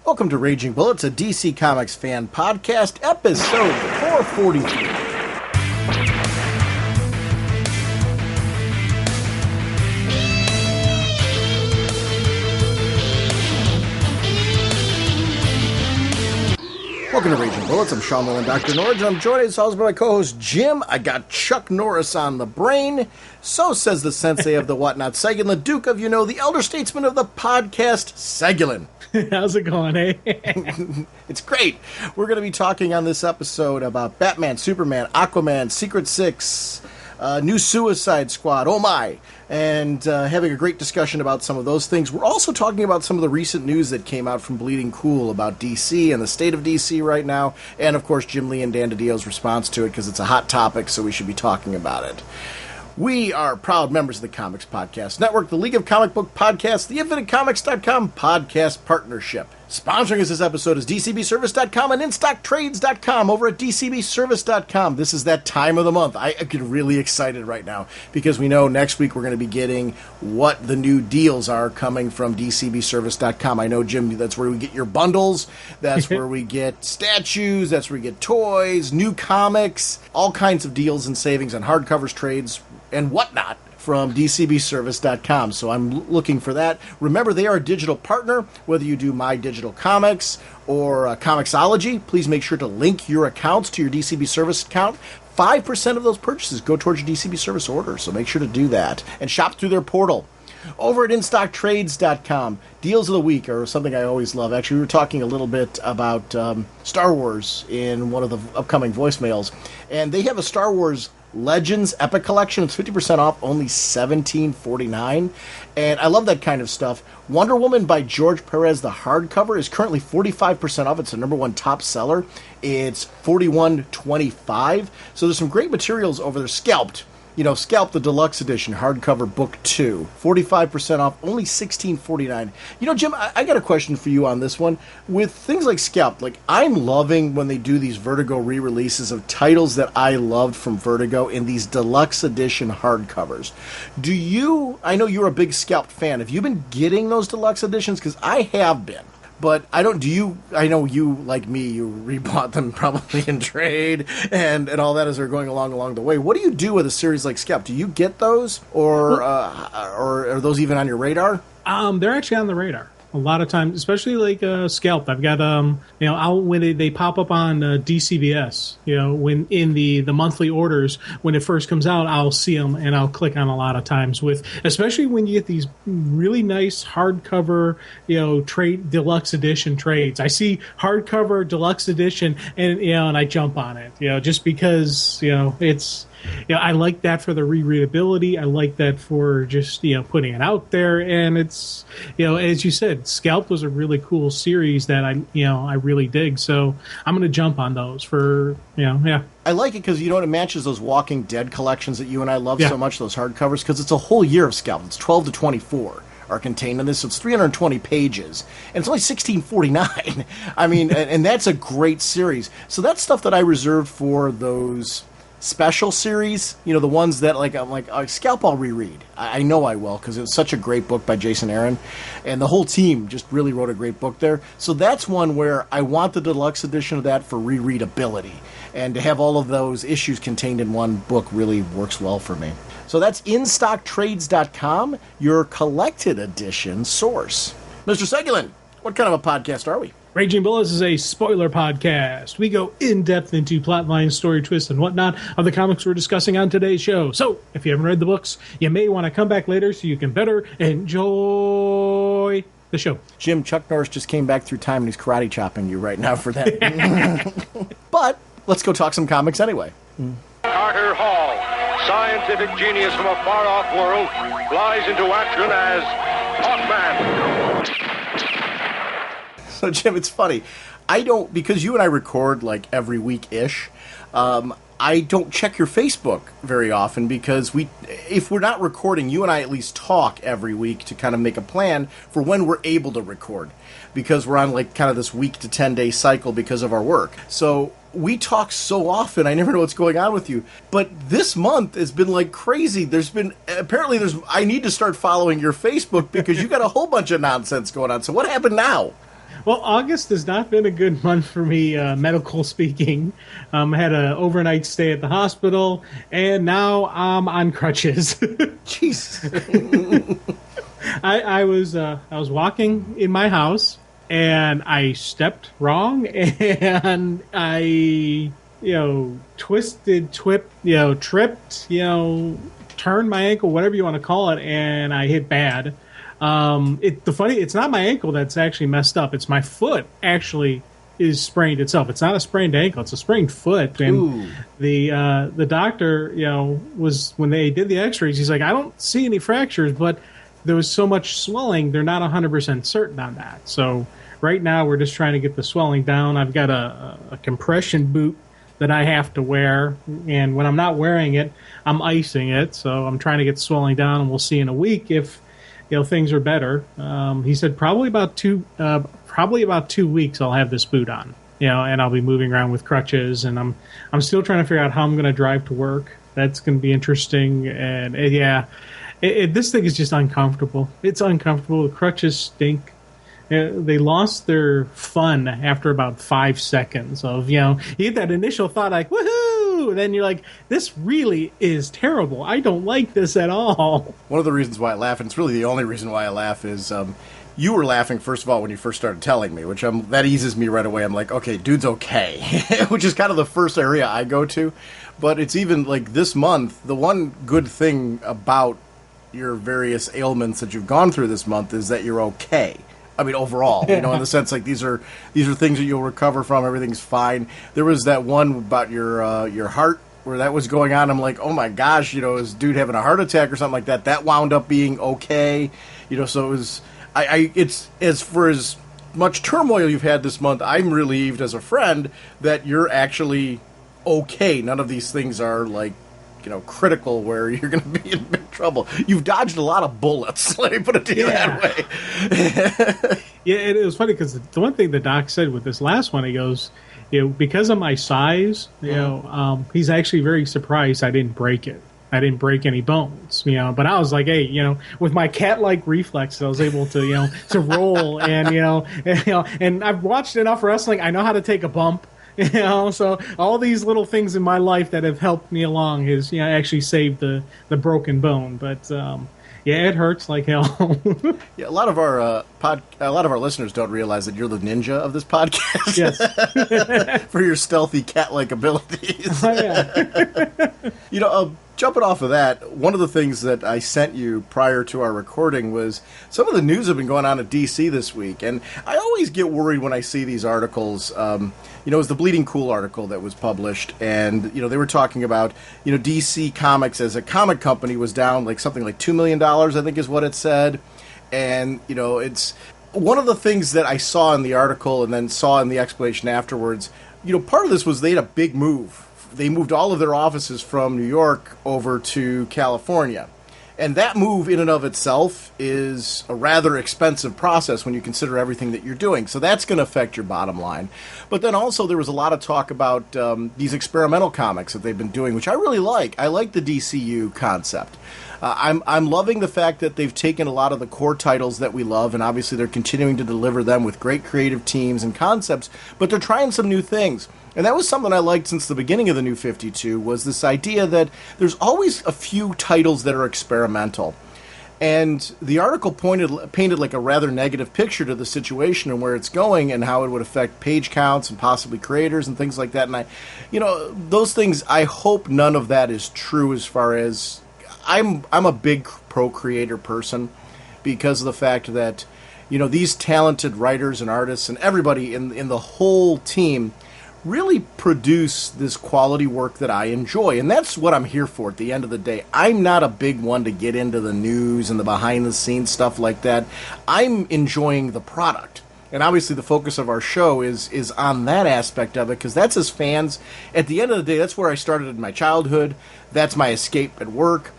Welcome to Raging Bullets, a DC Comics fan podcast, episode 443. Welcome to Raging Bullets. I'm Sean Mullen, drnorge. I'm joined as always by my co-host Jim. I got Chuck Norris on the brain. So says the sensei of the whatnot, Segulin, the Duke of, the elder statesman of the podcast, Segulin. How's it going, eh? It's great. We're going to be talking on this episode about Batman, Superman, Aquaman, Secret Six, new Suicide Squad, oh my, and having a great discussion about some of those things. We're also talking about some of the recent news that came out from Bleeding Cool about DC and the state of DC right now, and of course Jim Lee and Dan DiDio's response to it, because it's a hot topic, so we should be talking about it. We are proud members of the Comics Podcast Network, the League of Comic Book Podcasts, the InfiniteComics.com podcast partnership. Sponsoring us this episode is DCBService.com and InStockTrades.com over at DCBService.com. This is that time of the month. I get really excited right now because we know next week we're going to be getting what the new deals are coming from DCBService.com. I know, Jim, that's where we get your bundles. That's where we get statues. That's where we get toys, new comics, all kinds of deals and savings on hardcovers, trades, and whatnot from DCBService.com. So I'm looking for that. Remember, they are a digital partner. Whether you do My Digital Comics or Comixology, please make sure to link your accounts to your DCB Service account. 5% of those purchases go towards your DCB Service order, so make sure to do that. And shop through their portal. Over at InStockTrades.com, Deals of the Week are something I always love. Actually, we were talking a little bit about Star Wars in one of the upcoming voicemails, and they have a Star Wars Legends Epic Collection. It's 50% off, only $17.49. And I love that kind of stuff. Wonder Woman by George Perez, the hardcover, is currently 45% off. It's the number one top seller. It's $41.25. So there's some great materials over there. Scalped. Scalp the Deluxe Edition, hardcover book 2, 45% off, only $16.49. Jim, I got a question for you on this one. With things like Scalp, I'm loving when they do these Vertigo re-releases of titles that I loved from Vertigo in these Deluxe Edition hardcovers. I know you're a big Scalp fan. Have you been getting those Deluxe Editions? Because I have been. But I know you, like me, you rebought them probably in trade and all that as they're going along the way. What do you do with a series like Scalp? Do you get those, or are those even on your radar? They're actually on the radar. A lot of times, especially like Scalp, I've got when they pop up on DCBS, when in the monthly orders when it first comes out, I'll see them and I'll click on a lot of times especially when you get these really nice hardcover, trade deluxe edition trades. I see hardcover deluxe edition and I jump on it, just because it's. I like that for the rereadability. I like that for just putting it out there, and it's as you said, Scalp was a really cool series that I really dig. So I'm going to jump on those for I like it because it matches those Walking Dead collections that you and I love so much. Those hardcovers, because it's a whole year of Scalp. It's 12 to 24 are contained in this. So it's 320 pages, and it's only $16.49. I mean, and that's a great series. So that's stuff that I reserved for those special series, the ones that Scalp I'll reread. I know I will, because it was such a great book by Jason Aaron, and the whole team just really wrote a great book there. So that's one where I want the deluxe edition of that for rereadability, and to have all of those issues contained in one book really works well for me. So that's InStockTrades.com, your collected edition source. Mr. Segulin, what kind of a podcast are we? Raging Bullets is a spoiler podcast. We go in-depth into plotline, story twists, and whatnot of the comics we're discussing on today's show. So, if you haven't read the books, you may want to come back later so you can better enjoy the show. Jim, Chuck Norris just came back through time and he's karate chopping you right now for that. But, let's go talk some comics anyway. Carter Hall, scientific genius from a far-off world, flies into action as Hawkman. So, Jim, it's funny. Because you and I record every week-ish, I don't check your Facebook very often because if we're not recording, you and I at least talk every week to kind of make a plan for when we're able to record, because we're on kind of this week to 10-day cycle because of our work. So we talk so often, I never know what's going on with you. But this month has been crazy. I need to start following your Facebook because you got a whole bunch of nonsense going on. So what happened now? Well, August has not been a good month for me, medical speaking. I had an overnight stay at the hospital, and now I'm on crutches. Jeez. I was walking in my house, and I stepped wrong, and I tripped, turned my ankle, whatever you want to call it, and I hit bad. It's not my ankle that's actually messed up. It's my foot actually is sprained itself. It's not a sprained ankle. It's a sprained foot. And Ooh. the doctor, was, when they did the x-rays, he's like, I don't see any fractures, but there was so much swelling, they're not 100% certain on that. So right now we're just trying to get the swelling down. I've got a compression boot that I have to wear, and when I'm not wearing it, I'm icing it. So I'm trying to get swelling down, and we'll see in a week if things are better. He said probably about 2 weeks I'll have this boot on, and I'll be moving around with crutches, and I'm still trying to figure out how I'm going to drive to work. That's going to be interesting, and this thing is just uncomfortable. It's uncomfortable. The crutches stink. They lost their fun after about 5 seconds of, you get that initial thought like, woohoo! And then you're like, this really is terrible. I don't like this at all. One of the reasons why I laugh, and it's really the only reason why I laugh, is you were laughing, first of all, when you first started telling me, which that eases me right away. I'm like, okay, dude's okay, which is kind of the first area I go to. But it's even like this month, the one good thing about your various ailments that you've gone through this month is that you're okay. I mean, overall, in the sense like these are things that you'll recover from. Everything's fine. There was that one about your heart where that was going on. I'm like, oh my gosh, is dude having a heart attack or something like that? That wound up being okay, So it was. It's as for as much turmoil you've had this month, I'm relieved as a friend that you're actually okay. None of these things are like, critical where you're going to be in big trouble. You've dodged a lot of bullets. Let me put it to you that way. Yeah, it was funny because the one thing the doc said with this last one, he goes, because of my size, he's actually very surprised I didn't break it. I didn't break any bones, but I was like, hey, with my cat-like reflexes, I was able to, to roll and I've watched enough wrestling. I know how to take a bump. So all these little things in my life that have helped me along has actually saved the broken bone. But it hurts like hell. Yeah, a lot of our listeners don't realize that you're the ninja of this podcast. Yes, for your stealthy cat-like abilities. Oh, yeah. Jumping off of that, one of the things that I sent you prior to our recording was some of the news have been going on at DC this week, and I always get worried when I see these articles. It was the Bleeding Cool article that was published, and they were talking about DC Comics as a comic company was down something like $2 million, I think is what it said, and it's one of the things that I saw in the article and then saw in the explanation afterwards. Part of this was they had a big move. They moved all of their offices from New York over to California. And that move in and of itself is a rather expensive process when you consider everything that you're doing. So that's going to affect your bottom line. But then also there was a lot of talk about these experimental comics that they've been doing, which I really like. I like the DCU concept. I'm loving the fact that they've taken a lot of the core titles that we love, and obviously they're continuing to deliver them with great creative teams and concepts, but they're trying some new things. And that was something I liked since the beginning of the New 52, was this idea that there's always a few titles that are experimental. And the article painted like a rather negative picture to the situation and where it's going and how it would affect page counts and possibly creators and things like that. And those things, I hope none of that is true as far as I'm a big pro-creator person because of the fact that, these talented writers and artists and everybody in the whole team really produce this quality work that I enjoy. And that's what I'm here for at the end of the day. I'm not a big one to get into the news and the behind-the-scenes stuff like that. I'm enjoying the product. And obviously the focus of our show is on that aspect of it, because that's as fans, at the end of the day, that's where I started in my childhood. That's my escape at work.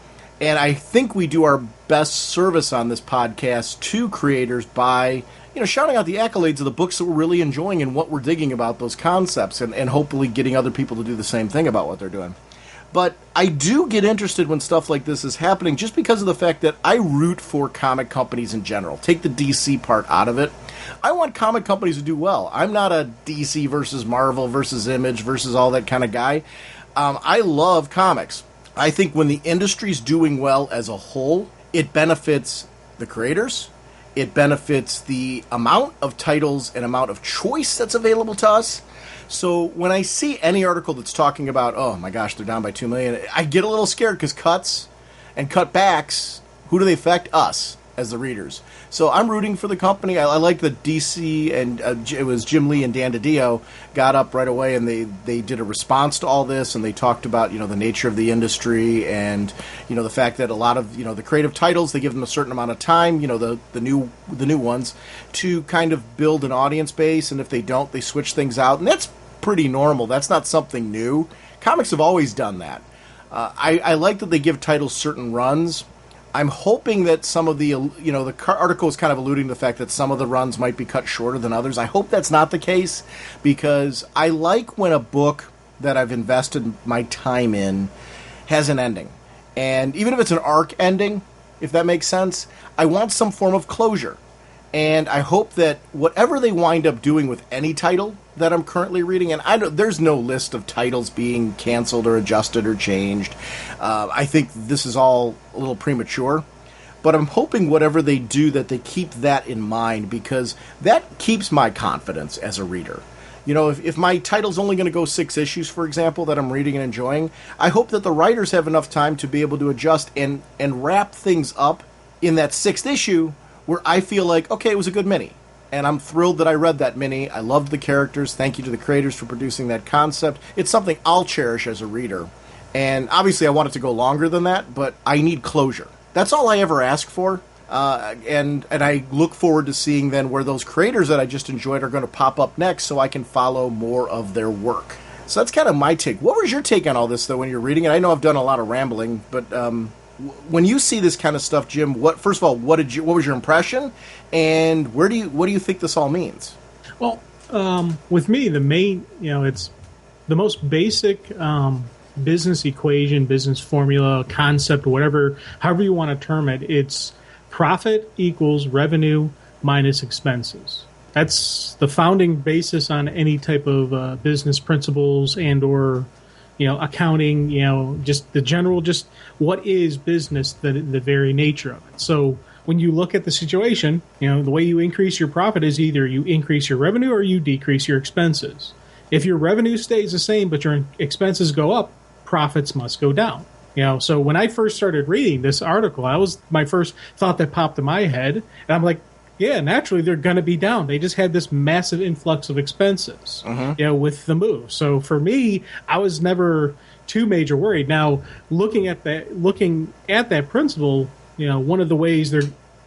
And I think we do our best service on this podcast to creators by shouting out the accolades of the books that we're really enjoying and what we're digging about those concepts, and hopefully getting other people to do the same thing about what they're doing. But I do get interested when stuff like this is happening just because of the fact that I root for comic companies in general. Take the DC part out of it. I want comic companies to do well. I'm not a DC versus Marvel versus Image versus all that kind of guy. I love comics. I think when the industry's doing well as a whole, it benefits the creators. It benefits the amount of titles and amount of choice that's available to us. So when I see any article that's talking about, oh my gosh, they're down by 2 million, I get a little scared because cuts and cutbacks, who do they affect? Us as the readers. So I'm rooting for the company. I like that DC and it was Jim Lee and Dan DiDio got up right away and they did a response to all this, and they talked about, the nature of the industry and, the fact that a lot of, the creative titles, they give them a certain amount of time, the new ones, to kind of build an audience base, and if they don't, they switch things out, and that's pretty normal. That's not something new. Comics have always done that. I like that they give titles certain runs. I'm hoping that some of the, the article is kind of alluding to the fact that some of the runs might be cut shorter than others. I hope that's not the case, because I like when a book that I've invested my time in has an ending. And even if it's an arc ending, if that makes sense, I want some form of closure. And I hope that whatever they wind up doing with any title that I'm currently reading, and there's no list of titles being canceled or adjusted or changed. I think this is all a little premature. But I'm hoping whatever they do, that they keep that in mind, because that keeps my confidence as a reader. If my title's only going to go 6 issues, for example, that I'm reading and enjoying, I hope that the writers have enough time to be able to adjust and wrap things up in that 6th issue where I feel like, okay, it was a good mini. And I'm thrilled that I read that mini. I loved the characters. Thank you to the creators for producing that concept. It's something I'll cherish as a reader. And obviously I want it to go longer than that, but I need closure. That's all I ever ask for. And I look forward to seeing then where those creators that I just enjoyed are going to pop up next, so I can follow more of their work. So that's kind of my take. What was your take on all this, though, when you're reading it? I know I've done a lot of rambling, but when you see this kind of stuff, Jim, first of all, what was your impression, and what do you think this all means? Well, with me, the main, it's the most basic business equation, business formula, concept, however you want to term it. It's profit equals revenue minus expenses. That's the founding basis on any type of business principles and or accounting, just the general, just what is business, the very nature of it. So when you look at the situation, the way you increase your profit is either you increase your revenue or you decrease your expenses. If your revenue stays the same but your expenses go up, profits must go down. So when I first started reading this article, that was my first thought that popped in my head. And I'm like, yeah, naturally they're going to be down. They just had this massive influx of expenses, with the move. So for me, I was never too major worried. Now, looking at that principle, one of the ways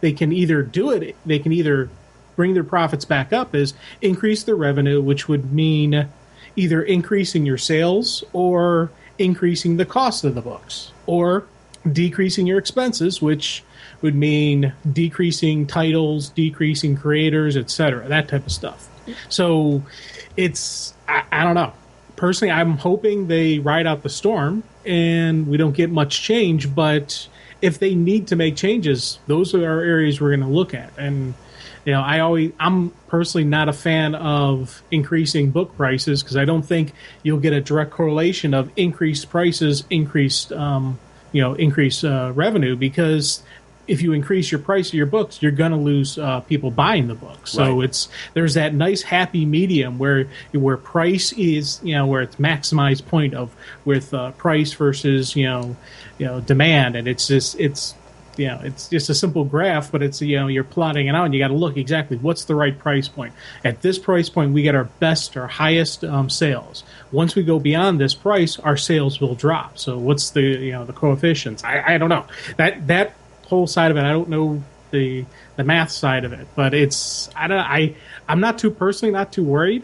they can either do it, they can either bring their profits back up, is increase their revenue, which would mean either increasing your sales or increasing the cost of the books, or decreasing your expenses, which would mean decreasing titles, decreasing creators, etc., that type of stuff. So it's, I don't know. Personally, I'm hoping they ride out the storm and we don't get much change, but if they need to make changes, those are our areas we're going to look at. And I'm personally not a fan of increasing book prices, because I don't think you'll get a direct correlation of increased prices, increased revenue, because if you increase your price of your books, you're going to lose people buying the book. So right. There's that nice happy medium where price is, where it's maximized point of with price versus demand, and it's just a simple graph, but it's you're plotting it out, and you got to look exactly what's the right price point. At this price point, we get our highest sales. Once we go beyond this price, our sales will drop. So what's the coefficients? I don't know that whole side of it. I don't know the math side of it, but I'm not too worried,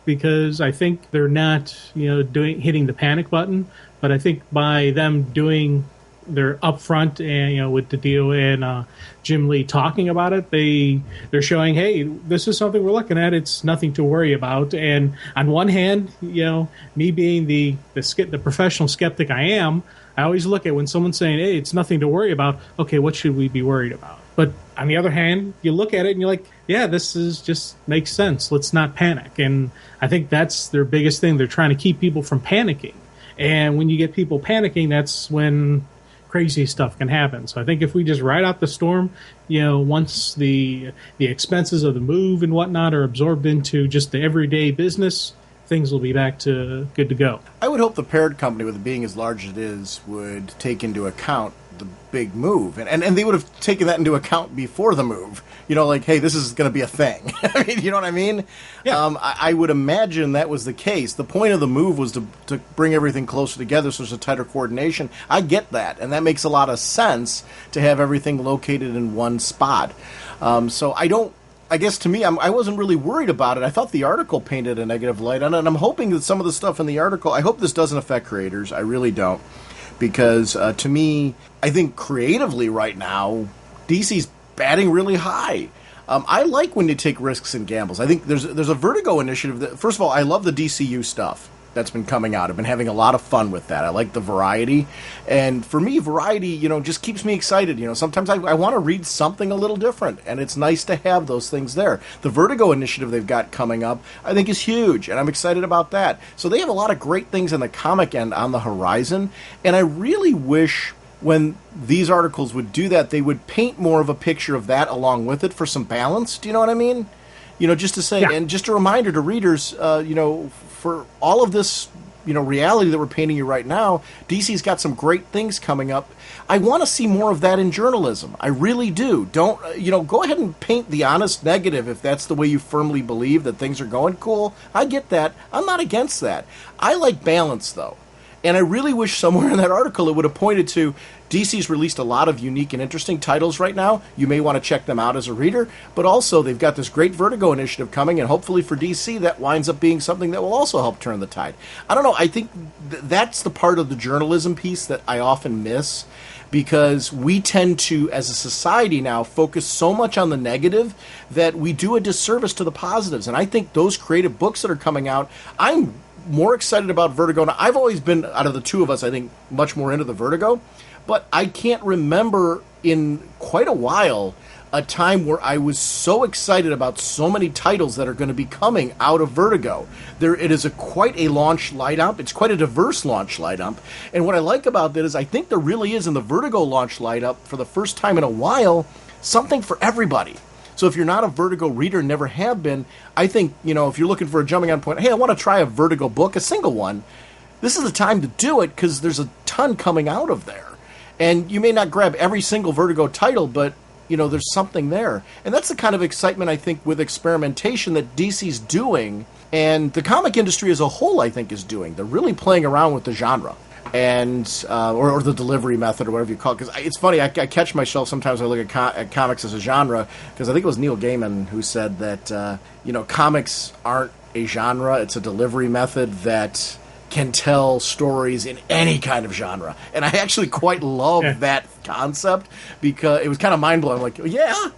because I think they're not hitting the panic button, but I think by them doing their upfront and with DiDio and Jim Lee talking about it, they're showing, hey, this is something we're looking at. It's nothing to worry about. And on one hand, me being the professional skeptic I am, I always look at when someone's saying, hey, it's nothing to worry about. Okay, what should we be worried about? But on the other hand, you look at it and you're like, yeah, this is just makes sense. Let's not panic. And I think that's their biggest thing. They're trying to keep people from panicking. And when you get people panicking, that's when crazy stuff can happen. So I think if we just ride out the storm, once the expenses of the move and whatnot are absorbed into just the everyday business, things will be back to good to go. I would hope the parent company, with it being as large as it is, would take into account the big move. And they would have taken that into account before the move. Like, hey, this is going to be a thing. I mean, you know what I mean? Yeah. I would imagine that was the case. The point of the move was to bring everything closer together so there's a tighter coordination. I get that, and that makes a lot of sense to have everything located in one spot. So I guess to me, I wasn't really worried about it. I thought the article painted a negative light on it, and I'm hoping that some of the stuff in the article, I hope this doesn't affect creators. I really don't. Because to me, I think creatively right now, DC's batting really high. I like when you take risks and gambles. I think there's a Vertigo initiative that, first of all, I love the DCU stuff that's been coming out. I've been having a lot of fun with that. I like the variety. And for me, variety, just keeps me excited. Sometimes I want to read something a little different, and it's nice to have those things there. The Vertigo initiative they've got coming up, I think, is huge, and I'm excited about that. So they have a lot of great things in the comic end on the horizon, and I really wish when these articles would do that, they would paint more of a picture of that along with it for some balance. Do you know what I mean? Just to say, and just a reminder to readers, for all of this, reality that we're painting you right now, DC's got some great things coming up. I want to see more of that in journalism. I really do. Don't, go ahead and paint the honest negative if that's the way you firmly believe that things are going. Cool. I get that. I'm not against that. I like balance, though. And I really wish somewhere in that article it would have pointed to DC's released a lot of unique and interesting titles right now. You may want to check them out as a reader, but also they've got this great Vertigo initiative coming, and hopefully for DC that winds up being something that will also help turn the tide. I don't know. I think that's the part of the journalism piece that I often miss, because we tend to, as a society now, focus so much on the negative that we do a disservice to the positives. And I think those creative books that are coming out, I'm more excited about Vertigo. Now, I've always been, out of the two of us, I think, much more into the Vertigo, but I can't remember in quite a while a time where I was so excited about so many titles that are going to be coming out of Vertigo. It is quite a launch lineup. It's quite a diverse launch lineup. And what I like about that is I think there really is in the Vertigo launch lineup, for the first time in a while, something for everybody. So if you're not a Vertigo reader, never have been, I think, if you're looking for a jumping on point, hey, I want to try a Vertigo book, a single one, this is the time to do it, because there's a ton coming out of there. And you may not grab every single Vertigo title, but, there's something there. And that's the kind of excitement, I think, with experimentation that DC's doing, and the comic industry as a whole, I think, is doing. They're really playing around with the genre. And or the delivery method, or whatever you call it. Because it's funny, I catch myself sometimes when I look at comics as a genre, because I think it was Neil Gaiman who said that comics aren't a genre, it's a delivery method that can tell stories in any kind of genre. And I actually quite love that concept, because it was kind of mind-blowing. Like, yeah,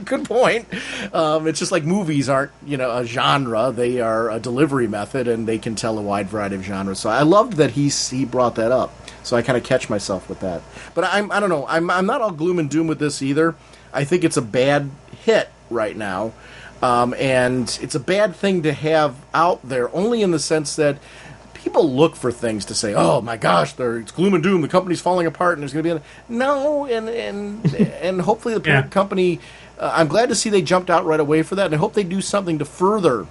good point. It's just like movies aren't, a genre. They are a delivery method, and they can tell a wide variety of genres. So I loved that he brought that up. So I kind of catch myself with that. But I don't know. I'm not all gloom and doom with this either. I think it's a bad hit right now. And it's a bad thing to have out there, only in the sense that people look for things to say, oh my gosh, it's gloom and doom, the company's falling apart, and there's going to be no, and hopefully the parent company, I'm glad to see they jumped out right away for that, and I hope they do something to further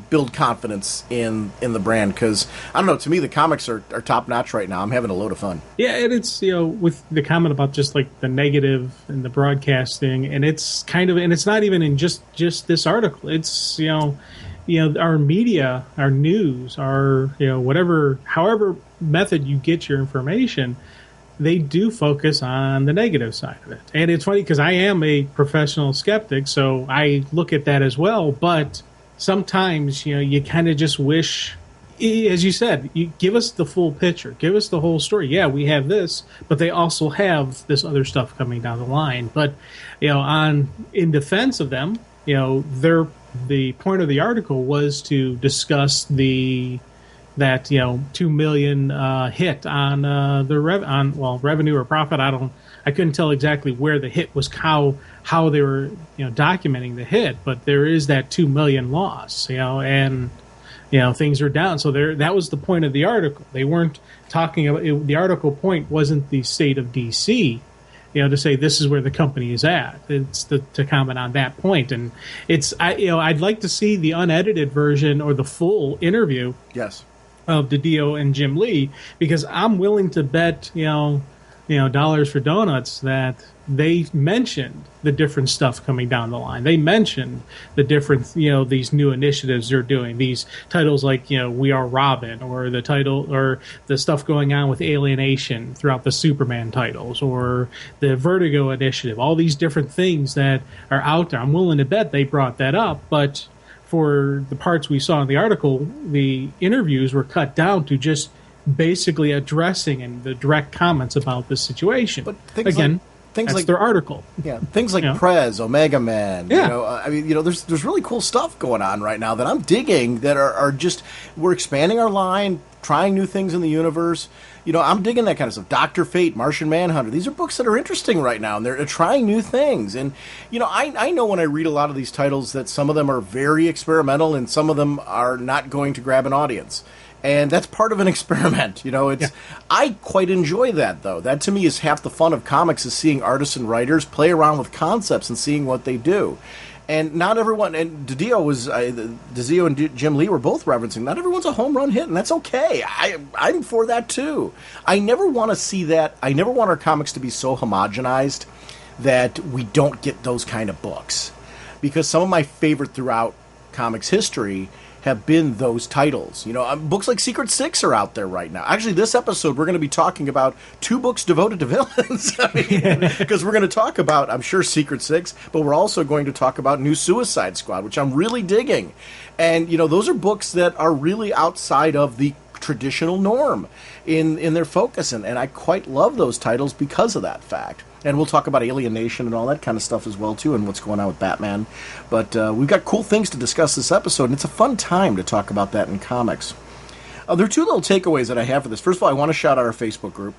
build confidence in the brand, because I don't know, to me the comics are top notch right now. I'm having a load of fun. Yeah, and it's with the comment about just like the negative and the broadcasting, and it's kind of, and it's not even in just this article. It's our media, our news, our however method you get your information, they do focus on the negative side of it. And it's funny because I am a professional skeptic, so I look at that as well. But sometimes, you kind of just wish, as you said, you give us the full picture, give us the whole story. Yeah, we have this, but they also have this other stuff coming down the line. But in defense of them, the point of the article was to discuss that 2 million hit on revenue or profit. I I couldn't tell exactly where the hit was, how they were, documenting the hit, but there is that 2 million loss, and things are down. So that was the point of the article. They weren't talking about it, the article point wasn't the state of DC, to say this is where the company is at. It's to comment on that point, and I'd like to see the unedited version or the full interview. Yes. Of DiDio and Jim Lee, because I'm willing to bet dollars for donuts that they mentioned the different stuff coming down the line. They mentioned the different these new initiatives they're doing. These titles like We Are Robin, or the title or the stuff going on with Alienation throughout the Superman titles, or the Vertigo initiative. All these different things that are out there. I'm willing to bet they brought that up, but for the parts we saw in the article, the interviews were cut down to just basically addressing and the direct comments about the situation. But that's their article. Yeah, things like Prez, Omega Man. Yeah. There's really cool stuff going on right now that I'm digging. That are just, we're expanding our line, trying new things in the universe. I'm digging that kind of stuff. Dr. Fate, Martian Manhunter. These are books that are interesting right now, and they're trying new things. And, I know when I read a lot of these titles that some of them are very experimental and some of them are not going to grab an audience. And that's part of an experiment. I quite enjoy that, though. That, to me, is half the fun of comics, is seeing artists and writers play around with concepts and seeing what they do. And not everyone, and DiDio and Jim Lee were both referencing, not everyone's a home run hit, and that's okay. I'm for that, too. I never want to see that. I never want our comics to be so homogenized that we don't get those kind of books. Because some of my favorite throughout comics history have been those titles. Books like Secret Six are out there right now. Actually, this episode, we're going to be talking about 2 books devoted to villains. Because we're going to talk about, I'm sure, Secret Six, but we're also going to talk about New Suicide Squad, which I'm really digging. And, those are books that are really outside of the traditional norm in their focus. And I quite love those titles because of that fact. And we'll talk about Alienation and all that kind of stuff as well, too, and what's going on with Batman. But we've got cool things to discuss this episode, and it's a fun time to talk about that in comics. There are 2 little takeaways that I have for this. First of all, I want to shout out our Facebook group.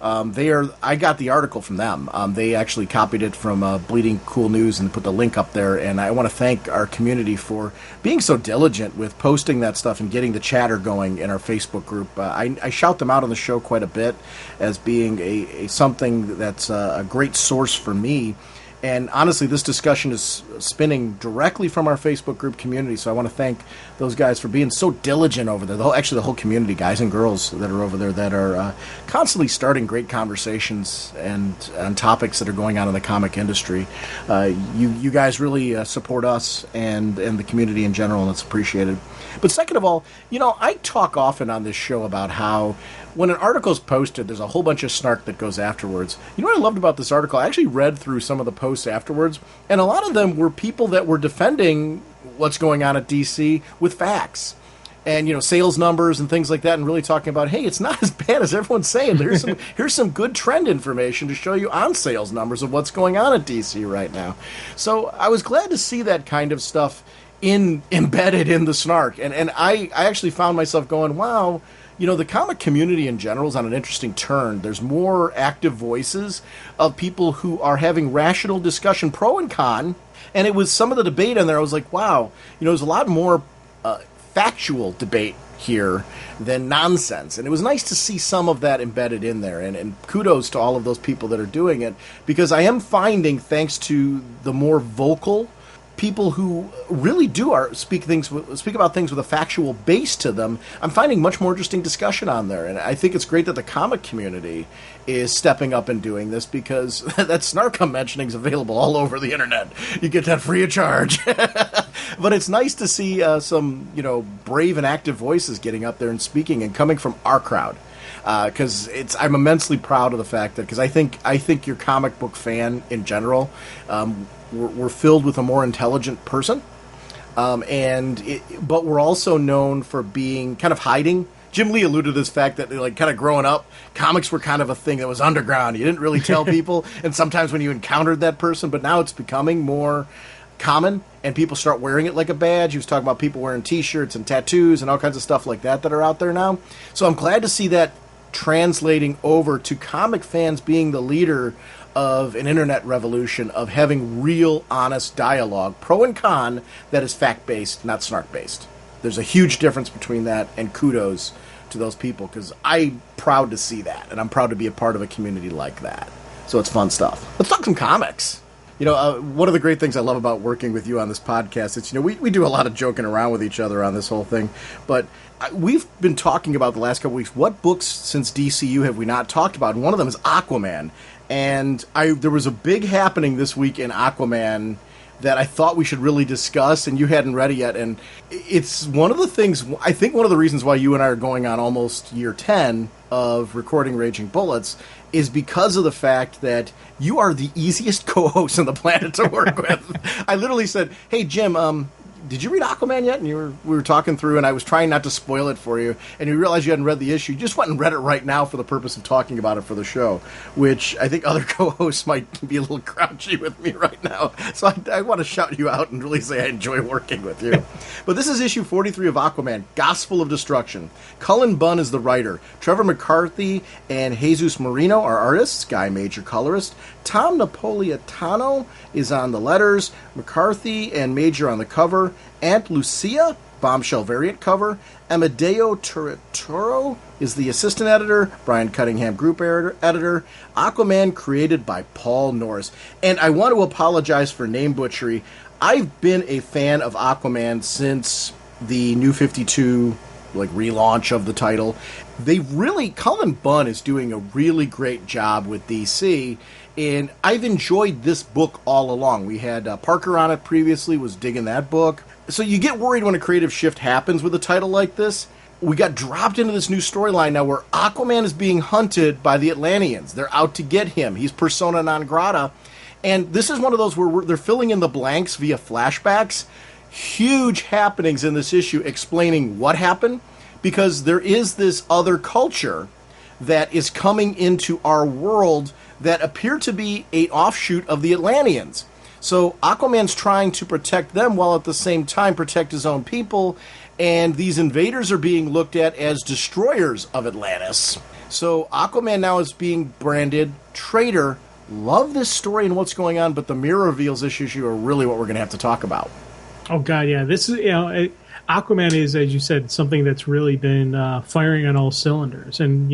I got the article from them. They actually copied it from Bleeding Cool News and put the link up there. And I want to thank our community for being so diligent with posting that stuff and getting the chatter going in our Facebook group. I shout them out on the show quite a bit as being a something that's a great source for me. And honestly, this discussion is spinning directly from our Facebook group community, so I want to thank those guys for being so diligent over there. The whole community, guys and girls that are over there that are constantly starting great conversations and on topics that are going on in the comic industry. You guys really support us and the community in general, and it's appreciated. But second of all, I talk often on this show about how when an article is posted, there's a whole bunch of snark that goes afterwards. You know what I loved about this article? I actually read through some of the posts afterwards, and a lot of them were people that were defending what's going on at DC with facts. And, sales numbers and things like that, and really talking about, hey, it's not as bad as everyone's saying. Here's some good trend information to show you on sales numbers of what's going on at DC right now. So I was glad to see that kind of stuff embedded in the snark. And I actually found myself going, wow, the comic community in general is on an interesting turn. There's more active voices of people who are having rational discussion, pro and con. And it was some of the debate in there, I was like, wow, there's a lot more factual debate here than nonsense. And it was nice to see some of that embedded in there. And kudos to all of those people that are doing it, because I am finding, thanks to the more vocal people who really do speak about things with a factual base to them, I'm finding much more interesting discussion on there. And I think it's great that the comic community is stepping up and doing this, because that snark I'm mentioning is available all over the internet. You get that free of charge. But it's nice to see some, brave and active voices getting up there and speaking and coming from our crowd. Because I'm immensely proud of the fact that, because I think your comic book fan in general, we're filled with a more intelligent person, but we're also known for being kind of hiding. Jim Lee alluded to this fact that, kind of growing up, comics were kind of a thing that was underground. You didn't really tell people, and sometimes when you encountered that person, but now it's becoming more common, and people start wearing it like a badge. He was talking about people wearing T-shirts and tattoos and all kinds of stuff like that are out there now. So I'm glad to see that translating over to comic fans being the leader of an internet revolution of having real, honest dialogue, pro and con, that is fact-based, not snark-based. There's a huge difference between that, and kudos to those people, because I'm proud to see that, and I'm proud to be a part of a community like that. So it's fun stuff. Let's talk some comics. One of the great things I love about working with you on this podcast is, we do a lot of joking around with each other on this whole thing, but we've been talking about the last couple weeks, what books since DCU have we not talked about? And one of them is Aquaman. And there was a big happening this week in Aquaman that I thought we should really discuss, and you hadn't read it yet. And it's one of the things, I think one of the reasons why you and I are going on almost year 10 of recording Raging Bullets is because of the fact that you are the easiest co-host on the planet to work with. I literally said, hey, Jim, did you read Aquaman yet? And we were talking through, and I was trying not to spoil it for you, and you realized you hadn't read the issue. You just went and read it right now for the purpose of talking about it for the show, which I think other co-hosts might be a little grouchy with me right now. So I want to shout you out and really say I enjoy working with you. But this is issue 43 of Aquaman, Gospel of Destruction. Cullen Bunn is the writer. Trevor McCarthy and Jesus Marino are artists. Guy Major colorist. Tom Napolitano is on the letters. McCarthy and Major on the cover. Aunt Lucia, bombshell variant cover. Amadeo Turritoro is the assistant editor. Brian Cunningham, group editor. Aquaman created by Paul Norris. And I want to apologize for name butchery. I've been a fan of Aquaman since the New 52 relaunch of the title. Cullen Bunn is doing a really great job with DC, and I've enjoyed this book all along. We had Parker on it previously, was digging that book. So you get worried when a creative shift happens with a title like this. We got dropped into this new storyline now where Aquaman is being hunted by the Atlanteans. They're out to get him. He's persona non grata. And this is one of those where they're filling in the blanks via flashbacks. Huge happenings in this issue explaining what happened, because there is this other culture that is coming into our world that appear to be an offshoot of the Atlanteans. So Aquaman's trying to protect them while at the same time protect his own people, and these invaders are being looked at as destroyers of Atlantis. So Aquaman now is being branded traitor. Love this story and what's going on, but the mirror reveals this issue are really what we're going to have to talk about. Oh, God, yeah. This is, Aquaman is, as you said, something that's really been firing on all cylinders. And,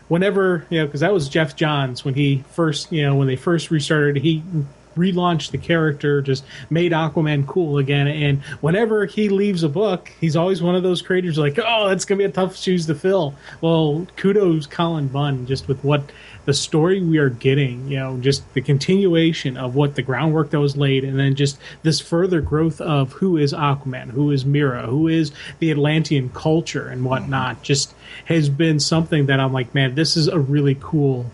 whenever, because that was Jeff Johns when he first, when they first restarted, he relaunched the character, just made Aquaman cool again. And whenever he leaves a book, he's always one of those creators like, oh, that's going to be a tough shoes to fill. Well, kudos Cullen Bunn, just with what the story we are getting, just the continuation of what the groundwork that was laid, and then just this further growth of who is Aquaman, who is Mira, who is the Atlantean culture and whatnot, just has been something that I'm like, man, this is a really cool,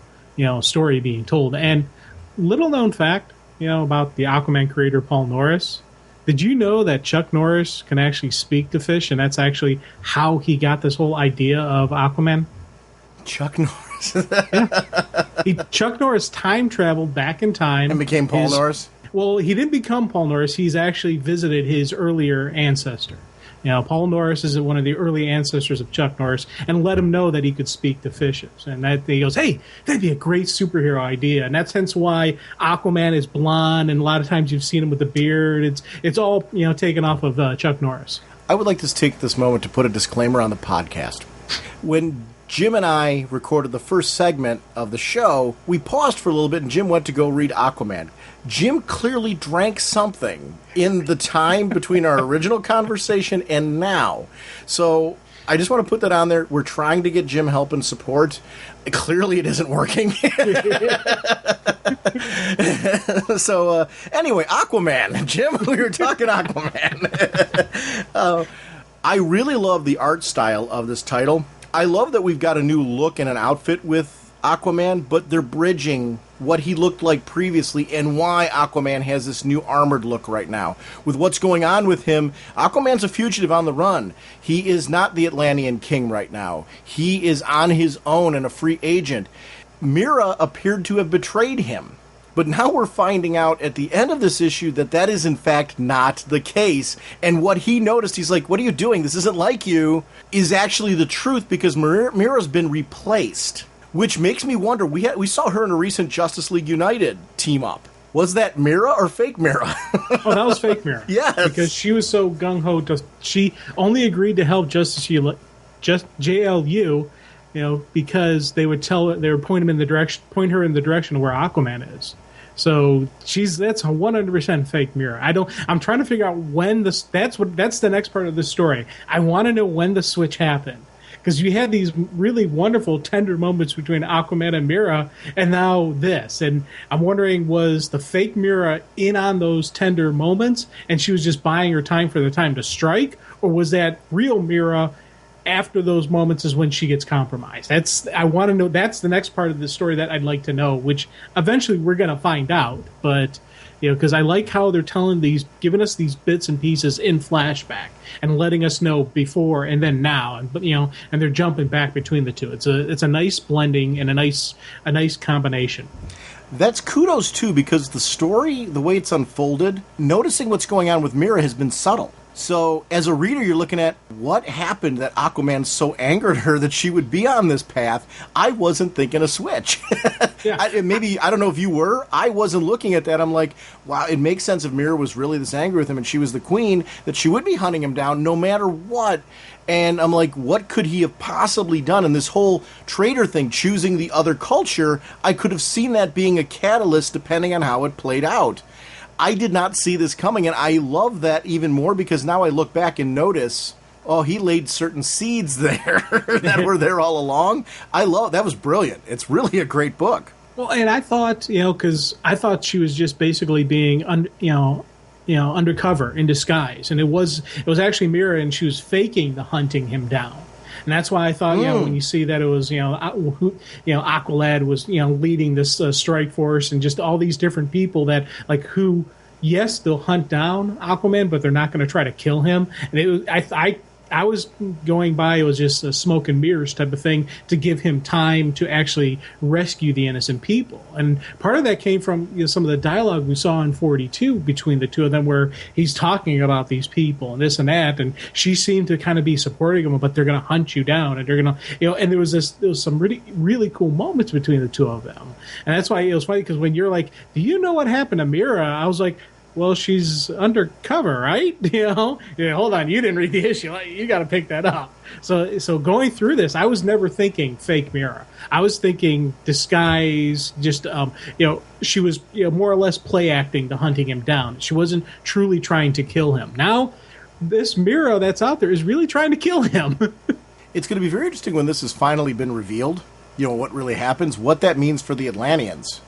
story being told. And little known fact, about the Aquaman creator, Paul Norris. Did you know that Chuck Norris can actually speak to fish, and that's actually how he got this whole idea of Aquaman? Chuck Norris? Yeah. Chuck Norris time traveled back in time. And became Paul Norris? Well, he didn't become Paul Norris. He's actually visited his earlier ancestor. Paul Norris is one of the early ancestors of Chuck Norris, and let him know that he could speak to fishes. And he goes, hey, that'd be a great superhero idea. And that's hence why Aquaman is blonde, and a lot of times you've seen him with a beard. It's all taken off of Chuck Norris. I would like to take this moment to put a disclaimer on the podcast. When Jim and I recorded the first segment of the show, we paused for a little bit, and Jim went to go read Aquaman. Jim clearly drank something in the time between our original conversation and now. So I just want to put that on there. We're trying to get Jim help and support. Clearly it isn't working. So anyway, Aquaman. Jim, we were talking Aquaman. I really love the art style of this title. I love that we've got a new look and an outfit with Aquaman, but they're bridging what he looked like previously and why Aquaman has this new armored look right now. With what's going on with him, Aquaman's a fugitive on the run. He is not the Atlantean king right now. He is on his own and a free agent. Mira appeared to have betrayed him. But now we're finding out at the end of this issue that is in fact not the case. And what he noticed, he's like, what are you doing? This isn't like you, is actually the truth, because Mira's been replaced Which makes me wonder, we saw her in a recent Justice League United team up. Was that Mira or fake Mira? Oh, that was fake Mira. Yes. Because she was so gung-ho. She only agreed to help JLU, because they would point her in the direction of where Aquaman is. So that's 100% fake Mira. I'm trying to figure out when that's the next part of the story. I want to know when the switch happened. Because you had these really wonderful, tender moments between Aquaman and Mira, and now this. And I'm wondering, was the fake Mira in on those tender moments, and she was just buying her time for the time to strike? Or was that real Mira after those moments is when she gets compromised? I want to know. That's the next part of the story that I'd like to know, which eventually we're going to find out. But, because I like how they're giving us these bits and pieces in flashback and letting us know before and then now, and they're jumping back between the two. It's a nice blending and a nice combination. That's kudos too, because the story, the way it's unfolded, noticing what's going on with Mira has been subtle. So, as a reader, you're looking at what happened that Aquaman so angered her that she would be on this path. I wasn't thinking a switch. Yeah. I don't know if you were. I wasn't looking at that. I'm like, wow, it makes sense if Mira was really this angry with him and she was the queen, that she would be hunting him down no matter what. And I'm like, what could he have possibly done? And this whole traitor thing, choosing the other culture, I could have seen that being a catalyst depending on how it played out. I did not see this coming, and I love that even more because now I look back and notice, he laid certain seeds there that were there all along. That was brilliant. It's really a great book. Well, and I thought, because I thought she was just basically being, undercover in disguise, and it was actually Mira, and she was faking the hunting him down. And that's why I thought, when you see that it was, Aqualad was, leading this strike force, and just all these different people that, who, yes, they'll hunt down Aquaman, but they're not going to try to kill him. And it was, I was going by, it was just a smoke and mirrors type of thing to give him time to actually rescue the innocent people. And part of that came from some of the dialogue we saw in 42 between the two of them, where he's talking about these people and this and that, and she seemed to kind of be supporting him, but they're going to hunt you down, and they're going to, and there was some really, really cool moments between the two of them. And that's why it was funny, because when you're like, do you know what happened to Mira? I was like, well, she's undercover, right? Hold on, you didn't read the issue. You got to pick that up. So going through this, I was never thinking fake Mira. I was thinking disguise. Just she was more or less play acting to hunting him down. She wasn't truly trying to kill him. Now, this Mira that's out there is really trying to kill him. It's going to be very interesting when this has finally been revealed. What really happens, what that means for the Atlanteans.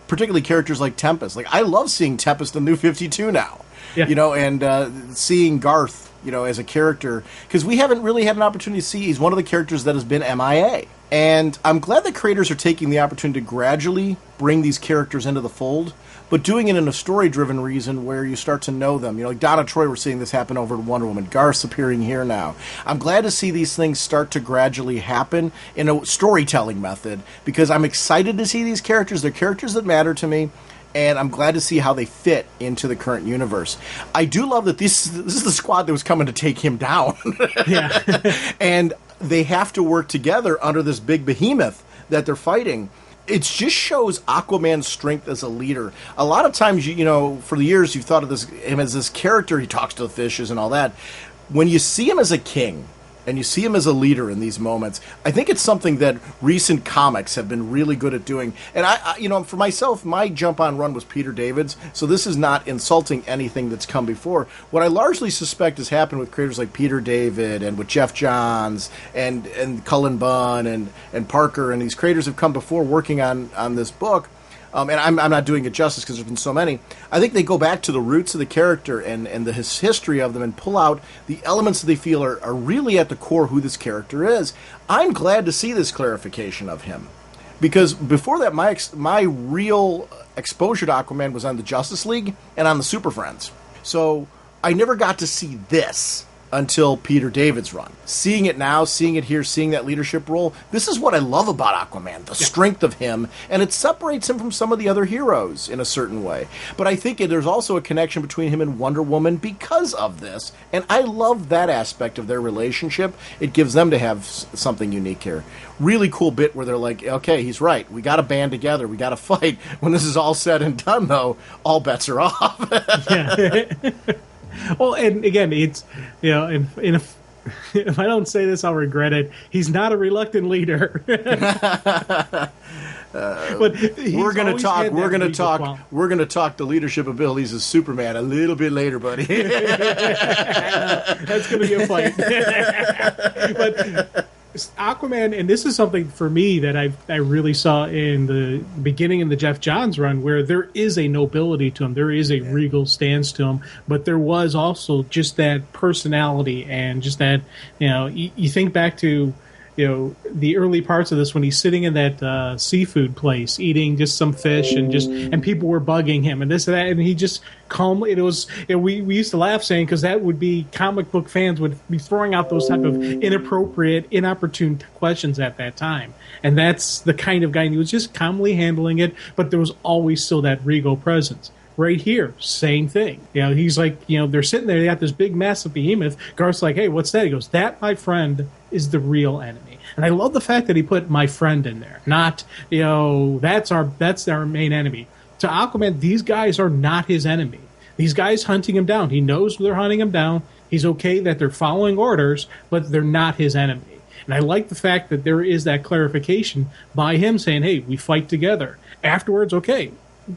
Particularly characters like Tempest. I love seeing Tempest in New 52 now. Yeah. And seeing Garth, as a character. Because we haven't really had an opportunity to see. He's one of the characters that has been MIA. And I'm glad that creators are taking the opportunity to gradually bring these characters into the fold, but doing it in a story-driven reason where you start to know them. Like Donna Troy, we're seeing this happen over to Wonder Woman. Garth's appearing here now. I'm glad to see these things start to gradually happen in a storytelling method, because I'm excited to see these characters. They're characters that matter to me, and I'm glad to see how they fit into the current universe. I do love that this is the squad that was coming to take him down. Yeah. And they have to work together under this big behemoth that they're fighting. It just shows Aquaman's strength as a leader. A lot of times, for the years, you've thought of him as this character. He talks to the fishes and all that. When you see him as a king, and you see him as a leader in these moments, I think it's something that recent comics have been really good at doing. And I for myself, my jump-on run was Peter David's, so this is not insulting anything that's come before. What I largely suspect has happened with creators like Peter David and with Jeff Johns and Cullen Bunn and Parker, and these creators have come before working on this book. And I'm not doing it justice because there's been so many. I think they go back to the roots of the character and the history of them and pull out the elements that they feel are really at the core who this character is. I'm glad to see this clarification of him, because before that, my real exposure to Aquaman was on the Justice League and on the Super Friends. So I never got to see this. until Peter David's run. Seeing it now, seeing it here, seeing that leadership role, this is what I love about Aquaman, the strength of him, and it separates him from some of the other heroes in a certain way. But I think there's also a connection between him and Wonder Woman because of this, and I love that aspect of their relationship. It gives them to have something unique here. Really cool bit where they're like, okay, he's right, we got to band together, we got to fight. When this is all said and done, though, all bets are off. Yeah. Well, and again, it's, if I don't say this, I'll regret it. He's not a reluctant leader. But we're going to talk the leadership abilities of Superman a little bit later, buddy. That's going to be a fight. But Aquaman, and this is something for me that I really saw in the beginning of the Jeff Johns run, where there is a nobility to him, there is a regal stance to him, but there was also just that personality and just that, you think back to, the early parts of this when he's sitting in that seafood place eating just some fish and people were bugging him and this and that, and he just calmly, we used to laugh saying, because that would be comic book fans would be throwing out those type of inappropriate, inopportune questions at that time, and that's the kind of guy, and he was just calmly handling it, but there was always still that regal presence. Right here, same thing. He's like, they're sitting there, they got this big massive behemoth. Garth's like, hey, what's that? He goes, that, my friend, is the real enemy. And I love the fact that he put my friend in there. Not, that's our main enemy. To Aquaman, these guys are not his enemy. These guys hunting him down. He knows they're hunting him down. He's okay that they're following orders, but they're not his enemy. And I like the fact that there is that clarification by him saying, hey, we fight together. Afterwards, okay,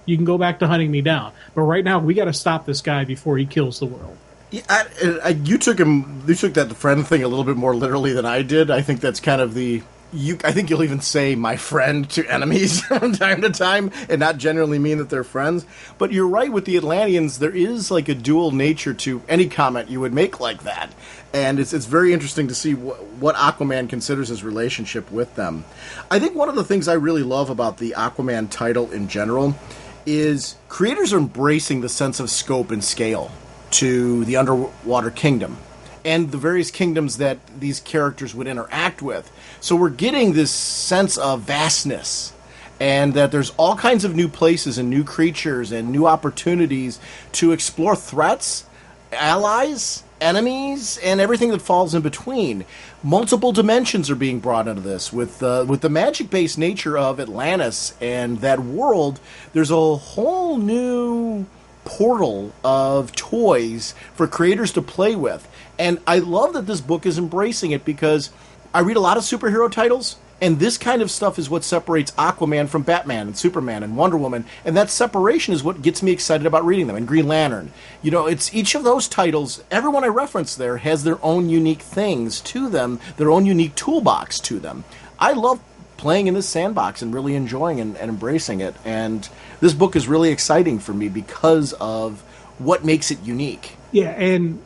you can go back to hunting me down. But right now, we got to stop this guy before he kills the world. Yeah, you took that friend thing a little bit more literally than I did. I think that's kind of I think you'll even say my friend to enemies from time to time and not generally mean that they're friends. But you're right with the Atlanteans. There is like a dual nature to any comment you would make like that. And it's very interesting to see what Aquaman considers his relationship with them. I think one of the things I really love about the Aquaman title in general is creators are embracing the sense of scope and scale to the underwater kingdom and the various kingdoms that these characters would interact with. So we're getting this sense of vastness and that there's all kinds of new places and new creatures and new opportunities to explore threats, allies, enemies, and everything that falls in between. Multiple dimensions are being brought into this with the magic-based nature of Atlantis and that world. There's a whole new portal of toys for creators to play with. And I love that this book is embracing it because I read a lot of superhero titles, and this kind of stuff is what separates Aquaman from Batman and Superman and Wonder Woman, and that separation is what gets me excited about reading them. And Green Lantern. It's each of those titles, everyone I reference there has their own unique things to them, their own unique toolbox to them. I love playing in this sandbox and really enjoying and embracing it. And this book is really exciting for me because of what makes it unique. Yeah, and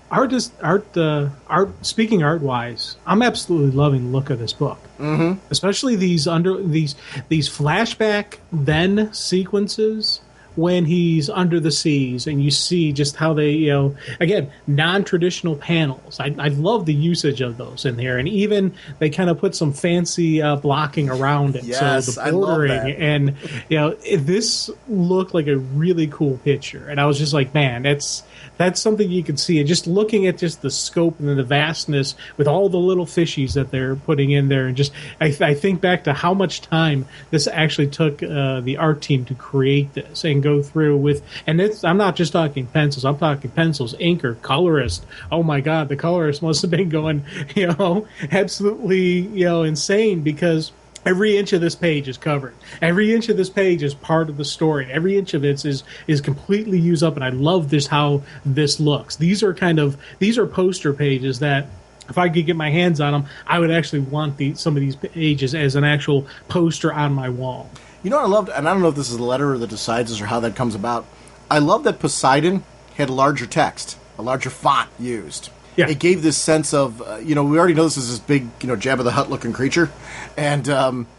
speaking art-wise, I'm absolutely loving the look of this book. Mm-hmm. Especially these flashback then sequences when he's under the seas, and you see just how they, again, non-traditional panels. I love the usage of those in here, and even they kind of put some fancy blocking around it. Yes, so the bordering, I love that. and this looked like a really cool picture, and I was just like, man, that's something you can see. And just looking at just the scope and the vastness with all the little fishies that they're putting in there, and just I think back to how much time this actually took the art team to create this and go through with. And I'm not just talking pencils. I'm talking pencils, inker, colorist. Oh my God, the colorist must have been going, absolutely, insane, because every inch of this page is covered. Every inch of this page is part of the story. Every inch of it is completely used up, and I love how this looks. These are poster pages that, if I could get my hands on them, I would actually want some of these pages as an actual poster on my wall. You know what I loved, and I don't know if this is the letterer that decides this or how that comes about. I love that Poseidon had larger text, a larger font used. it gave this sense of, we already know this is this big, Jabba the Hutt looking creature. And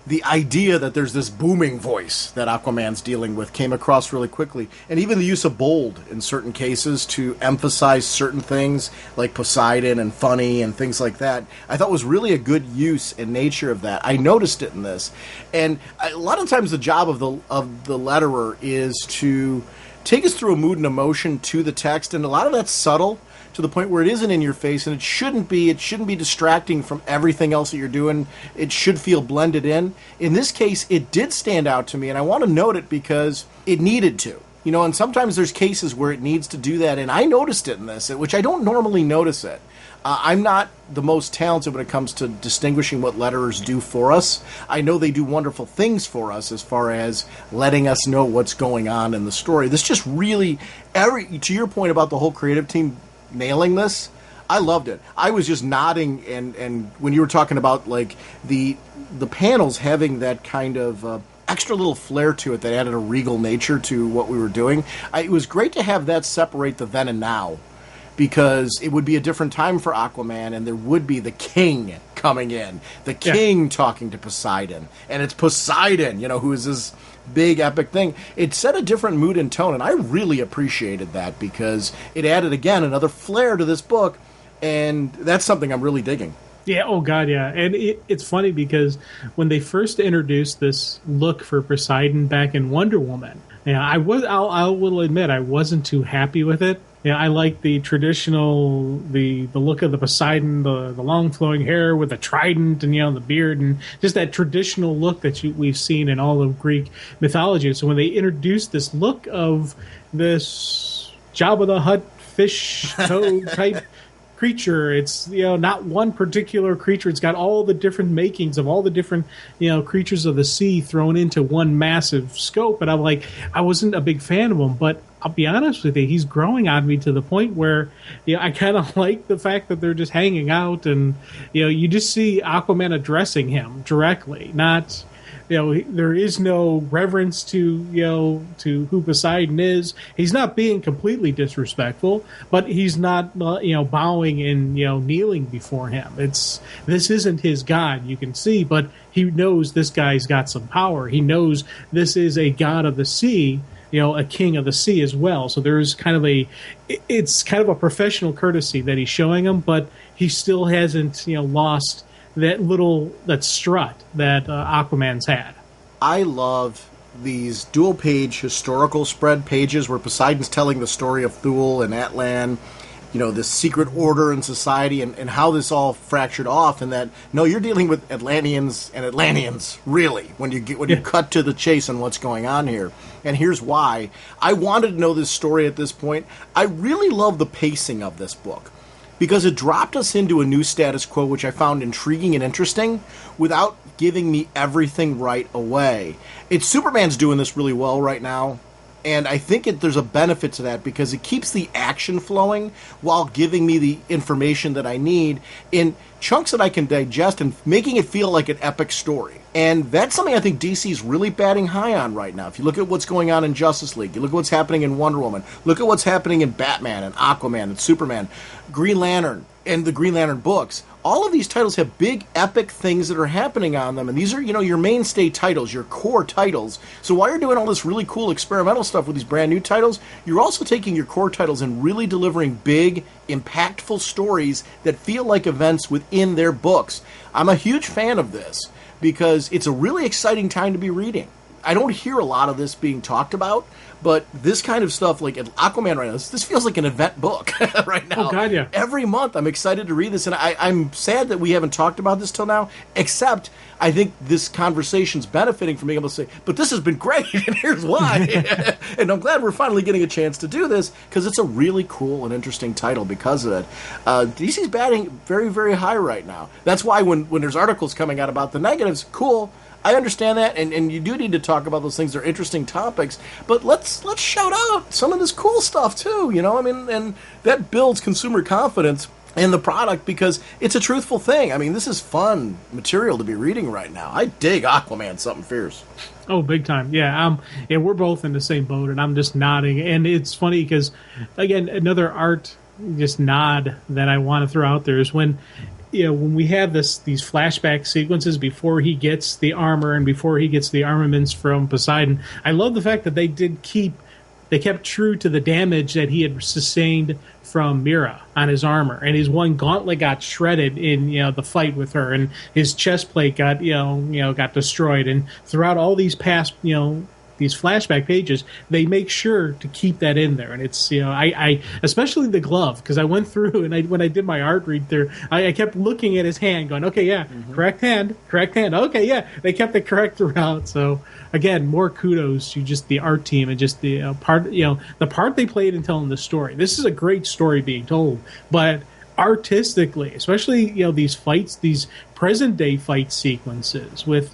the idea that there's this booming voice that Aquaman's dealing with came across really quickly. And even the use of bold in certain cases to emphasize certain things like Poseidon and funny and things like that, I thought was really a good use and nature of that. I noticed it in this. And a lot of times the job of the letterer is to take us through a mood and emotion to the text, and a lot of that's subtle to the point where it isn't in your face, and it shouldn't be distracting from everything else that you're doing. It should feel blended in. In this case, it did stand out to me, and I want to note it because it needed to. And sometimes there's cases where it needs to do that, and I noticed it in this, which I don't normally notice it. I'm not the most talented when it comes to distinguishing what letterers do for us. I know they do wonderful things for us as far as letting us know what's going on in the story. This just really, to your point about the whole creative team nailing this, I loved it. I was just nodding, and when you were talking about like the panels having that kind of extra little flair to it that added a regal nature to what we were doing, it was great to have that separate the then and now, because it would be a different time for Aquaman, and there would be the king coming in, the king talking to Poseidon, and it's Poseidon, who is this big epic thing. It set a different mood and tone, and I really appreciated that because it added, again, another flair to this book, and that's something I'm really digging. Yeah, oh god, yeah. And it's funny because when they first introduced this look for Poseidon back in Wonder Woman, I will admit I wasn't too happy with it. I like the traditional, the look of the Poseidon, the long flowing hair with the trident and the beard, and just that traditional look that we've seen in all of Greek mythology. So when they introduced this look of this Jabba the Hutt fish toad type creature, it's not one particular creature. It's got all the different makings of all the different creatures of the sea thrown into one massive scope. And I'm like, I wasn't a big fan of him, but I'll be honest with you, he's growing on me to the point where I kind of like the fact that they're just hanging out, and you just see Aquaman addressing him directly, not. There is no reverence to who Poseidon is. He's not being completely disrespectful, but he's not bowing and kneeling before him. This isn't his god, you can see, but he knows this guy's got some power. He knows this is a god of the sea, a king of the sea as well. So there's it's kind of a professional courtesy that he's showing him, but he still hasn't lost that strut that Aquaman's had. I love these dual-page historical spread pages where Poseidon's telling the story of Thule and Atlan, this secret order in society, and how this all fractured off, and that, no, you're dealing with Atlanteans, really, when you cut to the chase on what's going on here. And here's why. I wanted to know this story at this point. I really love the pacing of this book, because it dropped us into a new status quo, which I found intriguing and interesting, without giving me everything right away. Superman's doing this really well right now, and I think there's a benefit to that because it keeps the action flowing while giving me the information that I need in chunks that I can digest and making it feel like an epic story. And that's something I think DC's really batting high on right now. If you look at what's going on in Justice League, you look at what's happening in Wonder Woman, look at what's happening in Batman and Aquaman and Superman, Green Lantern, and the Green Lantern books. All of these titles have big, epic things that are happening on them, and these are, your mainstay titles, your core titles. So while you're doing all this really cool experimental stuff with these brand new titles, you're also taking your core titles and really delivering big, impactful stories that feel like events within their books. I'm a huge fan of this because it's a really exciting time to be reading. I don't hear a lot of this being talked about, but this kind of stuff, like Aquaman right now, this feels like an event book right now. Oh, God, yeah. Every month I'm excited to read this, and I'm sad that we haven't talked about this till now, except I think this conversation's benefiting from being able to say, but this has been great, and here's why. And I'm glad we're finally getting a chance to do this, because it's a really cool and interesting title because of it. DC's batting very, very high right now. That's why when there's articles coming out about the negatives, cool, I understand that, and you do need to talk about those things. They're interesting topics, but let's shout out some of this cool stuff too, and that builds consumer confidence in the product because it's a truthful thing. This is fun material to be reading right now. I dig Aquaman, something fierce. Oh, big time. Yeah, we're both in the same boat, and I'm just nodding. And it's funny because, again, another art just nod that I want to throw out there is when we have these flashback sequences before he gets the armor and before he gets the armaments from Poseidon. I love the fact that they kept true to the damage that he had sustained from Mira on his armor, and his one gauntlet got shredded in the fight with her, and his chest plate got got destroyed. And throughout all these past these flashback pages, they make sure to keep that in there. And it's I especially the glove, because I went through and when I did my art read through, I kept looking at his hand, going, okay, yeah, correct hand, okay, yeah, they kept it correct throughout. So again, more kudos to just the art team and just the the part they played in telling the story. This is a great story being told, but artistically, especially these fights, these present day fight sequences with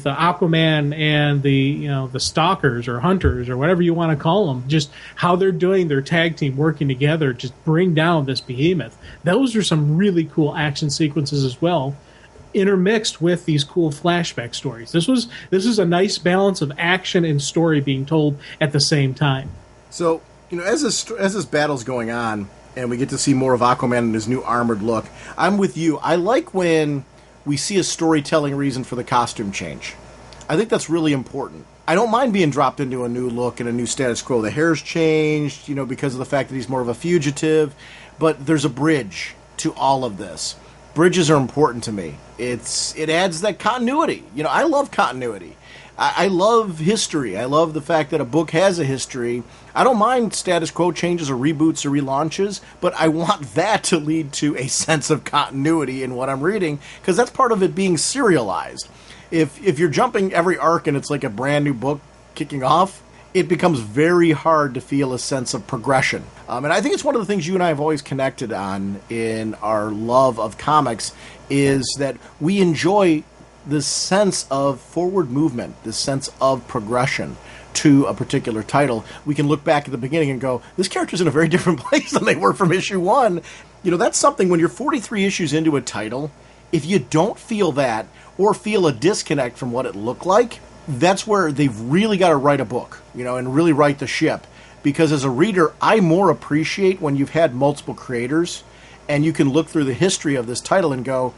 Aquaman and the stalkers or hunters or whatever you want to call them, just how they're doing their tag team working together, just bring down this behemoth. Those are some really cool action sequences as well, intermixed with these cool flashback stories. This was a nice balance of action and story being told at the same time. So, as this battle's going on and we get to see more of Aquaman in his new armored look, I'm with you. I like when we see a storytelling reason for the costume change. I think that's really important. I don't mind being dropped into a new look and a new status quo. The hair's changed, because of the fact that he's more of a fugitive, but there's a bridge to all of this. Bridges are important to me. It adds that continuity. I love continuity. I love history. I love the fact that a book has a history. I don't mind status quo changes or reboots or relaunches, but I want that to lead to a sense of continuity in what I'm reading, because that's part of it being serialized. If you're jumping every arc and it's like a brand new book kicking off, it becomes very hard to feel a sense of progression. And I think it's one of the things you and I have always connected on in our love of comics, is that we enjoy this sense of forward movement, this sense of progression to a particular title. We can look back at the beginning and go, this character's in a very different place than they were from issue 1. That's something when you're 43 issues into a title, if you don't feel that or feel a disconnect from what it looked like, that's where they've really got to write a book, and really write the ship. Because as a reader, I more appreciate when you've had multiple creators and you can look through the history of this title and go,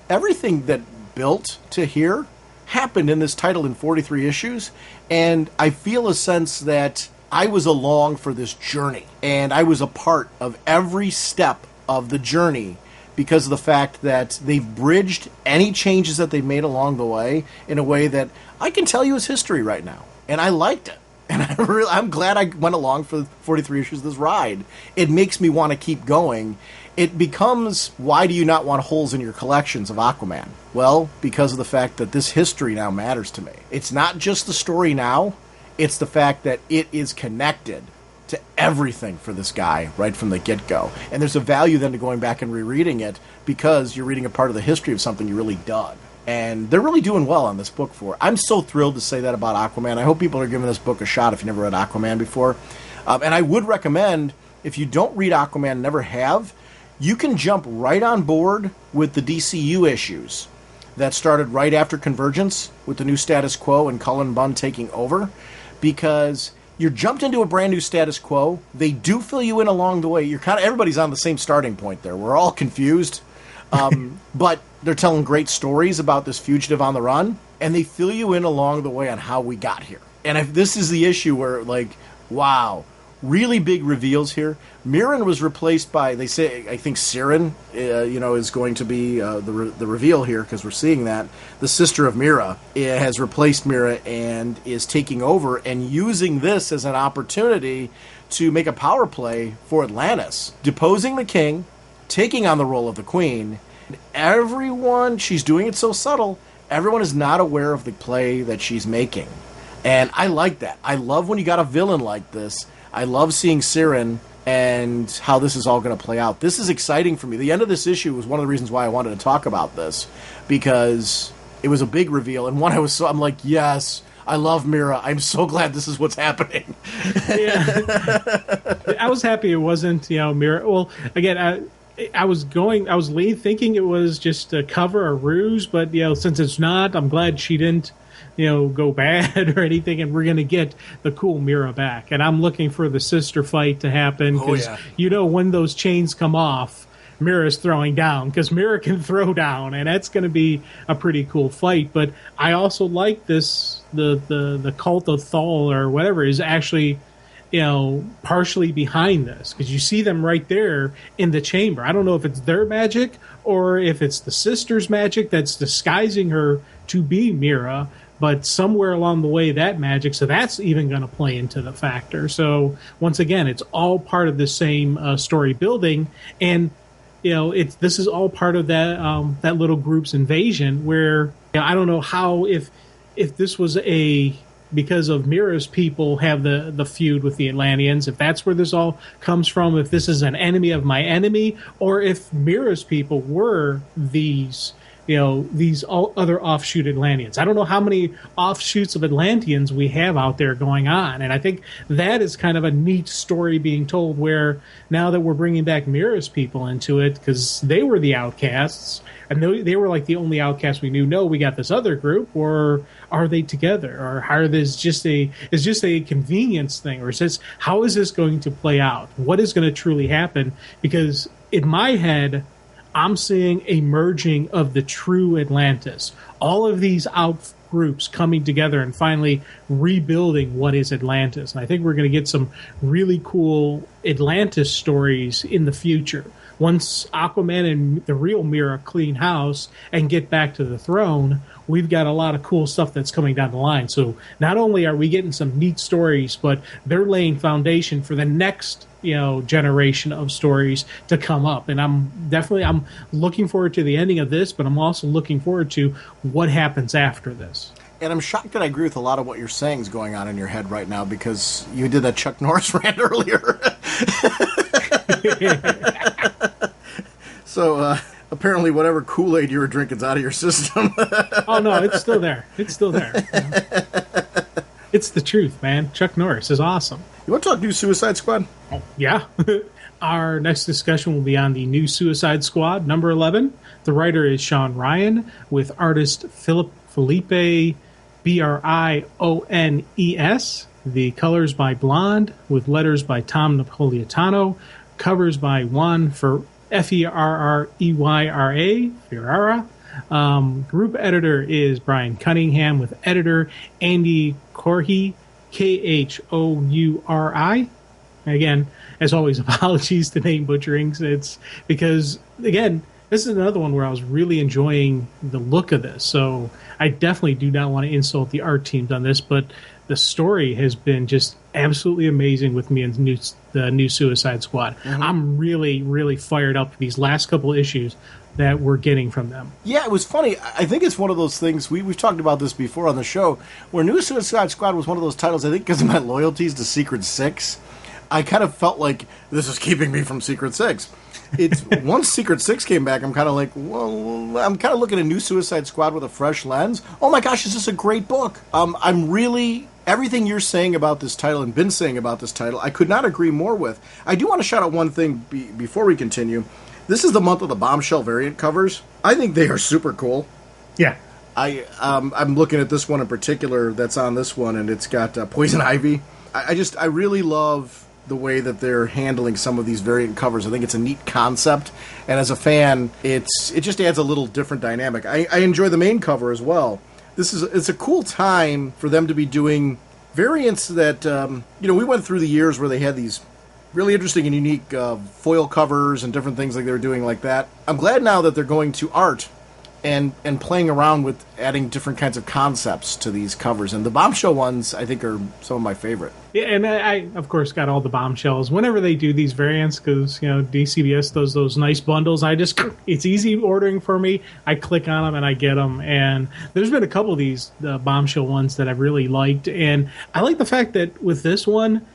everything that built to here happened in this title in 43 issues, and I feel a sense that I was along for this journey, and I was a part of every step of the journey because of the fact that they've bridged any changes that they've made along the way in a way that I can tell you is history right now, and I liked it. And I'm glad I went along for 43 issues of this ride. It makes me want to keep going. It becomes, why do you not want holes in your collections of Aquaman? Well, because of the fact that this history now matters to me. It's not just the story now, it's the fact that it is connected to everything for this guy right from the get-go. And there's a value then to going back and rereading it because you're reading a part of the history of something you really dug. And they're really doing well on this book for it. I'm so thrilled to say that about Aquaman. I hope people are giving this book a shot if you never read Aquaman before. And I would recommend, if you don't read Aquaman, never have, you can jump right on board with the DCU issues that started right after Convergence with the new status quo and Cullen Bunn taking over, because you're jumped into a brand new status quo. They do fill you in along the way. You're everybody's on the same starting point there. We're all confused. But they're telling great stories about this fugitive on the run, and they fill you in along the way on how we got here. And if this is the issue where, wow, really big reveals here. Mirren was replaced by, they say, I think Siren, is going to be the reveal here, because we're seeing that. The sister of Mira has replaced Mira and is taking over and using this as an opportunity to make a power play for Atlantis, deposing the king, taking on the role of the queen. Everyone, she's doing it so subtle, everyone is not aware of the play that she's making. And I like that. I love when you got a villain like this. I love seeing Siren and how this is all going to play out. This is exciting for me. The end of this issue was one of the reasons why I wanted to talk about this, because it was a big reveal. And I'm like, yes, I love Mira. I'm so glad this is what's happening. Yeah. I was happy it wasn't, Mira. Well, again, I was thinking it was just a cover or ruse, but since it's not, I'm glad she didn't go bad or anything, and we're going to get the cool Mira back. And I'm looking for the sister fight to happen, because when those chains come off, Mira's throwing down, because Mira can throw down, and that's going to be a pretty cool fight. But I also like this, the cult of Thal or whatever is actually partially behind this, because you see them right there in the chamber. I don't know if it's their magic or if it's the sister's magic that's disguising her to be Mira, but somewhere along the way that magic, so that's even going to play into the factor. So once again, it's all part of the same story building, and this is all part of that little group's invasion, where I don't know how, if this was because of Mira's people have the feud with the Atlanteans, if that's where this all comes from, if this is an enemy of my enemy, or if Mira's people were these other offshoot Atlanteans. I don't know how many offshoots of Atlanteans we have out there going on, and I think that is kind of a neat story being told, where now that we're bringing back Mira's people into it, because they were the outcasts, and they were like the only outcasts we knew. No, we got this other group, or are they together, or are this just a convenience thing, or how is this going to play out? What is going to truly happen? Because in my head, I'm seeing a merging of the true Atlantis. All of these out groups coming together and finally rebuilding what is Atlantis. And I think we're going to get some really cool Atlantis stories in the future. Once Aquaman and the real Mira clean house and get back to the throne, we've got a lot of cool stuff that's coming down the line. So not only are we getting some neat stories, but they're laying foundation for the next generation of stories to come up. And I'm looking forward to the ending of this, but I'm also looking forward to what happens after this. And I'm shocked that I agree with a lot of what you're saying is going on in your head right now, because you did that Chuck Norris rant earlier. So apparently whatever Kool-Aid you were drinking is out of your system. Oh, no, it's still there. It's still there. It's the truth, man. Chuck Norris is awesome. You want to talk new Suicide Squad? Oh, yeah. Our next discussion will be on the new Suicide Squad, number 11. The writer is Sean Ryan, with artist Felipe Briones. The colors by Blonde, with letters by Tom Napolitano. Covers by Juan Ferreira. Ferrara. Group editor is Brian Cunningham, with editor Andy Corhi, Khouri. Again, as always, apologies to name butcherings. It's because, again, this is another one where I was really enjoying the look of this. So I definitely do not want to insult the art teams on this, but the story has been just absolutely amazing with me in the new Suicide Squad. Mm-hmm. I'm really, really fired up for these last couple issues that we're getting from them. Yeah, it was funny. I think it's one of those things, we've talked about this before on the show, where New Suicide Squad was one of those titles, I think because of my loyalties to Secret Six, I kind of felt like this is keeping me from Secret Six. It's once Secret Six came back, I'm kind of like, well, I'm kind of looking at New Suicide Squad with a fresh lens. Oh my gosh, is this a great book? I'm really... Everything you're saying about this title and been saying about this title, I could not agree more with. I do want to shout out one thing before we continue. This is the month of the Bombshell variant covers. I think they are super cool. Yeah. I'm looking at this one in particular that's on this one, and it's got Poison Ivy. I really love the way that they're handling some of these variant covers. I think it's a neat concept, and as a fan, it just adds a little different dynamic. I enjoy the main cover as well. It's a cool time for them to be doing variants that, we went through the years where they had these really interesting and unique foil covers and different things like they were doing like that. I'm glad now that they're going to art and playing around with adding different kinds of concepts to these covers. And the Bombshell ones, I think, are some of my favorite. Yeah, and I of course, got all the Bombshells. Whenever they do these variants, because, DCBS does those nice bundles, it's easy ordering for me. I click on them and I get them. And there's been a couple of these Bombshell ones that I've really liked. And I like the fact that with this one,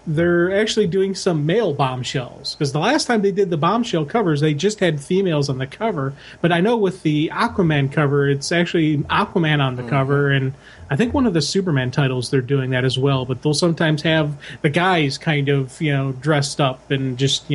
they're actually doing some male Bombshells, because the last time they did the Bombshell covers, they just had females on the cover. But I know with the Aquaman cover, it's actually Aquaman on the cover, and I think one of the Superman titles they're doing that as well. But they'll sometimes have the guys kind of dressed up and just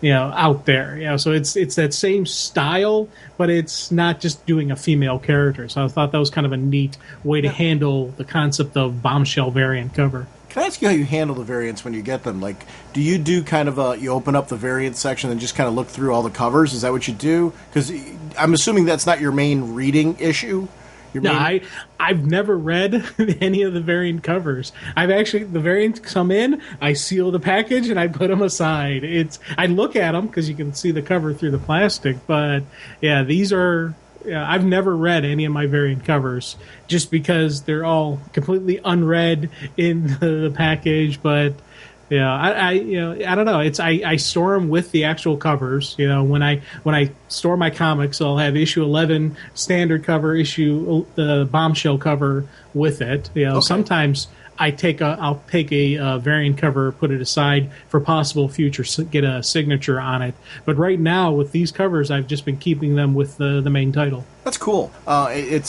out there. So it's that same style, but it's not just doing a female character. So I thought that was kind of a neat way to handle the concept of bombshell variant cover. Can I ask you how you handle the variants when you get them? Like, do you do kind of you open up the variant section and just kind of look through all the covers? Is that what you do? Because I'm assuming that's not your main reading issue. I've never read any of the variant covers. The variants come in, I seal the package, and I put them aside. I look at them because you can see the cover through the plastic, but yeah, these are. I've never read any of my variant covers just because they're all completely unread in the package. But I don't know. I store them with the actual covers. When I store my comics, I'll have issue 11 standard cover, issue the bombshell cover with it. Okay. Sometimes I'll take a variant cover, put it aside for possible future, get a signature on it. But right now with these covers, I've just been keeping them with the main title. That's cool. I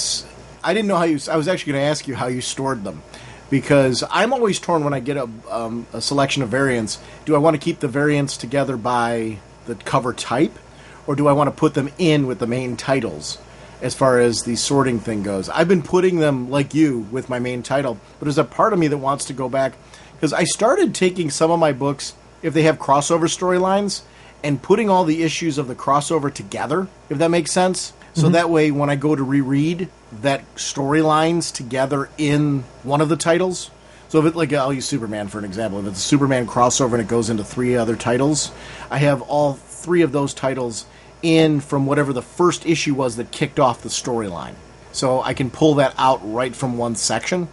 didn't know how you. I was actually going to ask you how you stored them, because I'm always torn when I get a selection of variants. Do I want to keep the variants together by the cover type, or do I want to put them in with the main titles? As far as the sorting thing goes, I've been putting them like you with my main title, but there's a part of me that wants to go back, because I started taking some of my books, if they have crossover storylines, and putting all the issues of the crossover together, if that makes sense. So that way, when I go to reread, that storylines together in one of the titles. So if I'll use Superman for an example. If it's a Superman crossover and it goes into 3 other titles, I have all 3 of those titles in from whatever the first issue was that kicked off the storyline. So I can pull that out right from one section.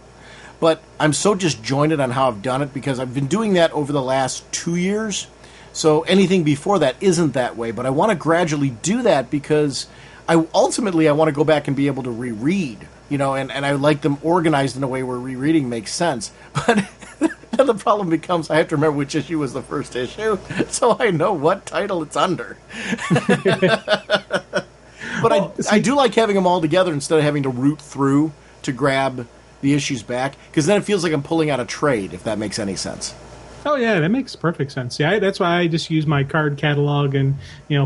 But I'm so disjointed on how I've done it because I've been doing that over the last 2 years. So anything before that isn't that way. But I want to gradually do that because I want to go back and be able to reread, and I like them organized in a way where rereading makes sense. But then the problem becomes I have to remember which issue was the first issue, so I know what title it's under. But I do like having them all together instead of having to root through to grab the issues back, because then it feels like I'm pulling out a trade, if that makes any sense. Oh, yeah, that makes perfect sense. Yeah, that's why I just use my card catalog and,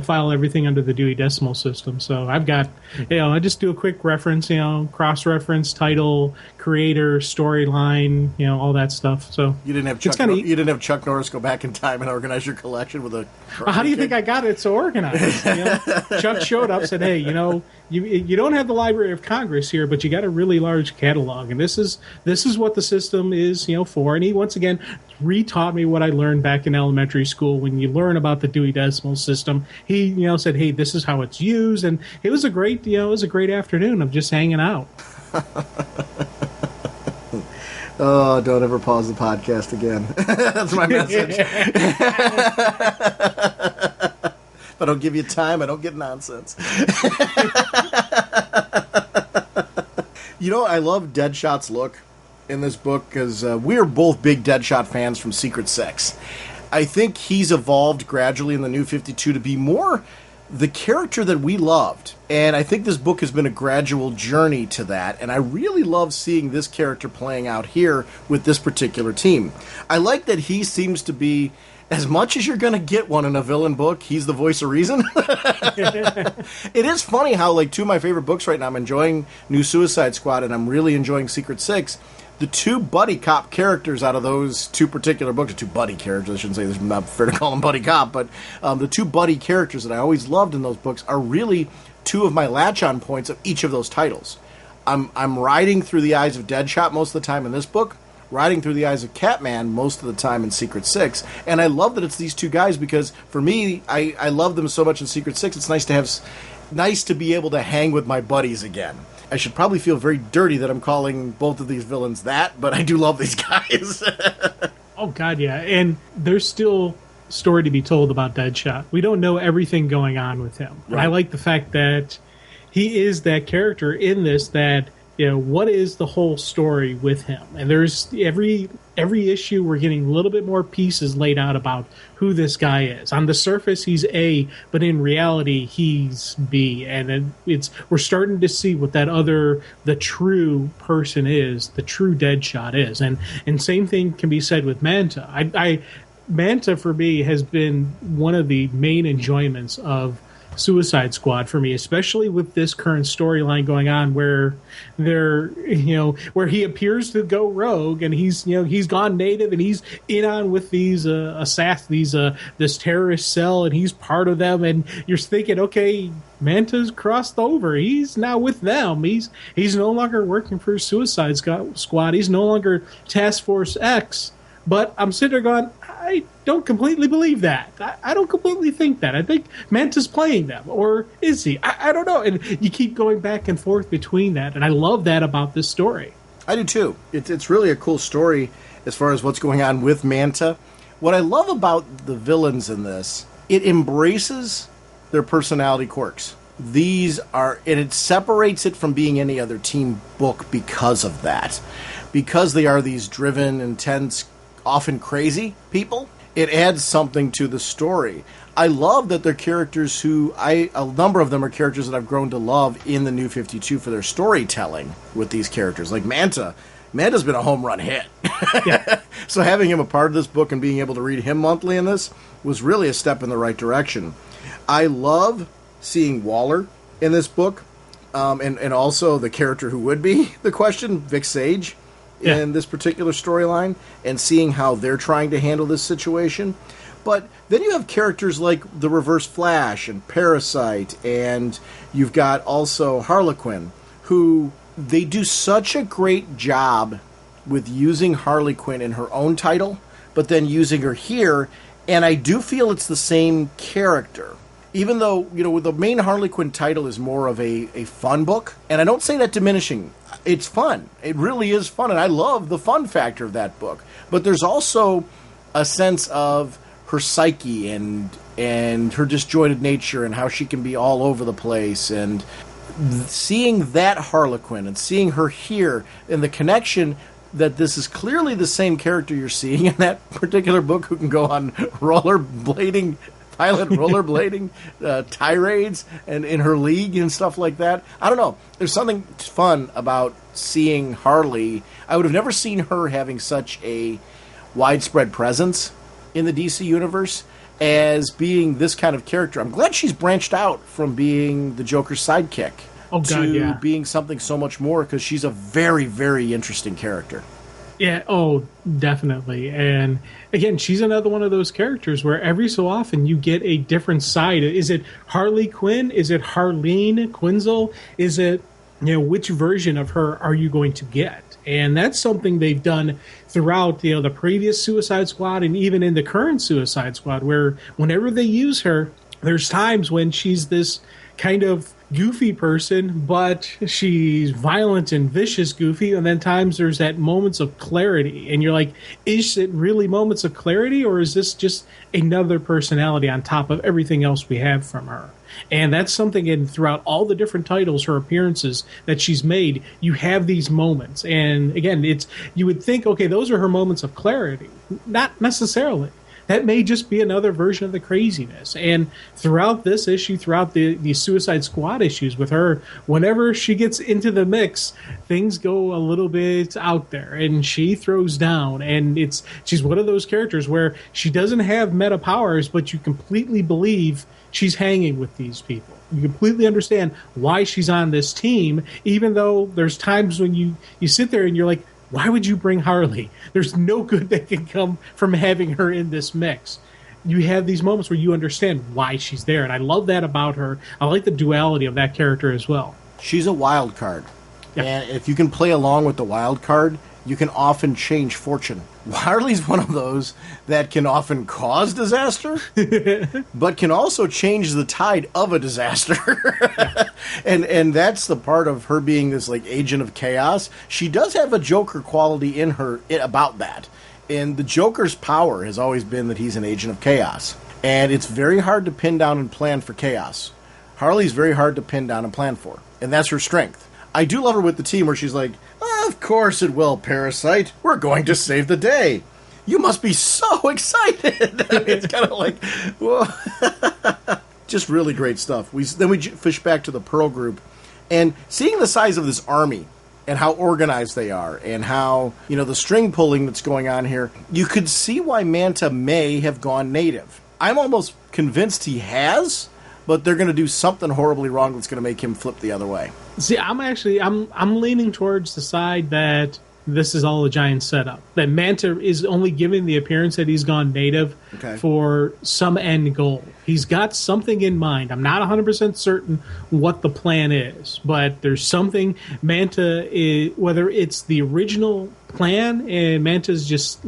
file everything under the Dewey Decimal System. So I've got, I just do a quick reference, cross-reference, title, creator, storyline, all that stuff. So you didn't have Chuck Norris go back in time and organize your collection with a... How do you think I got it so organized? Chuck showed up, said, hey, you don't have the Library of Congress here, but you got a really large catalog, and this is what the system is, for. And he once again retaught me what I learned back in elementary school. When you learn about the Dewey Decimal System, he said, hey, this is how it's used, and it was a great afternoon of just hanging out. Oh, don't ever pause the podcast again. That's my message. If I don't give you time, I don't get nonsense. I love Deadshot's look in this book because we are both big Deadshot fans from Secret Six. I think he's evolved gradually in the New 52 to be more the character that we loved. And I think this book has been a gradual journey to that. And I really love seeing this character playing out here with this particular team. I like that he seems to be, as much as you're going to get one in a villain book, he's the voice of reason. It is funny how, 2 of my favorite books right now, I'm enjoying New Suicide Squad and I'm really enjoying Secret Six. The 2 buddy cop characters out of those 2 particular books, 2 buddy characters, I shouldn't say, I'm not fair to call them buddy cop, but the 2 buddy characters that I always loved in those books are really 2 of my latch-on points of each of those titles. I'm riding through the eyes of Deadshot most of the time in this book, riding through the eyes of Catman most of the time in Secret Six, and I love that it's these 2 guys because, for me, I love them so much in Secret Six, it's nice to be able to hang with my buddies again. I should probably feel very dirty that I'm calling both of these villains that, but I do love these guys. Oh, God, yeah. And there's still story to be told about Deadshot. We don't know everything going on with him. Right. I like the fact that he is that character in this that, what is the whole story with him? And there's every issue we're getting a little bit more pieces laid out about who this guy is. On the surface, he's A, but in reality, he's B. And we're starting to see what the true person is, the true Deadshot is. And same thing can be said with Manta. Manta for me has been one of the main enjoyments of Suicide Squad for me, especially with this current storyline going on where where he appears to go rogue and he's gone native and he's in on with these this terrorist cell and he's part of them, and you're thinking, okay, Manta's crossed over. He's now with them. He's no longer working for Suicide Squad. He's no longer Task Force X. But I'm sitting there going, I don't completely believe that. I don't completely think that. I think Manta's playing them. Or is he? I don't know. And you keep going back and forth between that. And I love that about this story. I do too. It's really a cool story as far as what's going on with Manta. What I love about the villains in this, it embraces their personality quirks. And it separates it from being any other team book because of that. Because they are these driven, intense, often crazy people, it adds something to the story. I love that they're characters a number of them are characters that I've grown to love in the New 52 for their storytelling with these characters. Like Manta. Manta's been a home run hit. Yeah. So having him a part of this book and being able to read him monthly in this was really a step in the right direction. I love seeing Waller in this book, and also the character who would be the question, Vic Sage. Yeah. In this particular storyline, and seeing how they're trying to handle this situation. But then you have characters like the Reverse Flash and Parasite, and you've got also Harlequin, who they do such a great job with using Harley Quinn in her own title, but then using her here, and I do feel it's the same character. Even though, the main Harley Quinn title is more of a fun book, and I don't say that diminishing. It's fun. It really is fun, and I love the fun factor of that book. But there's also a sense of her psyche and her disjointed nature and how she can be all over the place. And seeing that Harlequin and seeing her here and the connection that this is clearly the same character you're seeing in that particular book who can go on violent rollerblading tirades and in her league and stuff like that. I don't know. There's something fun about seeing Harley. I would have never seen her having such a widespread presence in the DC universe as being this kind of character. I'm glad she's branched out from being the Joker's sidekick to being something so much more, because she's a very, very interesting character. Yeah, definitely. And again, she's another one of those characters where every so often you get a different side. Is it Harley Quinn? Is it Harleen Quinzel? Is it, which version of her are you going to get? And that's something they've done throughout, the previous Suicide Squad and even in the current Suicide Squad, where whenever they use her, there's times when she's this kind of goofy person, but she's violent and vicious goofy, and then times there's that moments of clarity, and you're like, is it really moments of clarity, or is this just another personality on top of everything else we have from her? And that's something throughout all the different titles, her appearances that she's made, you have these moments. And again, you would think, okay, those are her moments of clarity. Not necessarily. That may just be another version of the craziness. And throughout this issue, throughout the Suicide Squad issues with her, whenever she gets into the mix, things go a little bit out there and she throws down. And she's one of those characters where she doesn't have meta powers, but you completely believe she's hanging with these people. You completely understand why she's on this team, even though there's times when you sit there and you're like, why would you bring Harley? There's no good that can come from having her in this mix. You have these moments where you understand why she's there, and I love that about her. I like the duality of that character as well. She's a wild card. Yeah. And if you can play along with the wild card, you can often change fortune. Harley's one of those that can often cause disaster, but can also change the tide of a disaster. Yeah. And that's the part of her being this like agent of chaos. She does have a Joker quality in her about that. And the Joker's power has always been that he's an agent of chaos. And it's very hard to pin down and plan for chaos. Harley's very hard to pin down and plan for. And that's her strength. I do love her with the team where she's like, of course it will, Parasite. We're going to save the day. You must be so excited. It's kind of like, whoa. Just really great stuff. Then we fish back to the Pearl group. And seeing the size of this army and how organized they are, and how, the string pulling that's going on here, you could see why Manta may have gone native. I'm almost convinced he has, but they're going to do something horribly wrong that's going to make him flip the other way. See, I'm leaning towards the side that this is all a giant setup. That Manta is only giving the appearance that he's gone native for some end goal. He's got something in mind. I'm not 100% certain what the plan is, but there's something Manta is, whether it's the original plan and Manta's just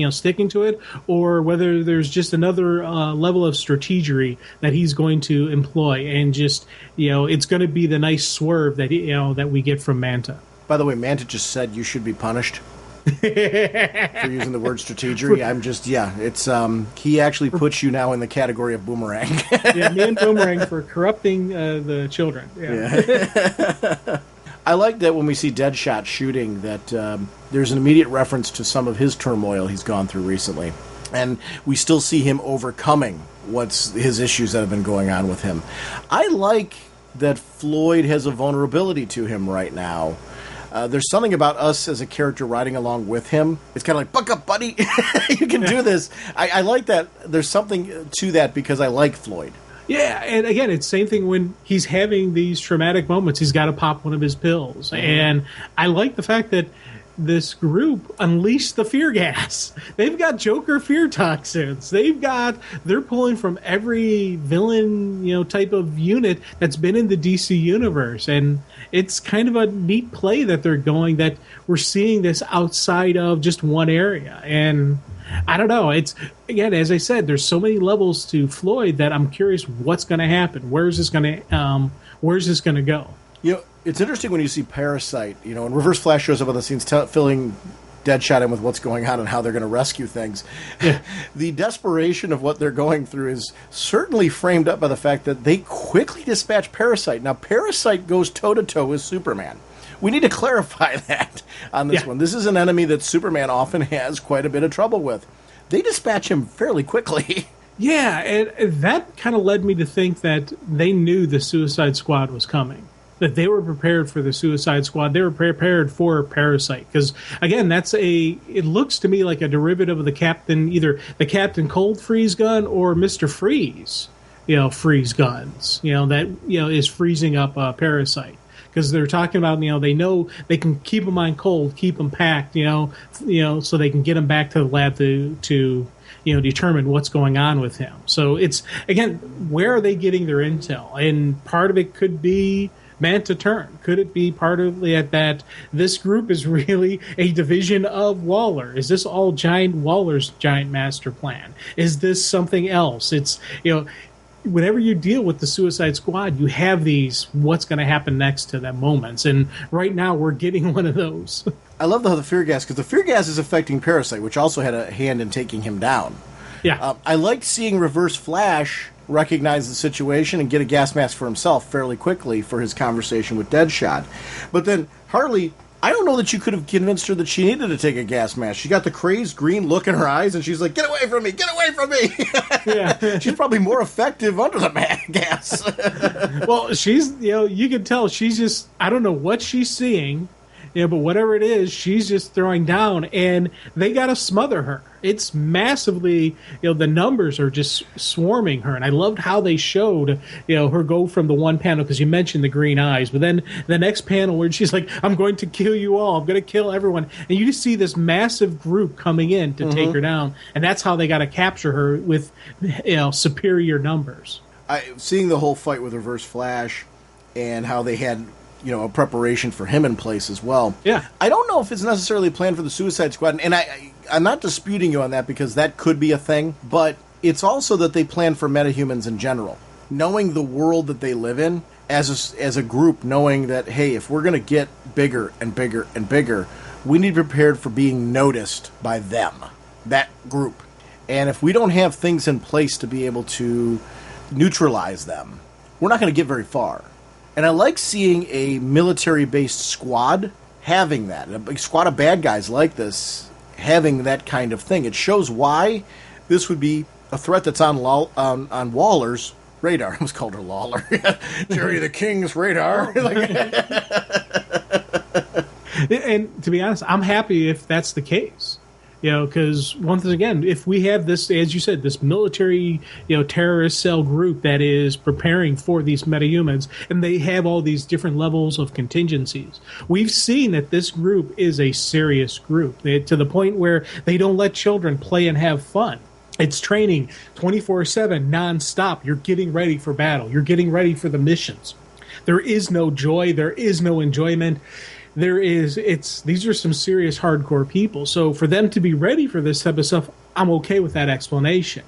sticking to it, or whether there's just another level of strategery that he's going to employ, and just it's going to be the nice swerve that that we get from Manta. By the way, Manta just said you should be punished for using the word strategery. It's he actually puts you now in the category of Boomerang. Yeah, me and Boomerang for corrupting the children. Yeah. I like that when we see Deadshot shooting, that there's an immediate reference to some of his turmoil he's gone through recently. And we still see him overcoming his issues that have been going on with him. I like that Floyd has a vulnerability to him right now. There's something about us as a character riding along with him. It's kind of like, buck up, buddy. You can do this. I like that. There's something to that because I like Floyd. Yeah, and again, it's the same thing when he's having these traumatic moments. He's got to pop one of his pills. Mm-hmm. And I like the fact that this group unleashed the fear gas. They've got Joker fear toxins. They're pulling from every villain, type of unit that's been in the DC universe. And it's kind of a neat play that they're going, that we're seeing this outside of just one area. And I don't know. It's, again, as I said, there's so many levels to Floyd that I'm curious what's going to happen. Where's this going to go? It's interesting when you see Parasite, and Reverse Flash shows up on the scenes filling Deadshot in with what's going on and how they're going to rescue things. Yeah. The desperation of what they're going through is certainly framed up by the fact that they quickly dispatch Parasite. Now, Parasite goes toe-to-toe with Superman. We need to clarify that on this one. This is an enemy that Superman often has quite a bit of trouble with. They dispatch him fairly quickly. Yeah, and that kind of led me to think that they knew the Suicide Squad was coming. That they were prepared for the Suicide Squad. They were prepared for Parasite. Because, again, it looks to me like a derivative of either the Captain Cold Freeze gun or Mr. Freeze, freeze guns, that, is freezing up Parasite. Because they're talking about, they know they can keep them on cold, keep them packed, so they can get them back to the lab to determine what's going on with him. So it's, again, where are they getting their intel? And part of it could be Manta turn. Could it be part of that this group is really a division of Waller? Is this all Waller's giant master plan? Is this something else? It's, whenever you deal with the Suicide Squad, you have these what's going to happen next to them moments. And right now we're getting one of those. I love the fear gas, because the fear gas is affecting Parasite, which also had a hand in taking him down. Yeah. I liked seeing Reverse Flash recognize the situation and get a gas mask for himself fairly quickly for his conversation with Deadshot. But then Harley, I don't know that you could have convinced her that she needed to take a gas mask. She got the crazed green look in her eyes, and she's like, get away from me, get away from me. Yeah. She's probably more effective under the gas. Well, she's, you can tell she's just, I don't know what she's seeing, but whatever it is, she's just throwing down, and they got to smother her. It's massively, the numbers are just swarming her, and I loved how they showed, her go from the one panel, because you mentioned the green eyes, but then the next panel where she's like, I'm going to kill you all, I'm going to kill everyone, and you just see this massive group coming in to take her down, and that's how they got to capture her with, superior numbers. Seeing the whole fight with Reverse Flash and how they had a preparation for him in place as well. Yeah. I don't know if it's necessarily planned for the Suicide Squad, and I'm not disputing you on that, because that could be a thing, but it's also that they plan for metahumans in general. Knowing the world that they live in, as a group, knowing that, hey, if we're going to get bigger and bigger and bigger, we need to be prepared for being noticed by them, that group. And if we don't have things in place to be able to neutralize them, we're not going to get very far. And I like seeing a military-based squad having that. A big squad of bad guys like this having that kind of thing. It shows why this would be a threat that's on Waller's radar. I almost called her Lawler. Jerry the King's radar. And to be honest, I'm happy if that's the case. Because once again, if we have this, as you said, this military, terrorist cell group that is preparing for these metahumans, and they have all these different levels of contingencies, we've seen that this group is a serious group to the point where they don't let children play and have fun. It's training 24/7, nonstop. You're getting ready for battle. You're getting ready for the missions. There is no joy. There is no enjoyment. These are some serious hardcore people. So for them to be ready for this type of stuff, I'm okay with that explanation.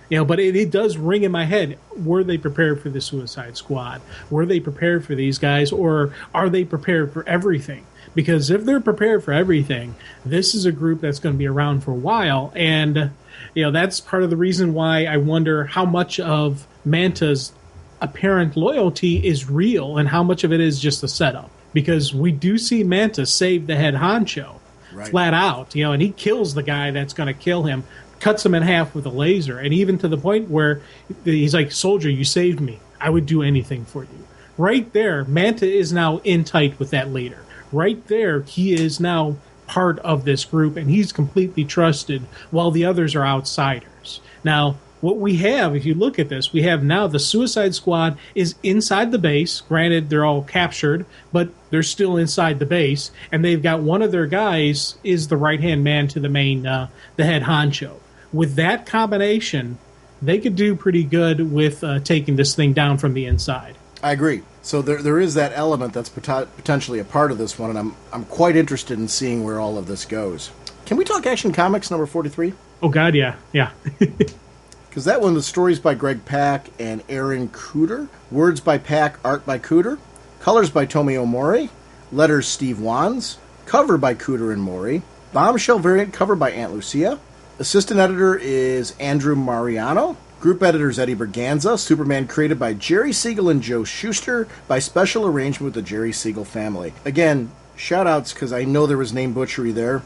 But it does ring in my head. Were they prepared for the Suicide Squad? Were they prepared for these guys? Or are they prepared for everything? Because if they're prepared for everything, this is a group that's going to be around for a while. And, that's part of the reason why I wonder how much of Manta's apparent loyalty is real and how much of it is just a setup. Because we do see Manta save the head honcho, flat out, and he kills the guy that's going to kill him, cuts him in half with a laser, and even to the point where he's like, "Soldier, you saved me. I would do anything for you." Right there, Manta is now in tight with that leader. Right there, he is now part of this group, and he's completely trusted while the others are outsiders. Now, what we have, if you look at this, we have now the Suicide Squad is inside the base. Granted, they're all captured, but they're still inside the base. And they've got one of their guys is the right-hand man to the main, the head honcho. With that combination, they could do pretty good with taking this thing down from the inside. I agree. So there is that element that's potentially a part of this one, and I'm quite interested in seeing where all of this goes. Can we talk Action Comics number 43? Oh, God, yeah. Because that one, the stories by Greg Pak and Aaron Cooter, words by Pak, art by Cooter, colors by Tomio Mori, letters Steve Wands, cover by Cooter and Mori, bombshell variant cover by Aunt Lucia, assistant editor is Andrew Mariano, group editors Eddie Berganza, Superman created by Jerry Siegel and Joe Shuster by special arrangement with the Jerry Siegel family. Again, shout outs, because I know there was name butchery there,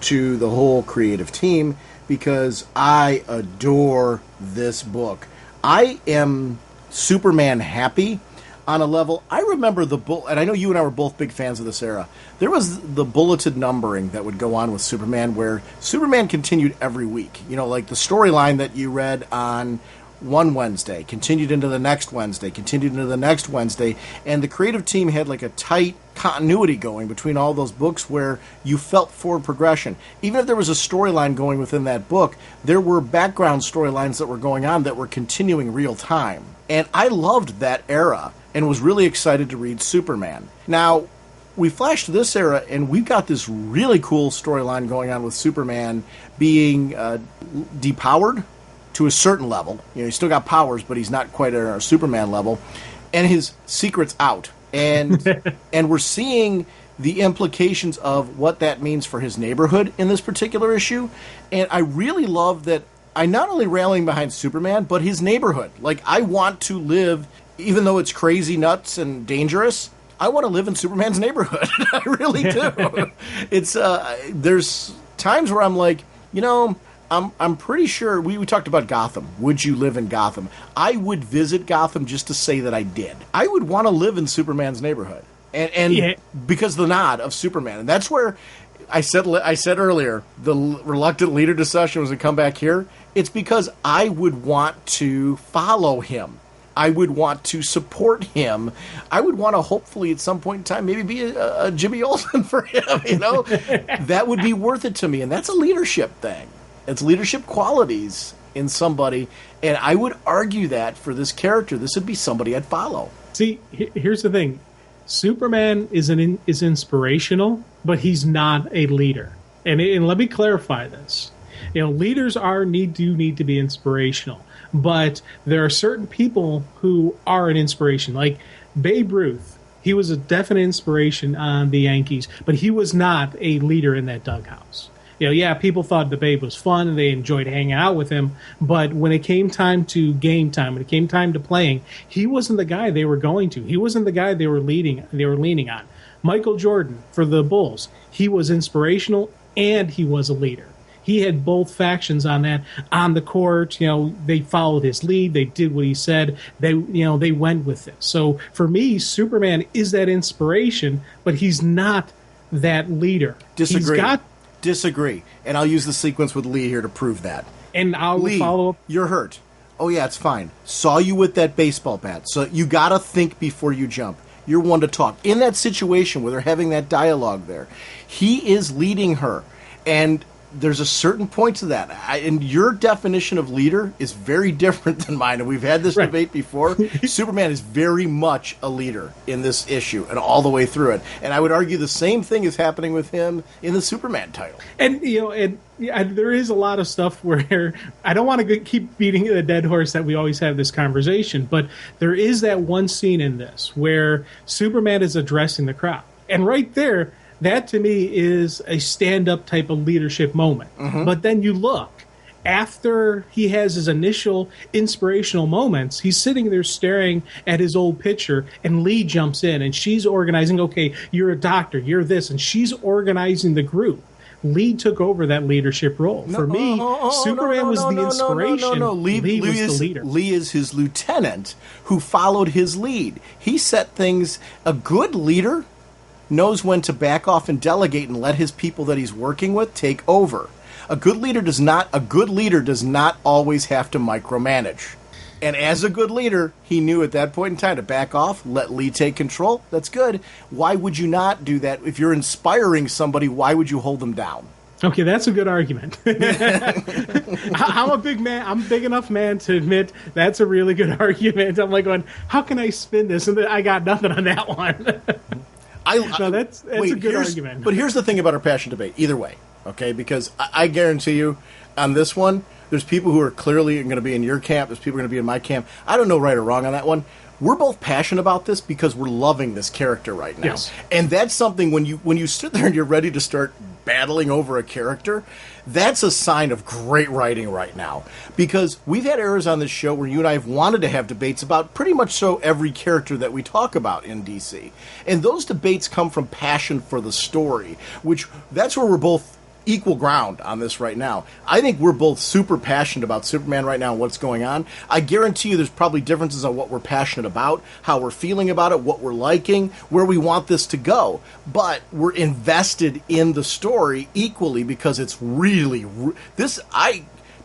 to the whole creative team, because I adore this book. I am Superman happy on a level. I remember and I know you and I were both big fans of this era. There was the bulleted numbering that would go on with Superman, where Superman continued every week. Like the storyline that you read on one Wednesday, continued into the next Wednesday, continued into the next Wednesday, and the creative team had like a tight continuity going between all those books where you felt forward progression. Even if there was a storyline going within that book, there were background storylines that were going on that were continuing real time. And I loved that era and was really excited to read Superman. Now, we flash to this era, and we've got this really cool storyline going on with Superman being depowered to a certain level. He's still got powers, but he's not quite at a Superman level. And his secret's out. And and we're seeing the implications of what that means for his neighborhood in this particular issue. And I really love that I'm not only rallying behind Superman, but his neighborhood. Like, I want to live, even though it's crazy, nuts, and dangerous, I want to live in Superman's neighborhood. I really do. It's there's times where I'm like, I'm pretty sure we talked about Gotham. Would you live in Gotham? I would visit Gotham just to say that I did. I would want to live in Superman's neighborhood, and because of the nod of Superman, and that's where I said earlier the reluctant leader discussion was to come back here. It's because I would want to follow him. I would want to support him. I would want to hopefully at some point in time maybe be a Jimmy Olsen for him. That would be worth it to me, and that's a leadership thing. It's leadership qualities in somebody, and I would argue that for this character, this would be somebody I'd follow. See, here's the thing. Superman is inspirational, but he's not a leader. And let me clarify this. Leaders need to be inspirational, but there are certain people who are an inspiration. Like Babe Ruth, he was a definite inspiration on the Yankees, but he was not a leader in that dughouse. People thought the Babe was fun and they enjoyed hanging out with him, but when it came time to game time, when it came time to playing, he wasn't the guy they were going to. He wasn't the guy they were leaning on. Michael Jordan for the Bulls, he was inspirational and he was a leader. He had both factions on the court. They followed his lead. They did what he said. They went with it. So for me, Superman is that inspiration, but he's not that leader. Disagree. Disagree. And I'll use the sequence with Lee here to prove that. And I'll Lee, follow up. You're hurt. Oh, yeah, it's fine. Saw you with that baseball bat. So you got to think before you jump. You're one to talk. In that situation where they're having that dialogue there, he is leading her. And there's a certain point to that. And your definition of leader is very different than mine. And we've had this debate before. Superman is very much a leader in this issue and all the way through it. And I would argue the same thing is happening with him in the Superman title. And, there is a lot of stuff where I don't want to keep beating the dead horse that we always have this conversation, but there is that one scene in this where Superman is addressing the crowd. And right there, that to me is a stand-up type of leadership moment. Mm-hmm. But then you look, after he has his initial inspirational moments, he's sitting there staring at his old picture, and Lee jumps in, and she's organizing, okay, you're a doctor, you're this, and she's organizing the group. Lee took over that leadership role. For me, Superman was the inspiration. Lee was the leader. Lee is his lieutenant who followed his lead. He set things. A good leader knows when to back off and delegate and let his people that he's working with take over. A good leader does not always have to micromanage. And as a good leader, he knew at that point in time to back off, let Lee take control. That's good. Why would you not do that? If you're inspiring somebody, why would you hold them down? Okay, that's a good argument. I'm a big man. I'm a big enough man to admit that's a really good argument. I'm like going, how can I spin this? And I got nothing on that one. That's a good argument. But here's the thing about our passion debate. Either way, okay? Because I guarantee you, on this one, there's people who are clearly going to be in your camp. There's people who are going to be in my camp. I don't know right or wrong on that one. We're both passionate about this because we're loving this character right now. Yes. And that's something when you sit there and you're ready to start battling over a character, that's a sign of great writing right now. Because we've had eras on this show where you and I have wanted to have debates about pretty much so every character that we talk about in DC. And those debates come from passion for the story, which that's where we're both equal ground on this right now. I think we're both super passionate about Superman right now and what's going on. I guarantee you there's probably differences on what we're passionate about, how we're feeling about it, what we're liking, where we want this to go. But we're invested in the story equally because it's really...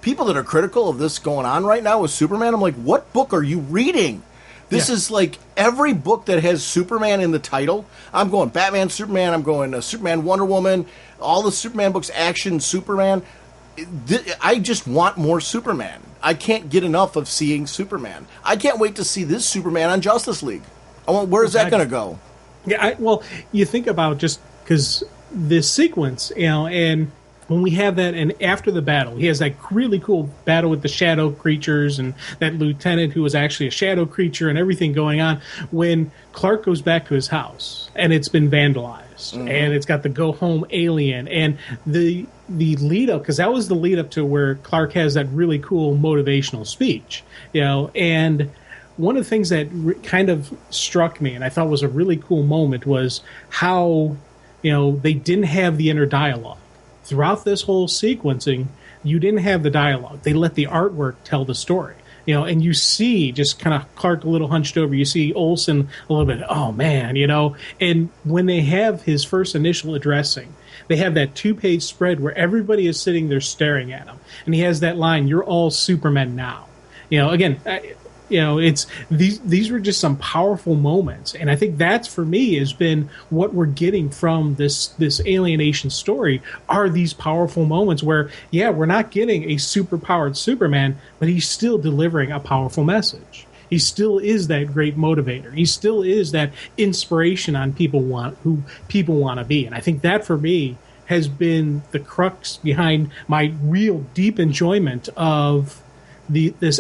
people that are critical of this going on right now with Superman, I'm like, what book are you reading? This is like every book that has Superman in the title. I'm going Batman, Superman. I'm going Superman, Wonder Woman. All the Superman books, action, Superman. I just want more Superman. I can't get enough of seeing Superman. I can't wait to see this Superman on Justice League. Where's that going to go? Yeah, you think about just because this sequence, and when we have that, and after the battle, he has that really cool battle with the shadow creatures and that lieutenant who was actually a shadow creature and everything going on. When Clark goes back to his house and it's been vandalized, and it's got the go home alien and the lead up, because that was the lead up to where Clark has that really cool motivational speech, and one of the things that kind of struck me and I thought was a really cool moment was how they didn't have the inner dialogue. Throughout this whole sequencing, you didn't have the dialogue. They let the artwork tell the story. And you see just kind of Clark a little hunched over. You see Olsen a little bit, oh man, And when they have his first initial addressing, they have that 2-page spread where everybody is sitting there staring at him. And he has that line, "You're all Supermen now." It's these were just some powerful moments, and I think that's for me has been what we're getting from this alienation story are these powerful moments where we're not getting a super-powered Superman, but he's still delivering a powerful message. He still is that great motivator. He still is that inspiration on who people want to be, and I think that for me has been the crux behind my real deep enjoyment of this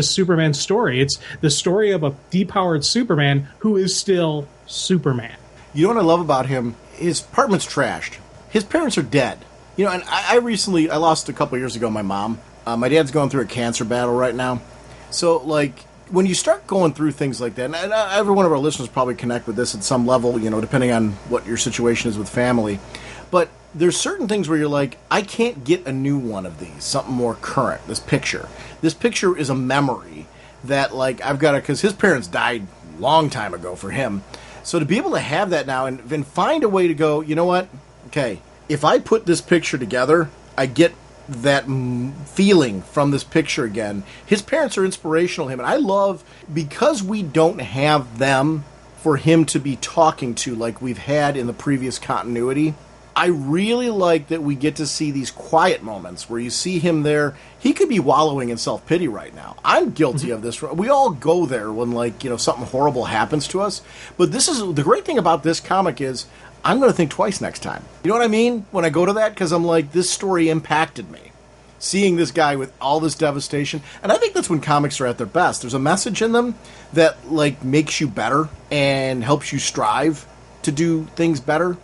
Superman story. It's the story of a depowered Superman who is still Superman. You know what I love about him? His apartment's trashed. His parents are dead. And I lost a couple years ago my mom. My dad's going through a cancer battle right now. So, when you start going through things like that, and every one of our listeners probably connect with this at some level, depending on what your situation is with family. But there's certain things where you're like, I can't get a new one of these, something more current, this picture. This picture is a memory that, I've got to, because his parents died a long time ago for him. So to be able to have that now and then find a way to go, you know what? Okay, if I put this picture together, I get that feeling from this picture again. His parents are inspirational to him, and I love, because we don't have them for him to be talking to like we've had in the previous continuity, I really like that we get to see these quiet moments where you see him there. He could be wallowing in self-pity right now. I'm guilty of this. We all go there when, like, you know, something horrible happens to us. But this is the great thing about this comic is I'm going to think twice next time. You know what I mean? When I go to that, because I'm like, this story impacted me. Seeing this guy with all this devastation. And I think that's when comics are at their best. There's a message in them that, like, makes you better and helps you strive to do things better.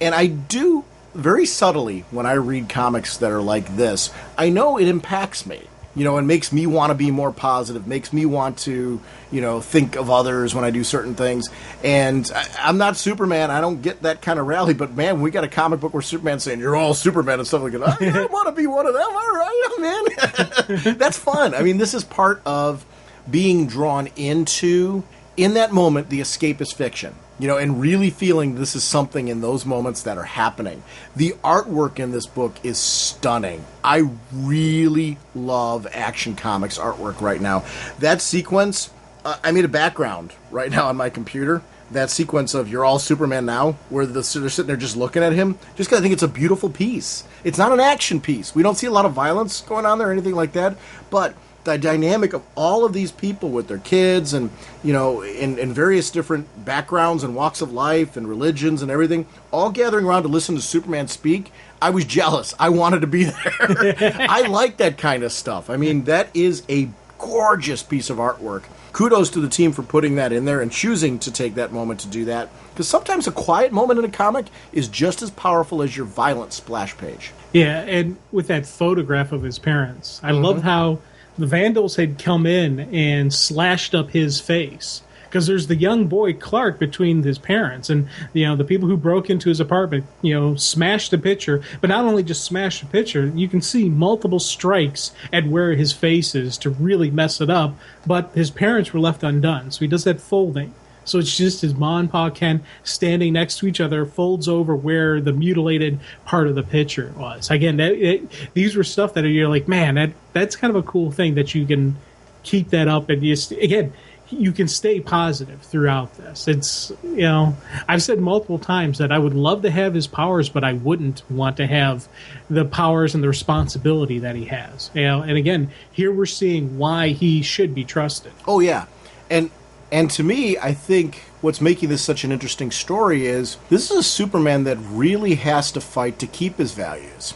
And I do, very subtly, when I read comics that are like this, I know it impacts me, you know, and makes me want to be more positive, makes me want to, you know, think of others when I do certain things. And I'm not Superman. I don't get that kind of rally. But, man, we got a comic book where Superman's saying, you're all Superman and stuff like that. I want to be one of them. All right, man. That's fun. I mean, this is part of being drawn into, in that moment, the escapist fiction. You know, and really feeling this is something in those moments that are happening. The artwork in this book is stunning. I really love Action Comics artwork right now. That sequence, I made a background right now on my computer. That sequence of You're All Superman Now, where they're sitting there just looking at him, just because I think it's a beautiful piece. It's not an action piece. We don't see a lot of violence going on there or anything like that, but the dynamic of all of these people with their kids and, you know, in various different backgrounds and walks of life and religions and everything, all gathering around to listen to Superman speak, I was jealous. I wanted to be there. I like that kind of stuff. I mean, that is a gorgeous piece of artwork. Kudos to the team for putting that in there and choosing to take that moment to do that. Because sometimes a quiet moment in a comic is just as powerful as your violent splash page. Yeah, and with that photograph of his parents, I love how the Vandals had come in and slashed up his face. Because there's the young boy Clark between his parents, and, you know, the people who broke into his apartment, you know, smashed the picture. But not only just smashed the picture, you can see multiple strikes at where his face is to really mess it up. But his parents were left undone, so he does that folding. So it's just his mom and Pa Ken standing next to each other, folds over where the mutilated part of the picture was. Again, these were stuff that you're like, man, that's kind of a cool thing that you can keep that up. And again, you can stay positive throughout this. It's, you know, I've said multiple times that I would love to have his powers, but I wouldn't want to have the powers and the responsibility that he has. You know, and again, here we're seeing why he should be trusted. Oh, yeah. And to me, I think what's making this such an interesting story is this is a Superman that really has to fight to keep his values.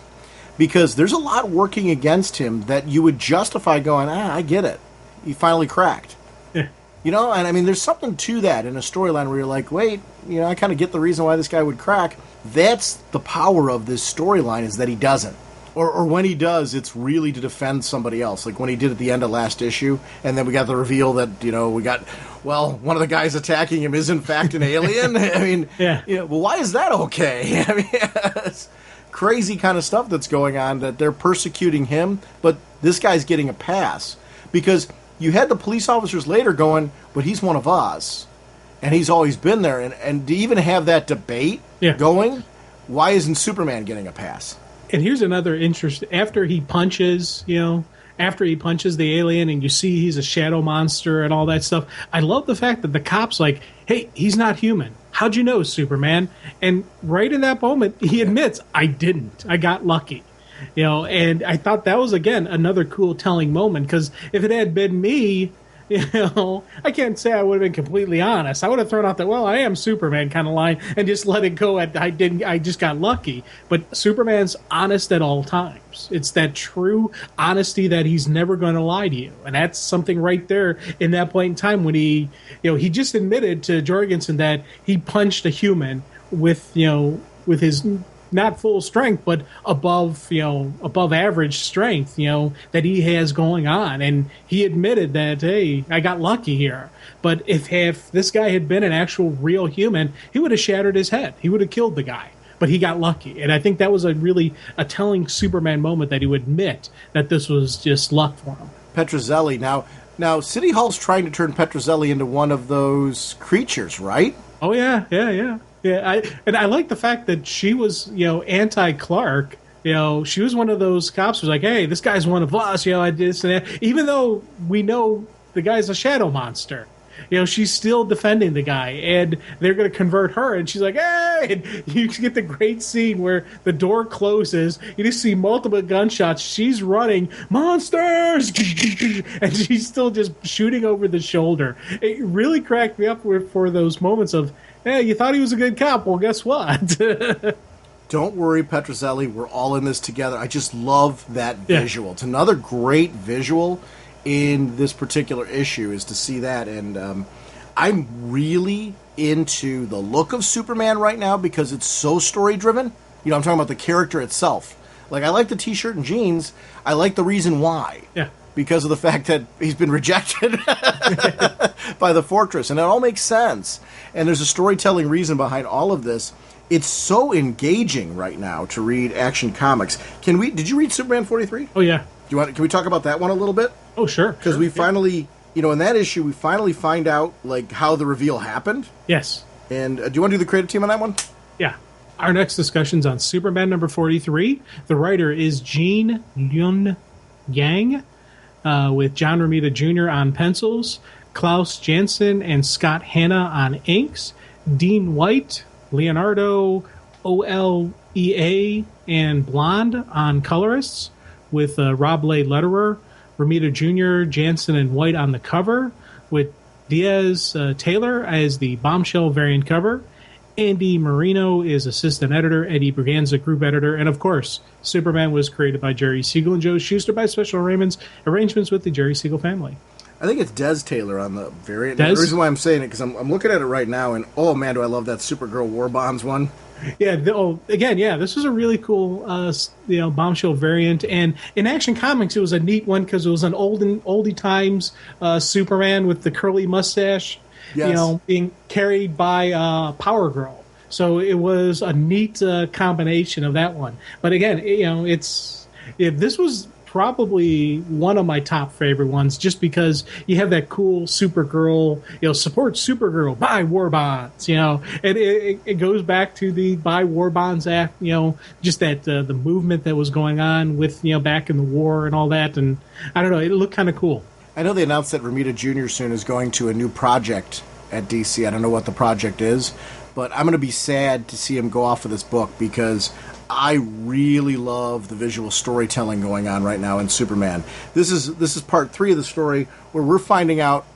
Because there's a lot working against him that you would justify going, I get it. He finally cracked. Yeah. You know, and I mean, there's something to that in a storyline where you're like, wait, you know, I kind of get the reason why this guy would crack. That's the power of this storyline, is that he doesn't. Or when he does, it's really to defend somebody else. Like when he did at the end of last issue, and then we got the reveal that, you know, one of the guys attacking him is in fact an alien. I mean, yeah. You know, well, why is that okay? I mean, it's crazy kind of stuff that's going on, that they're persecuting him, but this guy's getting a pass. Because you had the police officers later going, but he's one of us, and he's always been there. And to even have that debate going, why isn't Superman getting a pass? And here's another interest. After he punches the alien and you see he's a shadow monster and all that stuff, I love the fact that the cop's like, hey, he's not human. How'd you know, Superman? And right in that moment, he admits, I didn't. I got lucky. You know, and I thought that was, again, another cool telling moment, because if it had been me, you know, I can't say I would have been completely honest. I would have thrown out that, well, I am Superman kind of line and just let it go at I just got lucky. But Superman's honest at all times. It's that true honesty that he's never going to lie to you. And that's something right there in that point in time when he just admitted to Jorgensen that he punched a human with his not full strength, but above average strength, that he has going on. And he admitted that, hey, I got lucky here. But if this guy had been an actual real human, he would have shattered his head. He would have killed the guy. But he got lucky. And I think that was a telling Superman moment, that he would admit that this was just luck for him. Petrozelli. Now City Hall's trying to turn Petrozelli into one of those creatures, right? Oh yeah. I like the fact that she was, anti-Clark. She was one of those cops who's like, hey, this guy's one of us. I did this and that. Even though we know the guy's a shadow monster. She's still defending the guy, and they're going to convert her, and she's like, hey! And you get the great scene where the door closes, you just see multiple gunshots, she's running, monsters! And she's still just shooting over the shoulder. It really cracked me up for those moments of, hey, you thought he was a good cop, well, guess what? Don't worry, Petrozelli, we're all in this together. I just love that visual. It's another great visual in this particular issue is to see that, and I'm really into the look of Superman right now because it's so story driven. I'm talking about the character itself. Like, I like the t-shirt and jeans. I like the reason why. Yeah. Because of the fact that he's been rejected by the Fortress, and it all makes sense. And there's a storytelling reason behind all of this. It's so engaging right now to read Action Comics. Did you read Superman 43? Oh yeah. Can we talk about that one a little bit? Oh, sure. Because we finally, in that issue, we finally find out, like, how the reveal happened. Yes. And do you want to do the creative team on that one? Yeah. Our next discussion's on Superman number 43. The writer is Gene Luen Yang, with John Romita Jr. on pencils, Klaus Janson and Scott Hanna on inks, Dean White, Leonardo Olea, and Blonde on colorists, with Rob Lay letterer, Romita Jr., Jansen, and White on the cover, with Diaz Taylor as the Bombshell variant cover. Andy Marino is assistant editor, Eddie Braganza group editor, and of course, Superman was created by Jerry Siegel and Joe Shuster by special arrangements with the Jerry Siegel family. I think it's Des Taylor on the variant. Des? The reason why I'm saying it, because I'm looking at it right now, and oh man, do I love that Supergirl War Bonds one. Yeah, this was a really cool, Bombshell variant, and in Action Comics, it was a neat one because it was an oldie times Superman with the curly mustache, yes. Being carried by Power Girl. So it was a neat combination of that one. But again, this was probably one of my top favorite ones, just because you have that cool Supergirl, support Supergirl, buy war bonds, and it goes back to the Buy War Bonds Act, just that the movement that was going on with, back in the war and all that, and I don't know, it looked kind of cool. I know they announced that Romita Jr. soon is going to a new project at DC. I don't know what the project is, but I'm going to be sad to see him go off of this book because I really love the visual storytelling going on right now in Superman. This is part 3 of the story where we're finding out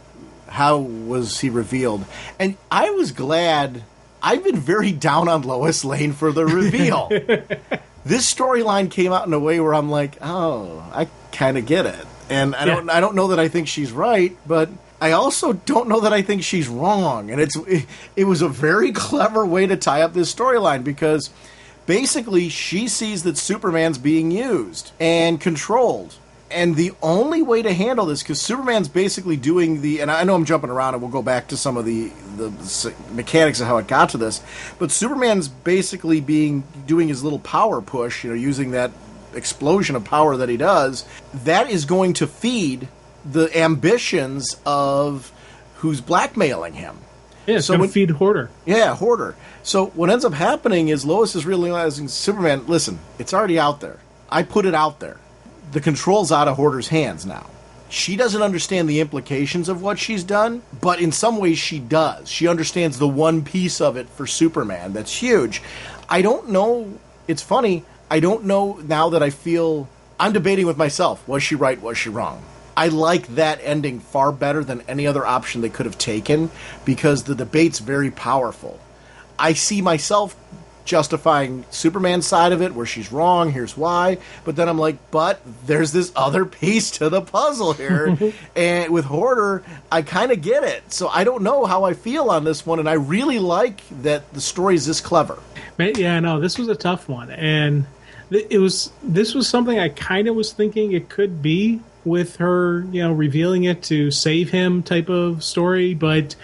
how was he revealed. And I was glad. I've been very down on Lois Lane for the reveal. This storyline came out in a way where I'm like, oh, I kind of get it. And I don't know that I think she's right, but I also don't know that I think she's wrong. And it was a very clever way to tie up this storyline because basically, she sees that Superman's being used and controlled. And the only way to handle this, because Superman's basically doing and I know I'm jumping around and we'll go back to some of the mechanics of how it got to this, but Superman's basically doing his little power push, using that explosion of power that he does. That is going to feed the ambitions of who's blackmailing him. Yeah, it's going to feed Hoarder. Yeah, Hoarder. So what ends up happening is Lois is realizing, Superman, listen, it's already out there. I put it out there. The control's out of Hoarder's hands now. She doesn't understand the implications of what she's done, but in some ways she does. She understands the one piece of it for Superman that's huge. I don't know. It's funny. I don't know now that I feel I'm debating with myself. Was she right? Was she wrong? I like that ending far better than any other option they could have taken because the debate's very powerful. I see myself justifying Superman's side of it where she's wrong, here's why, but then I'm like, but there's this other piece to the puzzle here, and with Hoarder, I kind of get it. So I don't know how I feel on this one, and I really like that the story's this clever. Yeah, no, this was a tough one, and this was something I kind of was thinking it could be, with her, revealing it to save him type of story. But,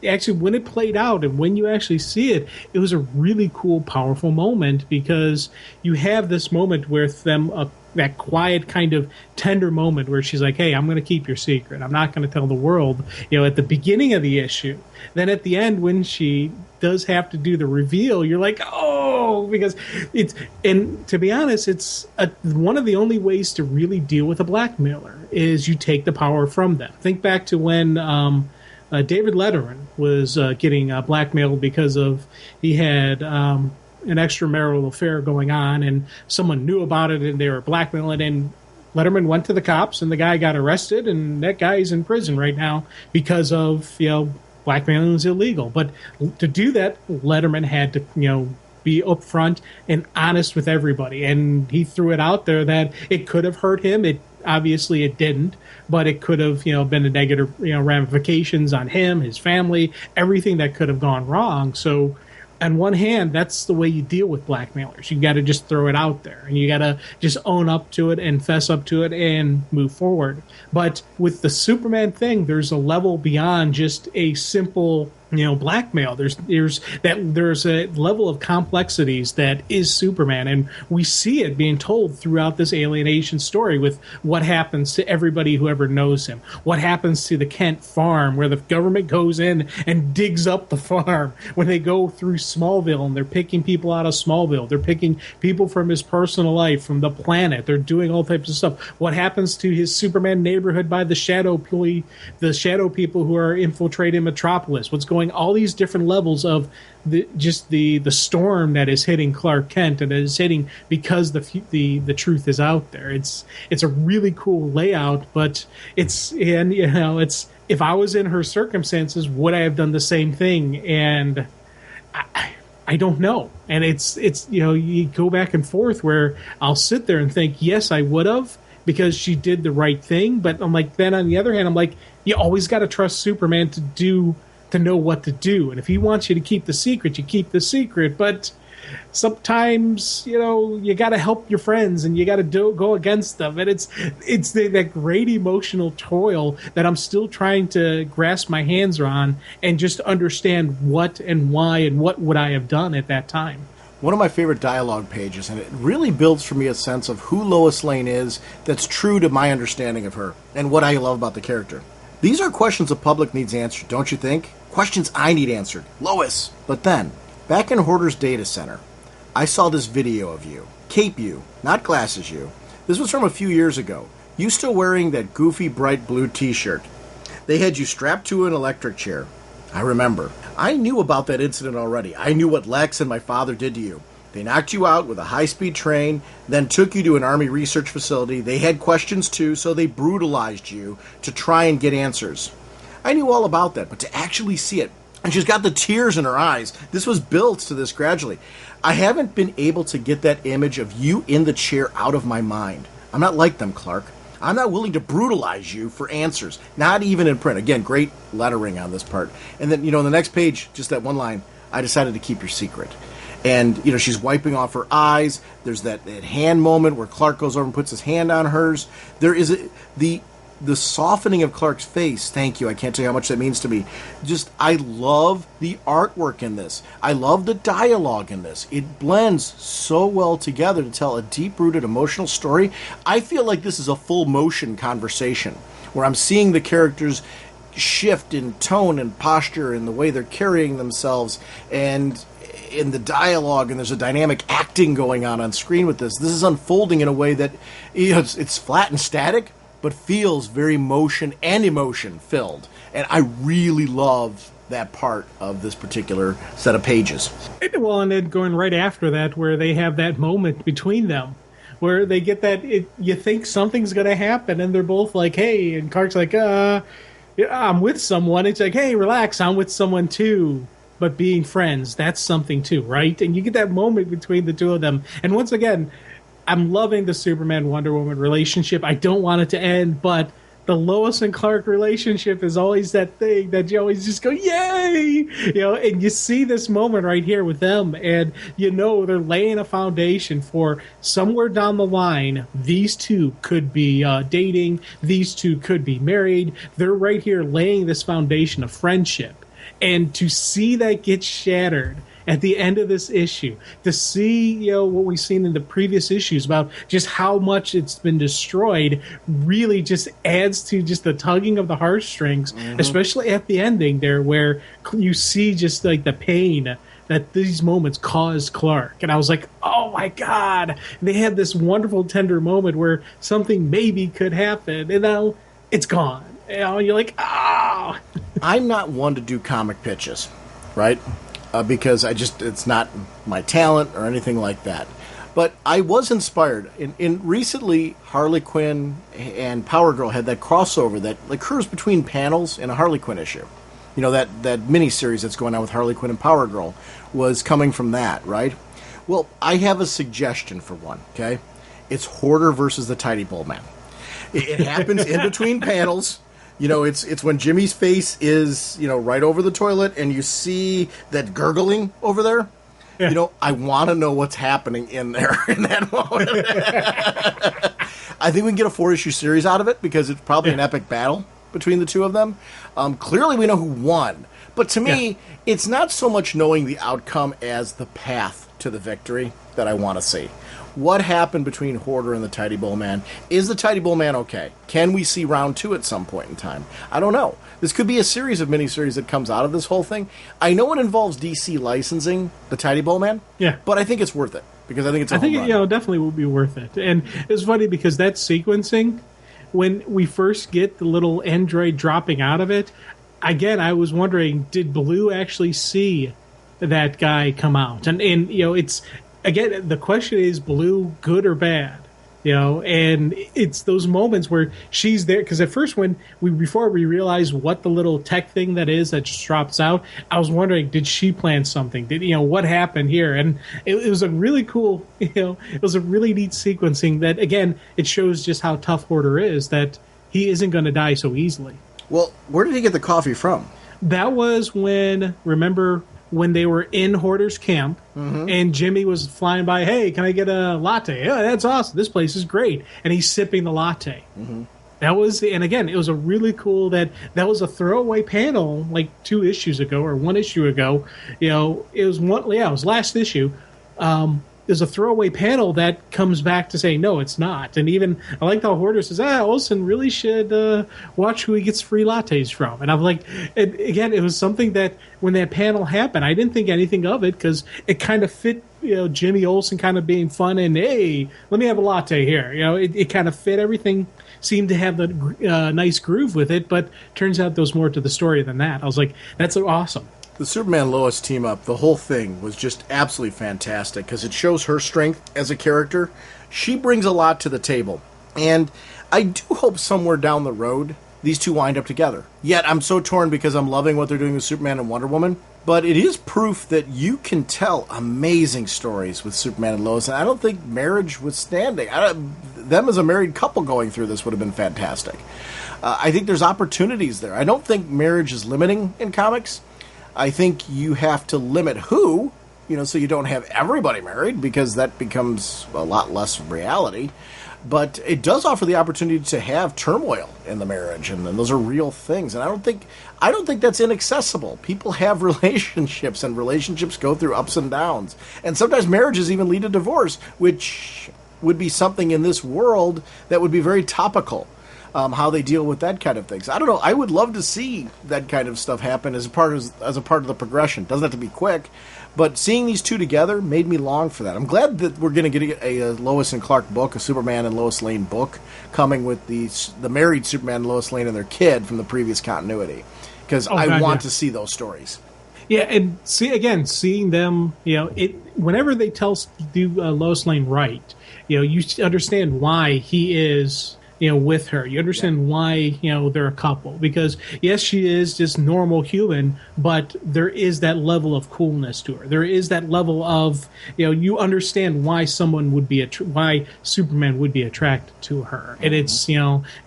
actually when it played out and when you actually see it, it was a really cool, powerful moment because you have this moment with them that quiet kind of tender moment where she's like, hey, I'm going to keep your secret. I'm not going to tell the world, at the beginning of the issue. Then at the end, when she does have to do the reveal, you're like, oh, because and to be honest, it's one of the only ways to really deal with a blackmailer is you take the power from them. Think back to when David Letterman was getting blackmailed because he had an extramarital affair going on, and someone knew about it, and they were blackmailing, and Letterman went to the cops, and the guy got arrested, and that guy's in prison right now because of, blackmailing is illegal. But to do that, Letterman had to, be upfront and honest with everybody, and he threw it out there that it could have hurt him. Obviously it didn't, but it could have, been a negative, ramifications on him, his family, everything that could have gone wrong. So on one hand, that's the way you deal with blackmailers. You got to just throw it out there, and you got to just own up to it and fess up to it and move forward. But with the Superman thing, there's a level beyond just a simple, blackmail. There's a level of complexities that is Superman, and we see it being told throughout this alienation story with what happens to everybody who ever knows him. What happens to the Kent farm, where the government goes in and digs up the farm when they go through Smallville, and they're picking people out of Smallville. They're picking people from his personal life, from the planet. They're doing all types of stuff. What happens to his Superman neighborhood by the shadow people who are infiltrating Metropolis? What's going? All these different levels of the storm that is hitting Clark Kent, and is hitting because the truth is out there. It's a really cool layout, but it's if I was in her circumstances, would I have done the same thing? And I don't know. And it's you go back and forth where I'll sit there and think, yes, I would have, because she did the right thing. But I'm like, then on the other hand, I'm like, you always got to trust Superman to know what to do. And if he wants you to keep the secret, you keep the secret. But sometimes, you got to help your friends, and you got to go against them. And it's that great emotional toil that I'm still trying to grasp my hands on and just understand what and why and what would I have done at that time. One of my favorite dialogue pages, and it really builds for me a sense of who Lois Lane is that's true to my understanding of her and what I love about the character. These are questions the public needs answered, don't you think? Questions I need answered. Lois! But then, back in Hoarder's data center, I saw this video of you. Cape you, not glasses you. This was from a few years ago. You still wearing that goofy bright blue t-shirt. They had you strapped to an electric chair. I remember. I knew about that incident already. I knew what Lex and my father did to you. They knocked you out with a high-speed train, then took you to an Army research facility. They had questions too, so they brutalized you to try and get answers. I knew all about that, but to actually see it, and she's got the tears in her eyes. This was built to this gradually. I haven't been able to get that image of you in the chair out of my mind. I'm not like them, Clark. I'm not willing to brutalize you for answers, not even in print. Again, great lettering on this part. And then, on the next page, just that one line, I decided to keep your secret. And, she's wiping off her eyes. There's that hand moment where Clark goes over and puts his hand on hers. There is the softening of Clark's face. Thank you. I can't tell you how much that means to me. I love the artwork in this. I love the dialogue in this. It blends so well together to tell a deep-rooted emotional story. I feel like this is a full-motion conversation where I'm seeing the characters shift in tone and posture and the way they're carrying themselves and in the dialogue, and there's a dynamic acting going on screen with this. This is unfolding in a way that it's flat and static, but feels very motion and emotion filled. And I really love that part of this particular set of pages. Well, and then going right after that, where they have that moment between them, where they get that, you think something's going to happen, and they're both like, hey, and Clark's like, I'm with someone. It's like, hey, relax, I'm with someone too. But being friends, that's something too, right? And you get that moment between the two of them. And once again, I'm loving the Superman-Wonder Woman relationship. I don't want it to end, but the Lois and Clark relationship is always that thing that you always just go, yay! And you see this moment right here with them, and they're laying a foundation for somewhere down the line, these two could be dating, these two could be married. They're right here laying this foundation of friendship. And to see that get shattered at the end of this issue, to see what we've seen in the previous issues about just how much it's been destroyed, really just adds to just the tugging of the heartstrings, especially at the ending there, where you see just like the pain that these moments caused Clark. And I was like, oh my God. And they had this wonderful, tender moment where something maybe could happen, and now it's gone. You're like, oh. I'm not one to do comic pitches, right? Because it's not my talent or anything like that. But I was inspired. In recently, Harley Quinn and Power Girl had that crossover that occurs between panels in a Harley Quinn issue. That mini-series that's going on with Harley Quinn and Power Girl was coming from that, right? Well, I have a suggestion for one, okay? It's Hoarder versus the Tidy Bowl Man. It happens in between panels. It's when Jimmy's face is, right over the toilet, and you see that gurgling over there. Yeah. I want to know what's happening in there in that moment. I think we can get a 4-issue series out of it, because it's probably an epic battle between the two of them. Clearly we know who won. But to me, it's not so much knowing the outcome as the path to the victory that I want to see. What happened between Hoarder and the Tidy Bowl Man? Is the Tidy Bowl Man okay? Can we see round 2 at some point in time? I don't know. This could be a series of miniseries that comes out of this whole thing. I know it involves DC licensing the Tidy Bowl Man, but I think it's worth it, because I think it's a home run. It definitely will be worth it. And it's funny because that sequencing, when we first get the little android dropping out of it, again, I was wondering, did Blue actually see that guy come out? And it's, again, the question is, Blue good or bad? And it's those moments where she's there, because at first before we realized what the little tech thing that is that just drops out, I was wondering, did she plan something? What happened here? And it was a really cool, it was a really neat sequencing that, again, it shows just how tough Hoarder is, that he isn't going to die so easily. Well, where did he get the coffee from? That was when they were in Hoarder's camp, and Jimmy was flying by, hey, can I get a latte? Yeah, that's awesome. This place is great. And he's sipping the latte. That was, and again, it was a really cool, that was a throwaway panel like 2 issues ago or 1 issue ago. It was last issue. There's a throwaway panel that comes back to say, no, it's not. And even, I like how Hoarder says, Olsen really should watch who he gets free lattes from. And I'm like, and again, it was something that when that panel happened, I didn't think anything of it, because it kind of fit, Jimmy Olsen kind of being fun and, hey, let me have a latte here. It kind of fit. Everything seemed to have the nice groove with it, but turns out there was more to the story than that. I was like, that's awesome. The Superman-Lois team-up, the whole thing was just absolutely fantastic, because it shows her strength as a character. She brings a lot to the table. And I do hope somewhere down the road these two wind up together. Yet I'm so torn, because I'm loving what they're doing with Superman and Wonder Woman. But it is proof that you can tell amazing stories with Superman and Lois. And I don't think marriage withstanding, them as a married couple going through this would have been fantastic. I think there's opportunities there. I don't think marriage is limiting in comics. I think you have to limit who, so you don't have everybody married, because that becomes a lot less reality. But it does offer the opportunity to have turmoil in the marriage, and those are real things. And I don't think that's inaccessible. People have relationships, and relationships go through ups and downs. And sometimes marriages even lead to divorce, which would be something in this world that would be very topical. How they deal with that kind of things. I don't know. I would love to see that kind of stuff happen as a part of the progression. Doesn't have to be quick, but seeing these two together made me long for that. I'm glad that we're going to get a Lois and Clark book, a Superman and Lois Lane book, coming with the married Superman and Lois Lane and their kid from the previous continuity, because I want to see those stories. Yeah, and seeing them, whenever they do Lois Lane right, you understand why he is with her. You understand why, they're a couple. Because, yes, she is just normal human, but there is that level of coolness to her. There is that level of, you understand why someone would be, why Superman would be attracted to her. And it's,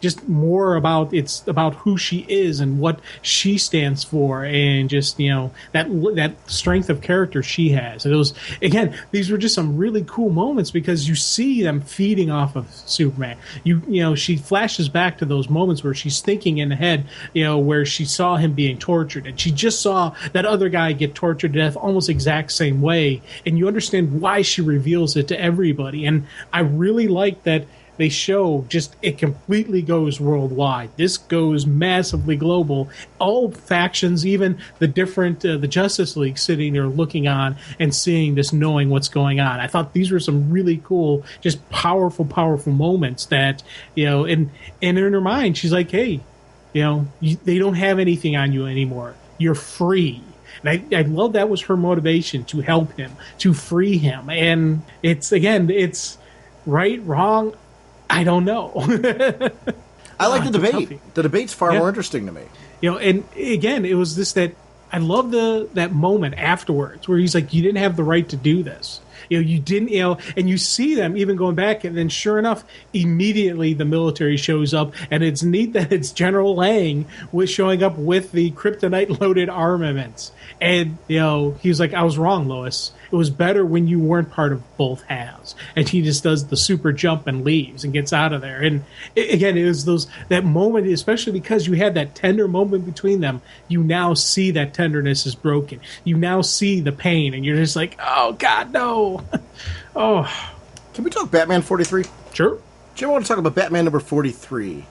just more about, it's about who she is and what she stands for, and just, that strength of character she has. And it was, again, these were just some really cool moments, because you see them feeding off of Superman. she flashes back to those moments where she's thinking in the head, where she saw him being tortured, and she just saw that other guy get tortured to death almost exact same way, and you understand why she reveals it to everybody. And I really like that they show just it completely goes worldwide. This goes massively global. All factions, even the different, the Justice League sitting there looking on and seeing this, knowing what's going on. I thought these were some really cool, just powerful, powerful moments that, and in her mind, she's like, hey, they don't have anything on you anymore. You're free. And I love that was her motivation, to help him, to free him. And it's right, wrong, I don't know. I like the debate. The debate's far more interesting to me. And again, it was that I love that moment afterwards where he's like, you didn't have the right to do this. You didn't, and you see them even going back, and then sure enough, immediately the military shows up, and it's neat that it's General Lang was showing up with the kryptonite-loaded armaments. And, he was like, I was wrong, Lois. It was better when you weren't part of both halves. And he just does the super jump and leaves and gets out of there. And again, it was that moment, especially because you had that tender moment between them, you now see that tenderness is broken. You now see the pain, and you're just like, oh, God, no. Oh. Can we talk Batman 43? Sure. Jim, I want to talk about Batman number 43.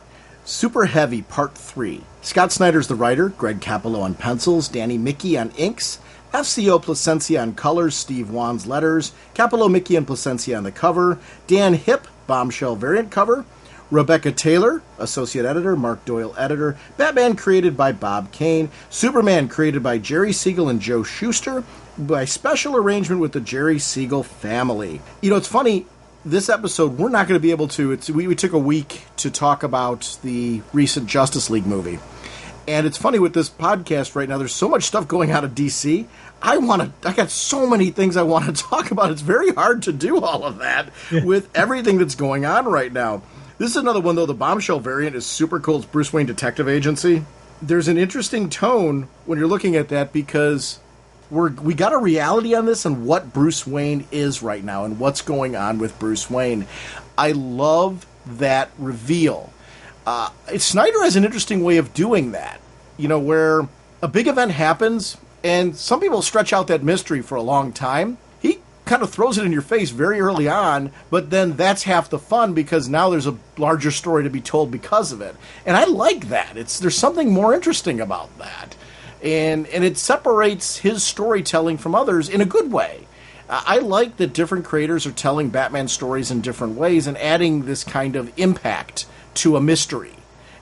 Super Heavy Part 3. Scott Snyder's the writer, Greg Capullo on pencils, Danny Mickey on inks, FCO Placencia on colors, Steve Wan's letters, Capullo, Mickey, and Placencia on the cover, Dan Hipp, bombshell variant cover, Rebecca Taylor, associate editor, Mark Doyle editor, Batman created by Bob Kane, Superman created by Jerry Siegel and Joe Shuster, by special arrangement with the Jerry Siegel family. It's funny, this episode, we're not going to be able to, we took a week to talk about the recent Justice League movie. And it's funny with this podcast right now, there's so much stuff going on at DC. I got so many things I want to talk about. It's very hard to do all of that with everything that's going on right now. This is another one, though. The bombshell variant is super cool. It's Bruce Wayne Detective Agency. There's an interesting tone when you're looking at that because we got a reality on this and what Bruce Wayne is right now and what's going on with Bruce Wayne. I love that reveal. Snyder has an interesting way of doing that, where a big event happens and some people stretch out that mystery for a long time. He kind of throws it in your face very early on, but then that's half the fun because now there's a larger story to be told because of it. And I like that. There's something more interesting about that. And it separates his storytelling from others in a good way. I like that different creators are telling Batman stories in different ways and adding this kind of impact to a mystery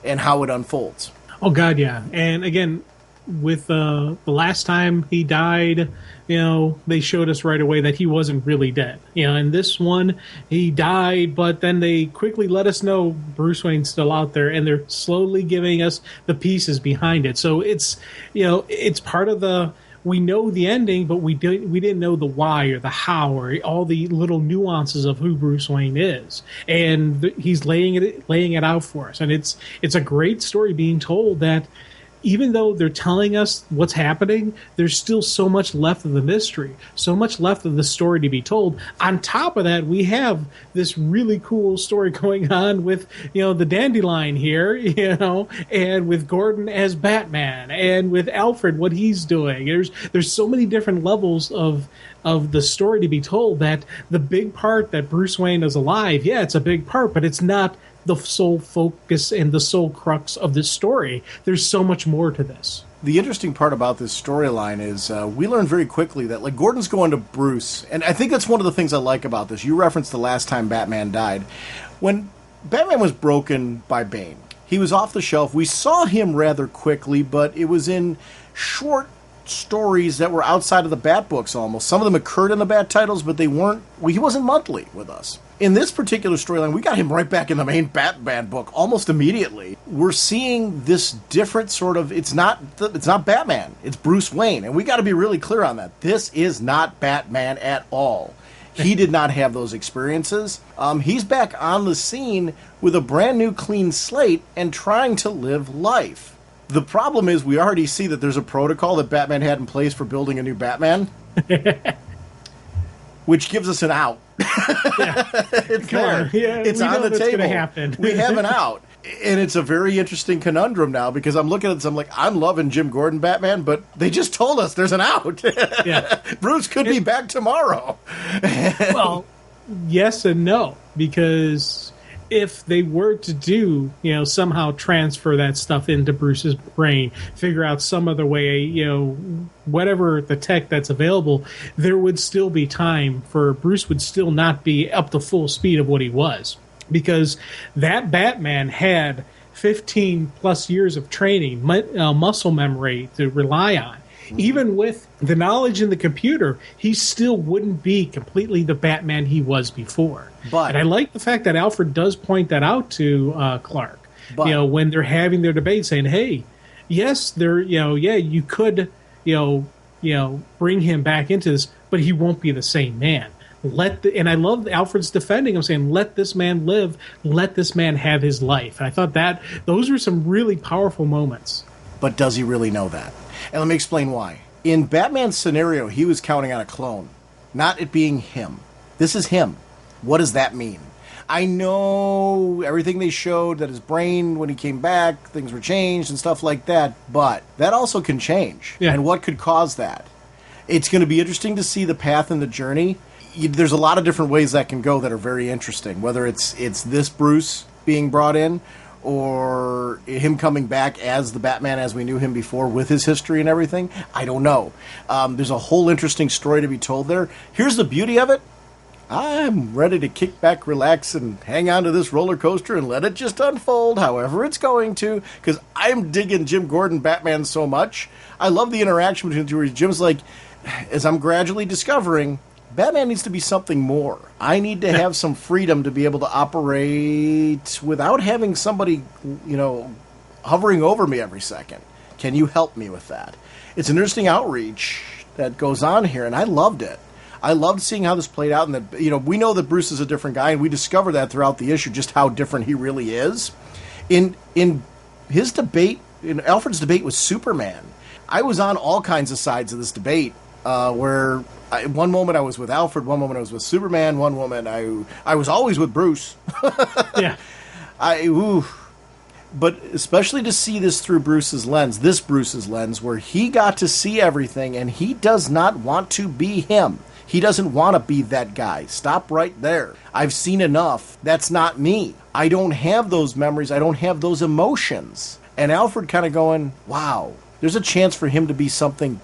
and how it unfolds. Oh, God, yeah. And again, with the last time he died, they showed us right away that he wasn't really dead. In this one, he died, but then they quickly let us know Bruce Wayne's still out there, and they're slowly giving us the pieces behind it. So it's, it's part of the... We know the ending, but we didn't know the why or the how or all the little nuances of who Bruce Wayne is, and he's laying it out for us, and it's a great story being told that even though they're telling us what's happening, there's still so much left of the mystery, so much left of the story to be told. On top of that, we have this really cool story going on with, the Dandelion here, and with Gordon as Batman, and with Alfred, what he's doing. There's so many different levels of the story to be told that the big part that Bruce Wayne is alive, yeah, it's a big part, but it's not the sole focus and the sole crux of this story. There's so much more to this. The interesting part about this storyline is we learn very quickly that Gordon's going to Bruce, and I think that's one of the things I like about this. You referenced the last time Batman died. When Batman was broken by Bane, he was off the shelf. We saw him rather quickly, but it was in short stories that were outside of the Bat books almost. Some of them occurred in the Bat titles, but he wasn't monthly with us. In this particular storyline, we got him right back in the main Batman book almost immediately. We're seeing this different sort of, it's not Batman, it's Bruce Wayne, and we got to be really clear on that. This is not Batman at all. He did not have those experiences. He's back on the scene with a brand new clean slate and trying to live life. The problem is we already see that there's a protocol that Batman had in place for building a new Batman. which gives us an out. Yeah. It's there. Yeah, it's we on know the that's table. gonna happen. We have an out. And it's a very interesting conundrum now because I'm looking at this, I'm like, I'm loving Jim Gordon Batman, but they just told us there's an out. Yeah. Bruce could be back tomorrow. Well, yes and no, because if they were to do, somehow transfer that stuff into Bruce's brain, figure out some other way, whatever the tech that's available, there would still be time for Bruce would still not be up to full speed of what he was. Because that Batman had 15 plus years of training, muscle memory to rely on. Even with the knowledge in the computer, he still wouldn't be completely the Batman he was before. And I like the fact that Alfred does point that out to Clark. When they're having their debate, saying, "Hey, yes, you could, bring him back into this, but he won't be the same man." And I love Alfred's defending him, saying, "Let this man live. Let this man have his life." And I thought that those were some really powerful moments. But does he really know that? And let me explain why. In Batman's scenario, he was counting on a clone, not it being him. This is him. What does that mean? I know everything they showed, that his brain, when he came back, things were changed and stuff like that, but that also can change. Yeah. And what could cause that? It's going to be interesting to see the path and the journey. There's a lot of different ways that can go that are very interesting, whether it's this Bruce being brought in or him coming back as the Batman as we knew him before with his history and everything. I don't know. There's a whole interesting story to be told there. Here's the beauty of it. I'm ready to kick back, relax, and hang on to this roller coaster and let it just unfold however it's going to, because I'm digging Jim Gordon Batman so much. I love the interaction between the two where Jim's like, as I'm gradually discovering, Batman needs to be something more. I need to have some freedom to be able to operate without having somebody, hovering over me every second. Can you help me with that? It's an interesting outreach that goes on here, and I loved it. I loved seeing how this played out, and that we know that Bruce is a different guy, and we discover that throughout the issue, just how different he really is. In his debate, in Alfred's debate with Superman, I was on all kinds of sides of this debate. Where one moment I was with Alfred, one moment I was with Superman, one moment I was always with Bruce. Yeah. But especially to see this through Bruce's lens, where he got to see everything, and he does not want to be him. He doesn't want to be that guy. Stop right there. I've seen enough. That's not me. I don't have those memories. I don't have those emotions. And Alfred kind of going, wow, there's a chance for him to be something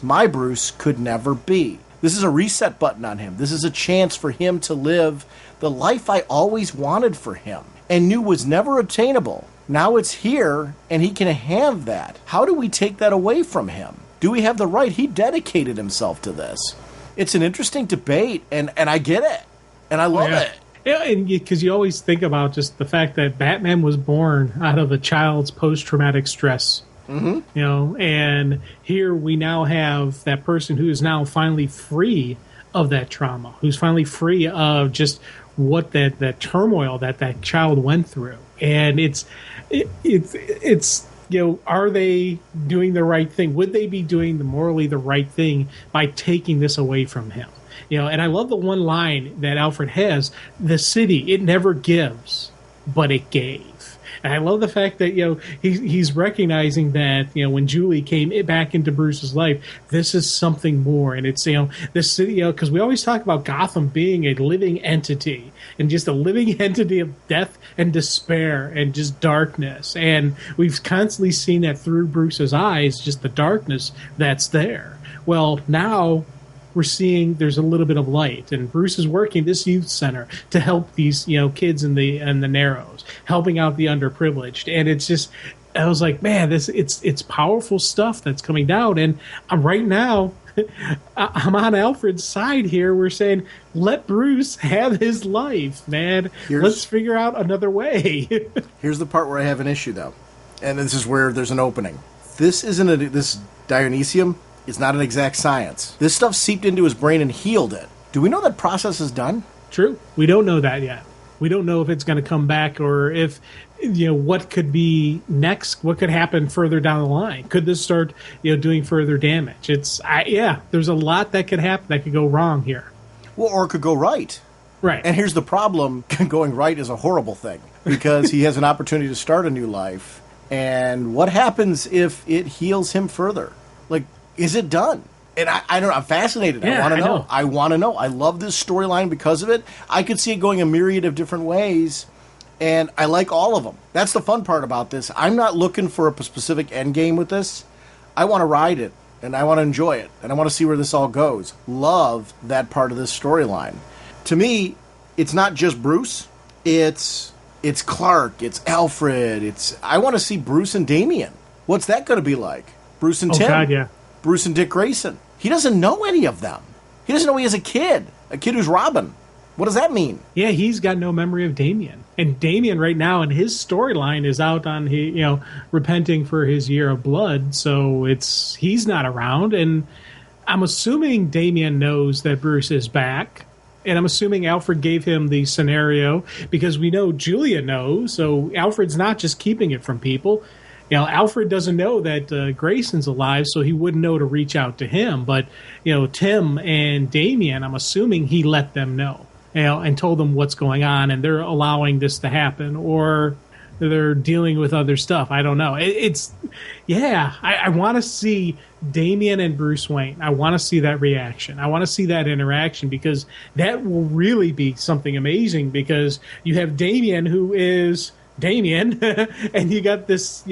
my Bruce, could never be. This is a reset button on him. This is a chance for him to live the life I always wanted for him and knew was never attainable. Now it's here, and he can have that. How do we take that away from him? Do we have the right? He dedicated himself to this. It's an interesting debate, and I get it, and I love it. Yeah, and because you always think about just the fact that Batman was born out of a child's post-traumatic stress. Mm-hmm. And here we now have that person who is now finally free of that trauma, who's finally free of just what that turmoil that child went through. And it's are they doing the right thing? Would they be doing morally the right thing by taking this away from him? And I love the one line that Alfred has: "The city, it never gives, but it gave." And I love the fact that he's recognizing that when Julie came back into Bruce's life, this is something more, and it's the city, because we always talk about Gotham being a living entity, and just a living entity of death and despair and just darkness, and we've constantly seen that through Bruce's eyes, just the darkness that's there. Well, now we're seeing there's a little bit of light, and Bruce is working this youth center to help these kids in the Narrows, helping out the underprivileged, and it's just, I was like, man, it's powerful stuff that's coming down, and right now I'm on Alfred's side here. We're saying, let Bruce have his life, man. Let's figure out another way. Here's the part where I have an issue, though, and this is where there's an opening. This Dionysium. It's not an exact science. This stuff seeped into his brain and healed it. Do we know that process is done? True. We don't know that yet. We don't know if it's going to come back or if, what could be next, what could happen further down the line. Could this start, doing further damage? There's a lot that could happen that could go wrong here. Well, or it could go right. Right. And here's the problem. Going right is a horrible thing because he has an opportunity to start a new life. And what happens if it heals him further? Like, is it done? And I don't know. I'm fascinated. Yeah, I want to know. know. I want to know. I love this storyline because of it. I could see it going a myriad of different ways, and I like all of them. That's the fun part about this. I'm not looking for a specific end game with this. I want to ride it, and I want to enjoy it, and I want to see where this all goes. Love that part of this storyline. To me, it's not just Bruce. It's Clark. It's Alfred. I want to see Bruce and Damian. What's that going to be like? Bruce and Tim. God, yeah. Bruce and Dick Grayson. He doesn't know any of them. He doesn't know he has a kid who's Robin. What does that mean? Yeah, he's got no memory of Damian. And Damian right now in his storyline is out on repenting for his year of blood, so he's not around, and I'm assuming Damian knows that Bruce is back. And I'm assuming Alfred gave him the scenario because we know Julia knows, so Alfred's not just keeping it from people. Alfred doesn't know that Grayson's alive, so he wouldn't know to reach out to him. But, Tim and Damian, I'm assuming he let them know, and told them what's going on, and they're allowing this to happen, or they're dealing with other stuff. I don't know. I want to see Damian and Bruce Wayne. I want to see that reaction. I want to see that interaction because that will really be something amazing because you have Damian who is Damian, and you got this,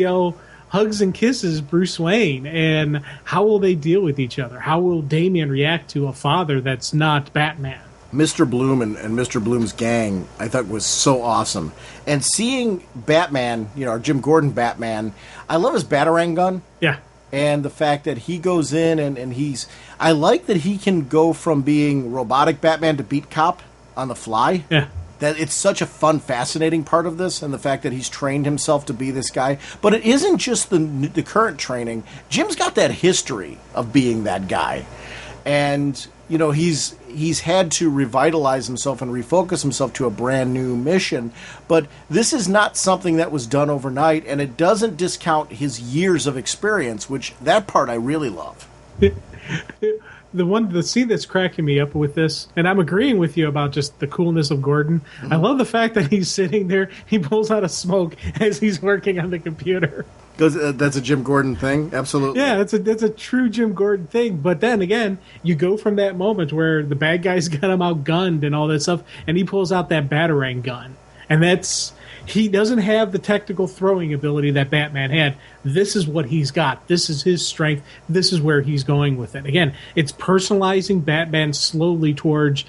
hugs and kisses Bruce Wayne, and how will they deal with each other? How will Damian react to a father that's not Batman? Mr. Bloom and Mr. Bloom's gang, I thought was so awesome. And seeing Batman, our Jim Gordon Batman, I love his Batarang gun. Yeah. And the fact that he goes in and I like that he can go from being robotic Batman to beat cop on the fly. Yeah. That it's such a fun, fascinating part of this, and the fact that he's trained himself to be this guy. But it isn't just the current training. Jim's got that history of being that guy, and he's had to revitalize himself and refocus himself to a brand new mission. But this is not something that was done overnight, and it doesn't discount his years of experience, which that part I really love. The scene that's cracking me up with this, and I'm agreeing with you about just the coolness of Gordon. Mm-hmm. I love the fact that he's sitting there, he pulls out a smoke as he's working on the computer. That's a Jim Gordon thing, absolutely. Yeah, that's a true Jim Gordon thing. But then again, you go from that moment where the bad guys got him outgunned and all that stuff, and he pulls out that Batarang gun, and he doesn't have the technical throwing ability that Batman had. This is what he's got. This is his strength. This is where he's going with it. Again, it's personalizing Batman slowly towards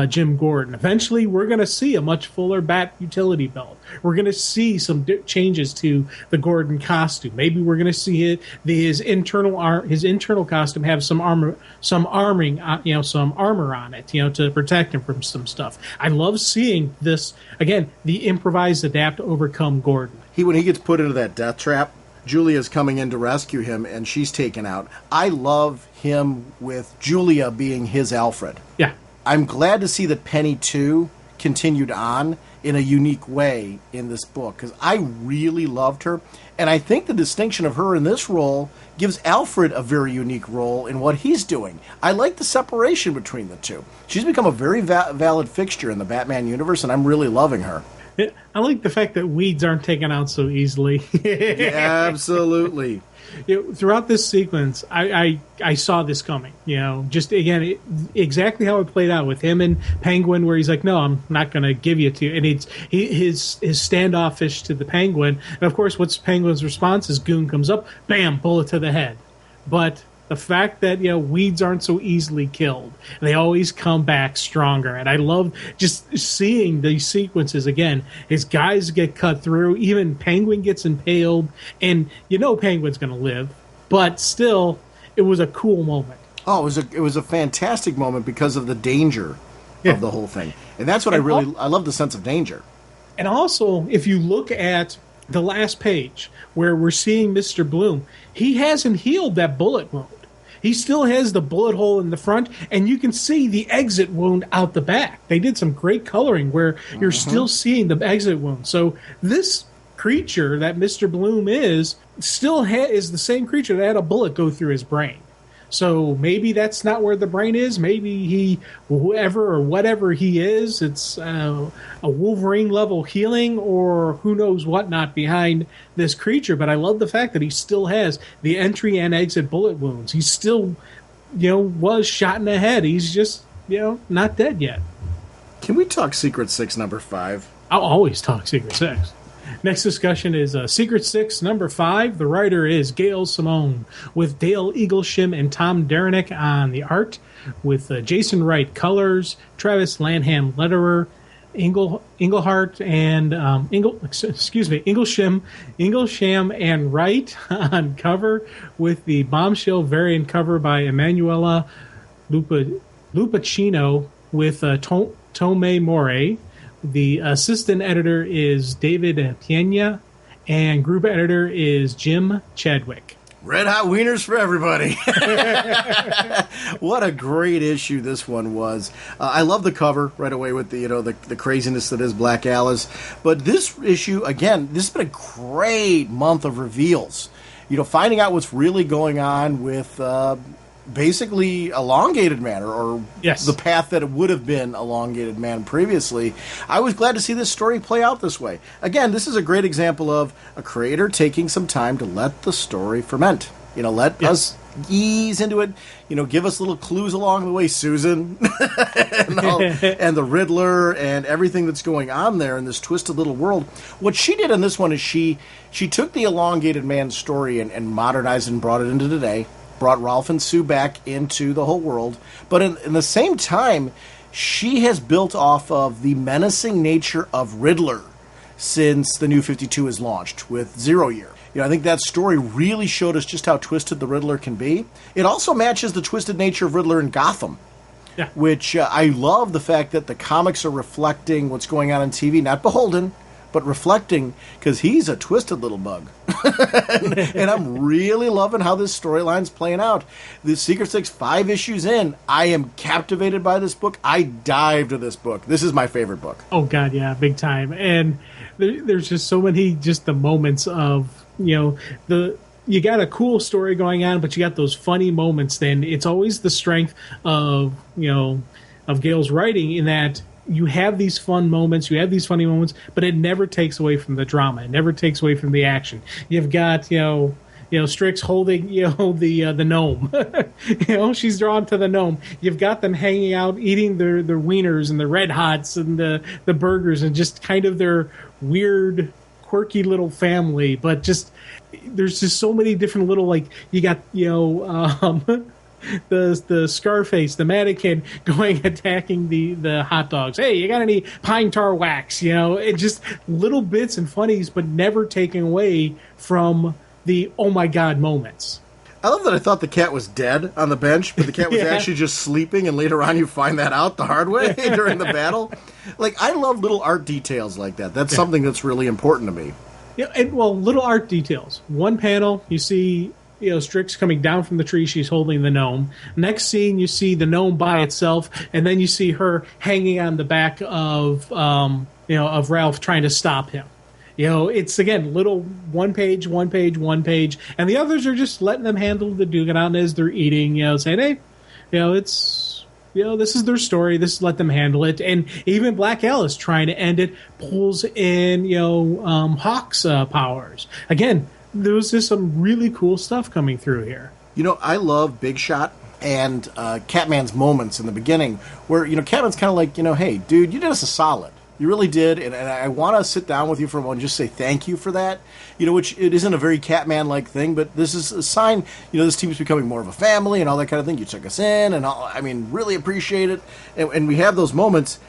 Jim Gordon. Eventually, we're going to see a much fuller Bat utility belt. We're going to see some changes to the Gordon costume. Maybe we're going to see his internal costume have some armor, some arming, some armor on it, to protect him from some stuff. I love seeing this again. The improvised adapt to overcome Gordon. When he gets put into that death trap, Julia's coming in to rescue him, and she's taken out. I love him with Julia being his Alfred. Yeah. I'm glad to see that Penny, too, continued on in a unique way in this book, because I really loved her, and I think the distinction of her in this role gives Alfred a very unique role in what he's doing. I like the separation between the two. She's become a very valid fixture in the Batman universe, and I'm really loving her. I like the fact that weeds aren't taken out so easily. Yeah, absolutely. Throughout this sequence, I saw this coming. Just again, exactly how it played out with him and Penguin, where he's like, "No, I'm not going to give you to." And his standoffish to the Penguin, and of course, what's Penguin's response is Goon comes up, bam, bullet to the head. But the fact that weeds aren't so easily killed, they always come back stronger, and I love just seeing these sequences again. His guys get cut through, even Penguin gets impaled, and Penguin's going to live, but still, it was a cool moment. Oh, it was a fantastic moment because of the danger of the whole thing, and that's what I love the sense of danger. And also, if you look at the last page where we're seeing Mr. Bloom, he hasn't healed that bullet wound. he still has the bullet hole in the front, and you can see the exit wound out the back. They did some great coloring where you're still seeing the exit wound. So this creature that Mr. Bloom is still is the same creature that had a bullet go through his brain. So maybe that's not where the brain is. Maybe whatever he is, it's a Wolverine level healing or who knows what not behind this creature. But I love the fact that he still has the entry and exit bullet wounds. He still, was shot in the head. He's just, not dead yet. Can we talk Secret Six number 5? I'll always talk Secret Six. Next discussion is Secret Six number 5. The writer is Gail Simone, with Dale Eaglesham and Tom Derenick on the art, with Jason Wright colors, Travis Lanham letterer, Inglehart and Inglesham and Wright on cover, with the bombshell variant cover by Emanuela Lupacchino with Tomei Morey. The assistant editor is David Pena, and group editor is Jim Chadwick. Red hot wieners for everybody. What a great issue this one was. I love the cover right away with the craziness that is Black Alice. But this issue, again, this has been a great month of reveals. Finding out what's really going on with basically Elongated Man, or yes, the path that it would have been Elongated Man previously. I was glad to see this story play out this way. Again, this is a great example of a creator taking some time to let the story ferment. Let us ease into it. Give us little clues along the way, Susan, and the Riddler, and everything that's going on there in this twisted little world. What she did in this one is she took the Elongated Man story and modernized and brought it into today. Brought Ralph and Sue back into the whole world. But in the same time, she has built off of the menacing nature of Riddler since the New 52 is launched with Zero Year. I think that story really showed us just how twisted the Riddler can be. It also matches the twisted nature of Riddler in Gotham, which I love the fact that the comics are reflecting what's going on TV, not beholden, but reflecting, because he's a twisted little bug. and I'm really loving how this storyline's playing out. The Secret Six, 5 issues in, I am captivated by this book. I dive to this book. This is my favorite book. Oh, God, yeah, big time. And there's just so many, just the moments of, you got a cool story going on, but you got those funny moments. Then it's always the strength of, of Gail's writing in that you have these fun moments, you have these funny moments, but it never takes away from the drama. It never takes away from the action. You've got, Strix holding, the gnome. She's drawn to the gnome. You've got them hanging out, eating their wieners and the Red Hots and the burgers, and just kind of their weird, quirky little family. But just, there's just so many different little, you got, the Scarface, the mannequin going attacking the hot dogs. Hey, you got any pine tar wax? It just little bits and funnies, but never taking away from the oh my god moments. I love that I thought the cat was dead on the bench, but the cat was actually just sleeping, and later on you find that out the hard way during the battle. I love little art details like that. That's something that's really important to me. Little art details. One panel, you see Strix coming down from the tree. She's holding the gnome. Next scene, you see the gnome by itself, and then you see her hanging on the back of of Ralph, trying to stop him. It's again little one page, and the others are just letting them handle the duking out as they're eating. Saying, hey, it's this is their story. Let them handle it. And even Black Alice, trying to end it, pulls in Hawk's powers again. There was just some really cool stuff coming through here. I love Big Shot and Catman's moments in the beginning where, Catman's kind of like, hey, dude, you did us a solid. You really did, and I want to sit down with you for a moment and just say thank you for that, which it isn't a very Catman-like thing, but this is a sign, this team's becoming more of a family and all that kind of thing. You took us in, and really appreciate it, and we have those moments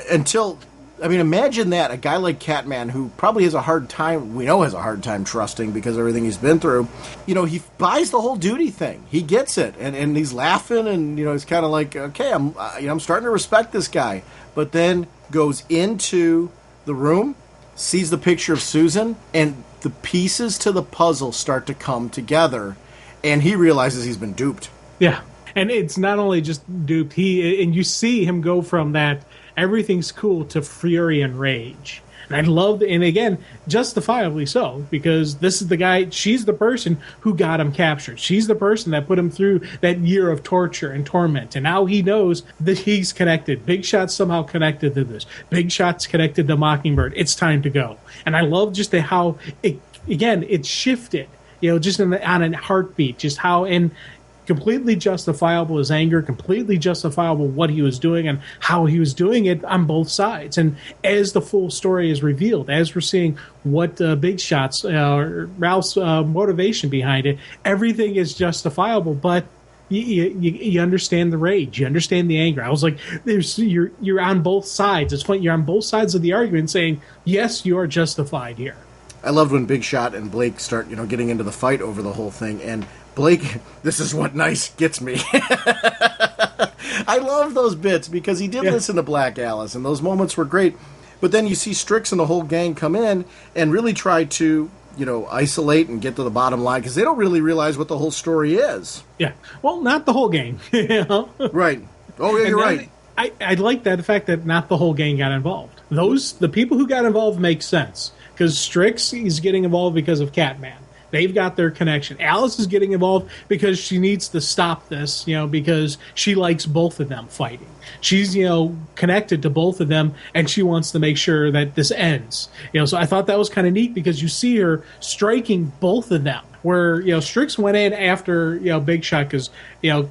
until... imagine that, a guy like Catman, who probably has a hard time, we know has a hard time trusting because of everything he's been through, he buys the whole duty thing. He gets it, and he's laughing, and, he's kind of like, okay, I'm starting to respect this guy. But then goes into the room, sees the picture of Susan, and the pieces to the puzzle start to come together, and he realizes he's been duped. Yeah. And it's not only just duped, and you see him go from that everything's cool to fury and rage. And I love, and again, justifiably so, because this is the guy, she's the person who got him captured. She's the person that put him through that year of torture and torment. And now he knows that he's connected. Big Shot's somehow connected to this. Big Shot's connected to Mockingbird. It's time to go. And I love just how, it shifted, just on a heartbeat, just how, and completely justifiable his anger, completely justifiable what he was doing and how he was doing it on both sides. And as the full story is revealed, as we're seeing what Big Shot's, Ralph's motivation behind it, everything is justifiable, but you understand the rage, you understand the anger. I was like, you're on both sides. It's funny, you're on both sides of the argument saying, yes, you are justified here. I loved when Big Shot and Blake start, getting into the fight over the whole thing, and Blake, this is what nice gets me. I love those bits because he did listen to Black Alice, and those moments were great. But then you see Strix and the whole gang come in and really try to, isolate and get to the bottom line because they don't really realize what the whole story is. Yeah. Well, not the whole gang. Right. Oh, yeah, you're right. I like that, the fact that not the whole gang got involved. The people who got involved make sense because Strix is getting involved because of Catman. They've got their connection. Alice is getting involved because she needs to stop this, because she likes both of them fighting. She's, connected to both of them, and she wants to make sure that this ends. So I thought that was kind of neat because you see her striking both of them. Where, Strix went in after, Big Shot because,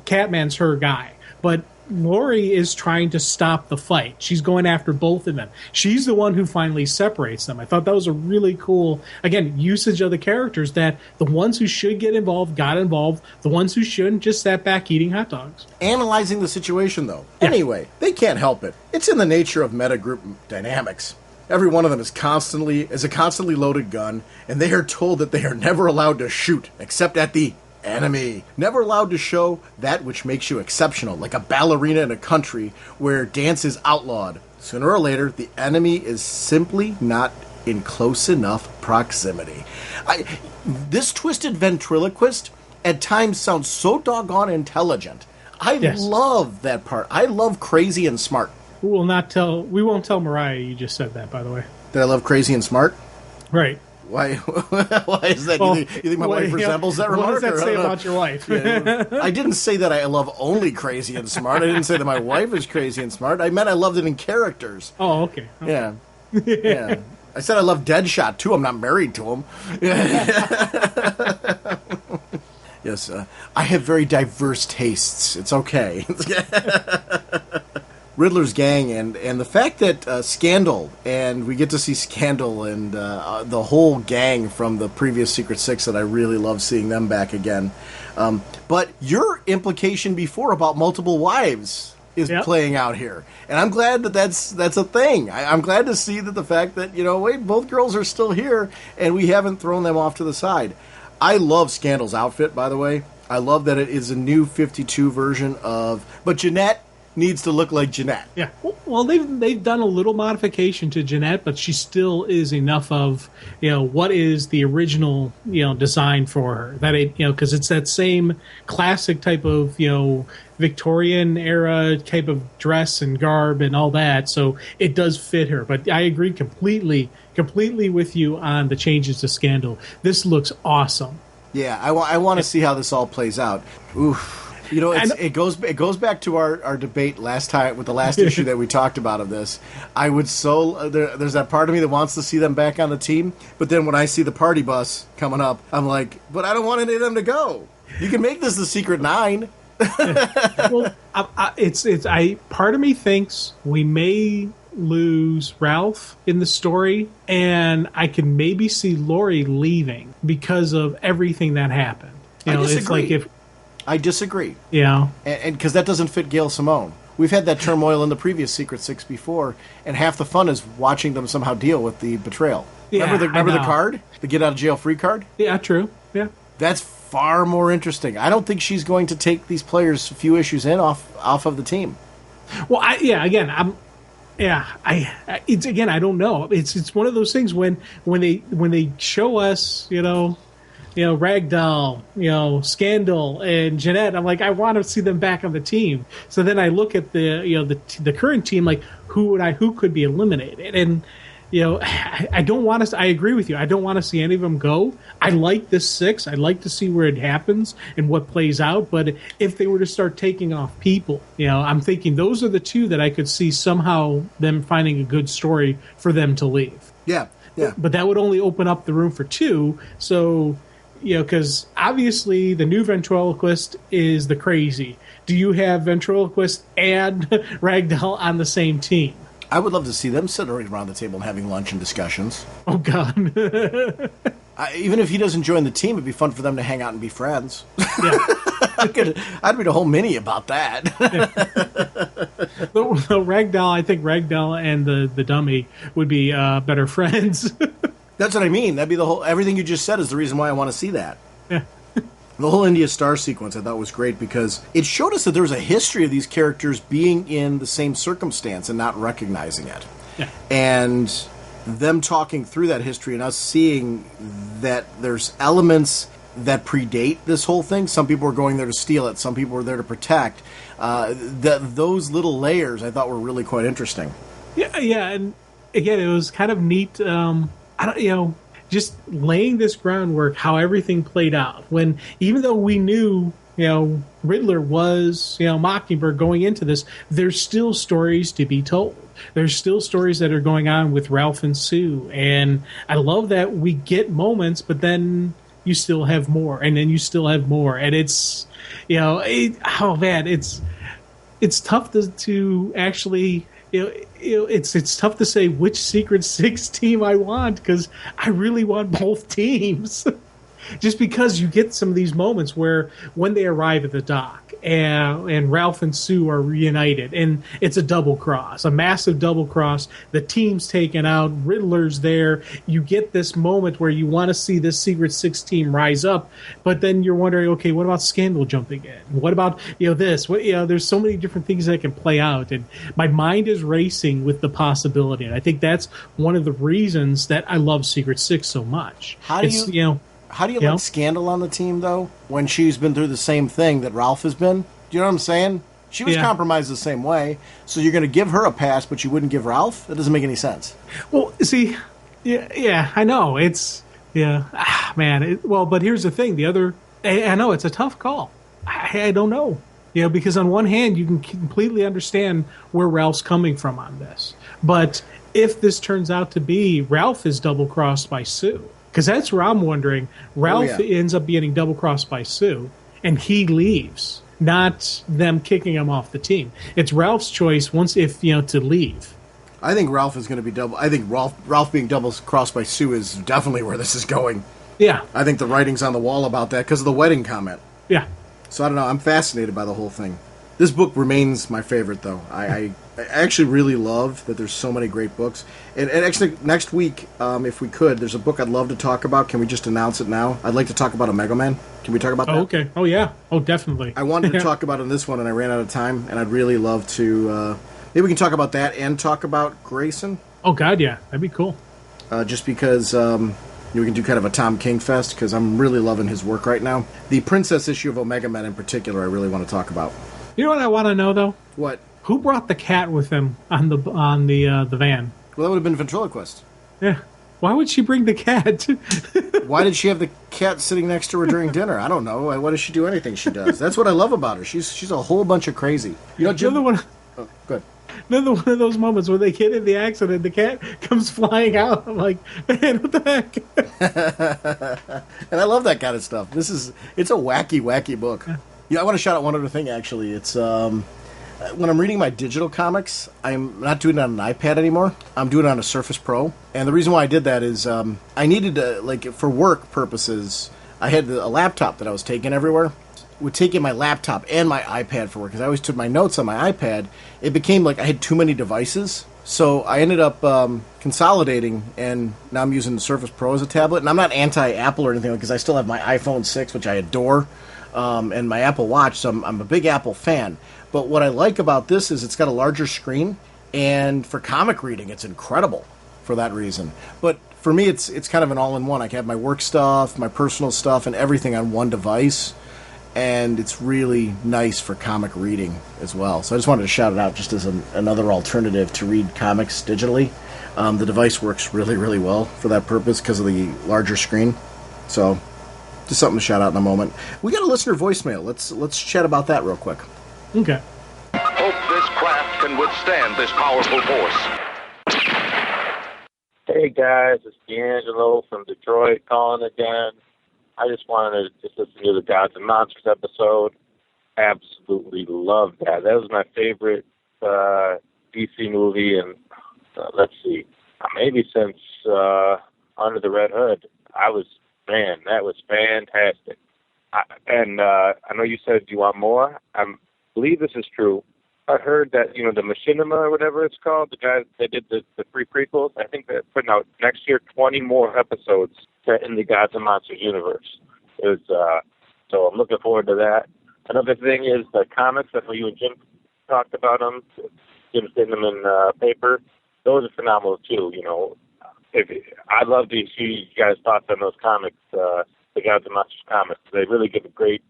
Catman's her guy. But Lori is trying to stop the fight. She's going after both of them. She's the one who finally separates them. I thought that was a really cool, again, usage of the characters, that the ones who should get involved got involved. The ones who shouldn't just sat back eating hot dogs. Analyzing the situation, though. Yeah. Anyway, they can't help it. It's in the nature of metagroup dynamics. Every one of them is a constantly loaded gun, and they are told that they are never allowed to shoot, except at the enemy. Never allowed to show that which makes you exceptional, like a ballerina in a country where dance is outlawed. Sooner or later, the enemy is simply not in close enough proximity. This twisted ventriloquist at times sounds so doggone intelligent. I love that part. I love crazy and smart. We won't tell Mariah you just said that, by the way. That I love crazy and smart? Right. Why? Why is that? Well, you think my wife resembles that remark? What does that say about your wife? Yeah, I didn't say that I love only crazy and smart. I didn't say that my wife is crazy and smart. I meant I loved it in characters. Oh, okay. Yeah. Yeah. I said I love Deadshot, too. I'm not married to him. Yes, I have very diverse tastes. It's okay. Riddler's gang and the fact that Scandal, and we get to see Scandal and the whole gang from the previous Secret Six, that I really love seeing them back again. But your implication before about multiple wives is playing out here, and I'm glad that that's a thing. I'm glad to see that the fact that wait, both girls are still here and we haven't thrown them off to the side. I love Scandal's outfit, by the way. I love that it is a new 52 version of, but Jeanette needs to look like Jeanette. Yeah. Well, they've done a little modification to Jeanette, but she still is enough of what is the original design for her, that it because it's that same classic type of Victorian era type of dress and garb and all that, so it does fit her. But I agree completely with you on the changes to Scandal. This looks awesome. Yeah, I want to see how this all plays out. Oof. It goes back to our debate last time with the last issue that we talked about of this. I would there's that part of me that wants to see them back on the team, but then when I see the party bus coming up, I'm like, but I don't want any of them to go. You can make this the Secret Nine. Well, part of me thinks we may lose Ralph in the story, and I can maybe see Lori leaving because of everything that happened. I disagree. It's like if I disagree. Yeah. And because that doesn't fit Gail Simone. We've had that turmoil in the previous Secret Six before, and half the fun is watching them somehow deal with the betrayal. Yeah, remember the card? The get out of jail free card? Yeah, true. Yeah. That's far more interesting. I don't think she's going to take these players a few issues in off of the team. Well, I don't know. It's one of those things when they show us, Ragdoll, Scandal, and Jeanette. I'm like, I want to see them back on the team. So then I look at the current team, like who could be eliminated, and I don't want to. I agree with you. I don't want to see any of them go. I like this 6. I'd like to see where it happens and what plays out. But if they were to start taking off people, I'm thinking those are the 2 that I could see somehow them finding a good story for them to leave. Yeah. But that would only open up the room for 2. So, because obviously the new ventriloquist is the crazy. Do you have ventriloquist and Ragdoll on the same team? I would love to see them sitting around the table and having lunch and discussions. Oh, God. Even if he doesn't join the team, it'd be fun for them to hang out and be friends. Yeah. I'd read a whole mini about that. Ragdoll, I think Ragdoll and the dummy would be better friends. That's what I mean. That'd be everything you just said is the reason why I want to see that. Yeah. The whole India Star sequence I thought was great because it showed us that there was a history of these characters being in the same circumstance and not recognizing it. Yeah. And them talking through that history and us seeing that there's elements that predate this whole thing. Some people were going there to steal it. Some people were there to protect. Those little layers I thought were really quite interesting. Yeah, and again, it was kind of neat. Just laying this groundwork, how everything played out. When even though we knew, Riddler was, Mockingbird going into this, there's still stories to be told. There's still stories that are going on with Ralph and Sue, and I love that we get moments, but then you still have more, and then you still have more, and it's, it's tough to actually. It's tough to say which Secret 6 team I want because I really want both teams. Just because you get some of these moments where when they arrive at the dock and Ralph and Sue are reunited and it's a double cross, a massive double cross. The team's taken out. Riddler's there. You get this moment where you want to see this Secret 6 team rise up, but then you're wondering, okay, what about Scandal jumping in? What about this? There's so many different things that can play out, and my mind is racing with the possibility. And I think that's one of the reasons that I love Secret 6 so much. How do you like Scandal on the team, though, when she's been through the same thing that Ralph has been? Do you know what I'm saying? She was compromised the same way, so you're going to give her a pass, but you wouldn't give Ralph? That doesn't make any sense. Well, see, I know. It's, man. But here's the thing. I know, it's a tough call. I don't know. Because on one hand, you can completely understand where Ralph's coming from on this. But if this turns out to be Ralph is double-crossed by Sue, because that's where I'm wondering. Ralph ends up getting double-crossed by Sue, and he leaves, not them kicking him off the team. It's Ralph's choice to leave. I think Ralph is going to be double. I think Ralph being double-crossed by Sue is definitely where this is going. Yeah. I think the writing's on the wall about that because of the wedding comment. Yeah. So I don't know. I'm fascinated by the whole thing. This book remains my favorite, though. I actually really love that there's so many great books. And actually, next week, if we could, there's a book I'd love to talk about. Can we just announce it now? I'd like to talk about Omega Man. Can we talk about that? Oh, okay. Oh, yeah. Oh, definitely. I wanted to talk about it in this one, and I ran out of time. And I'd really love to... maybe we can talk about that and talk about Grayson. Oh, God, yeah. That'd be cool. Just because... we can do kind of a Tom King fest, because I'm really loving his work right now. The Princess issue of Omega Man in particular, I really want to talk about. You know what I want to know, though? What? Who brought the cat with him on the van? Well, that would have been Ventriloquist. Yeah. Why would she bring the cat? Why did she have the cat sitting next to her during dinner? I don't know. Why does she do anything she does? That's what I love about her. She's a whole bunch of crazy. You know, Jim... Oh, good. Another one of those moments where they get in the accident, the cat comes flying out. I'm like, man, what the heck? And I love that kind of stuff. It's a wacky, wacky book. Yeah, I want to shout out one other thing, actually. It's when I'm reading my digital comics, I'm not doing it on an iPad anymore. I'm doing it on a Surface Pro. And the reason why I did that is I needed to, for work purposes, I had a laptop that I was taking everywhere. Would take in my laptop and my iPad for work, because I always took my notes on my iPad. It became like I had too many devices. So I ended up consolidating, and now I'm using the Surface Pro as a tablet. And I'm not anti-Apple or anything, because I still have my iPhone 6, which I adore, and my Apple Watch, so I'm a big Apple fan. But what I like about this is it's got a larger screen, and for comic reading, it's incredible for that reason. But for me, it's kind of an all-in-one. I can have my work stuff, my personal stuff, and everything on one device. And it's really nice for comic reading as well. So I just wanted to shout it out just as another alternative to read comics digitally. The device works really, really well for that purpose because of the larger screen. So just something to shout out in a moment. We got a listener voicemail. Let's chat about that real quick. Okay. Hope this craft can withstand this powerful force. Hey guys, it's D'Angelo from Detroit calling again. I just wanted to just listen to the Gods and Monsters episode. Absolutely loved that. That was my favorite DC movie, and let's see, maybe since Under the Red Hood. That was fantastic. I know you said you want more. I believe this is true. I heard that, the Machinima or whatever it's called, the guys that did the three prequels, I think they're putting out next year 20 more episodes set in the Gods and Monsters universe. So I'm looking forward to that. Another thing is the comics. I know you and Jim talked about them. Jim's getting them in paper. Those are phenomenal too. I'd love to see you guys' thoughts on those comics, the Gods and Monsters comics. They really give a great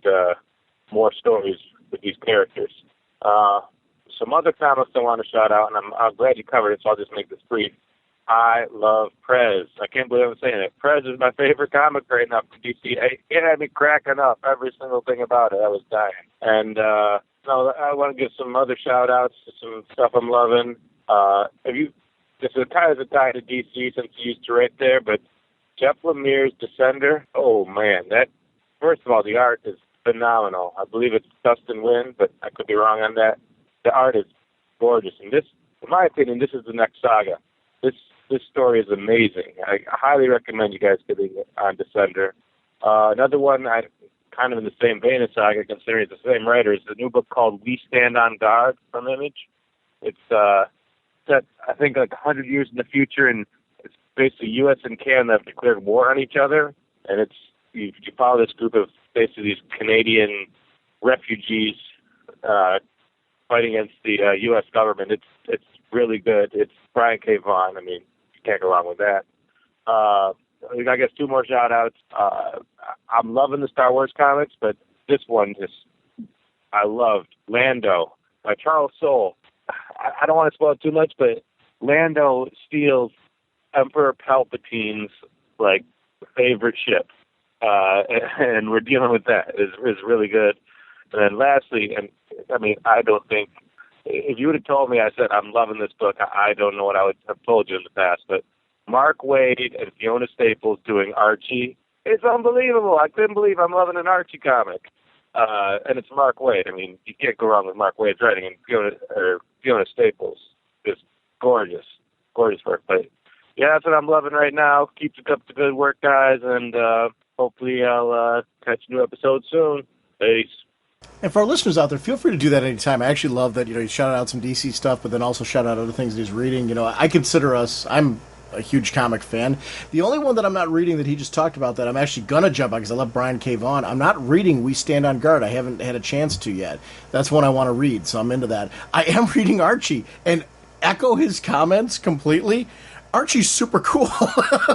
more stories with these characters. Some other comics I want to shout out, and I'm glad you covered it, so I'll just make this brief. I love Prez. I can't believe I'm saying it. Prez is my favorite comic right now from DC. It had me cracking up every single thing about it. I was dying. And I want to give some other shout-outs to some stuff I'm loving. This is kind of a tie to DC since you used to write there, but Jeff Lemire's Descender, oh, man. First of all, the art is phenomenal. I believe it's Dustin Wynn, but I could be wrong on that. The art is gorgeous. And this, in my opinion, this is the next saga. This story is amazing. I highly recommend you guys getting on Descender. Another one, kind of in the same vein as Saga, considering it's the same writer, is the new book called We Stand on Guard from Image. It's set, I think, like 100 years in the future, and it's basically U.S. and Canada have declared war on each other, and you follow this group of basically these Canadian refugees fighting against the U.S. government. It's really good. It's Brian K. Vaughan. I mean, you can't go wrong with that. I guess two more shout-outs. I'm loving the Star Wars comics, but this one I loved Lando by Charles Soule. I don't want to spoil it too much, but Lando steals Emperor Palpatine's favorite ship, and we're dealing with that. It's really good. And then lastly, I don't think, if you would have told me, I said I'm loving this book, I don't know what I would have told you in the past, but Mark Waid and Fiona Staples doing Archie, it's unbelievable. I couldn't believe I'm loving an Archie comic. And it's Mark Waid. I mean, you can't go wrong with Mark Waid's writing, and Fiona Staples is gorgeous work. But yeah, that's what I'm loving right now. Keep up the good work, guys, and hopefully I'll catch a new episode soon. Peace. And for our listeners out there, feel free to do that anytime. I actually love that, you shout out some DC stuff, but then also shout out other things that he's reading. I consider I'm a huge comic fan. The only one that I'm not reading that he just talked about that I'm actually going to jump on because I love Brian K. Vaughan, I'm not reading We Stand on Guard. I haven't had a chance to yet. That's one I want to read, so I'm into that. I am reading Archie, and echo his comments completely. Archie's super cool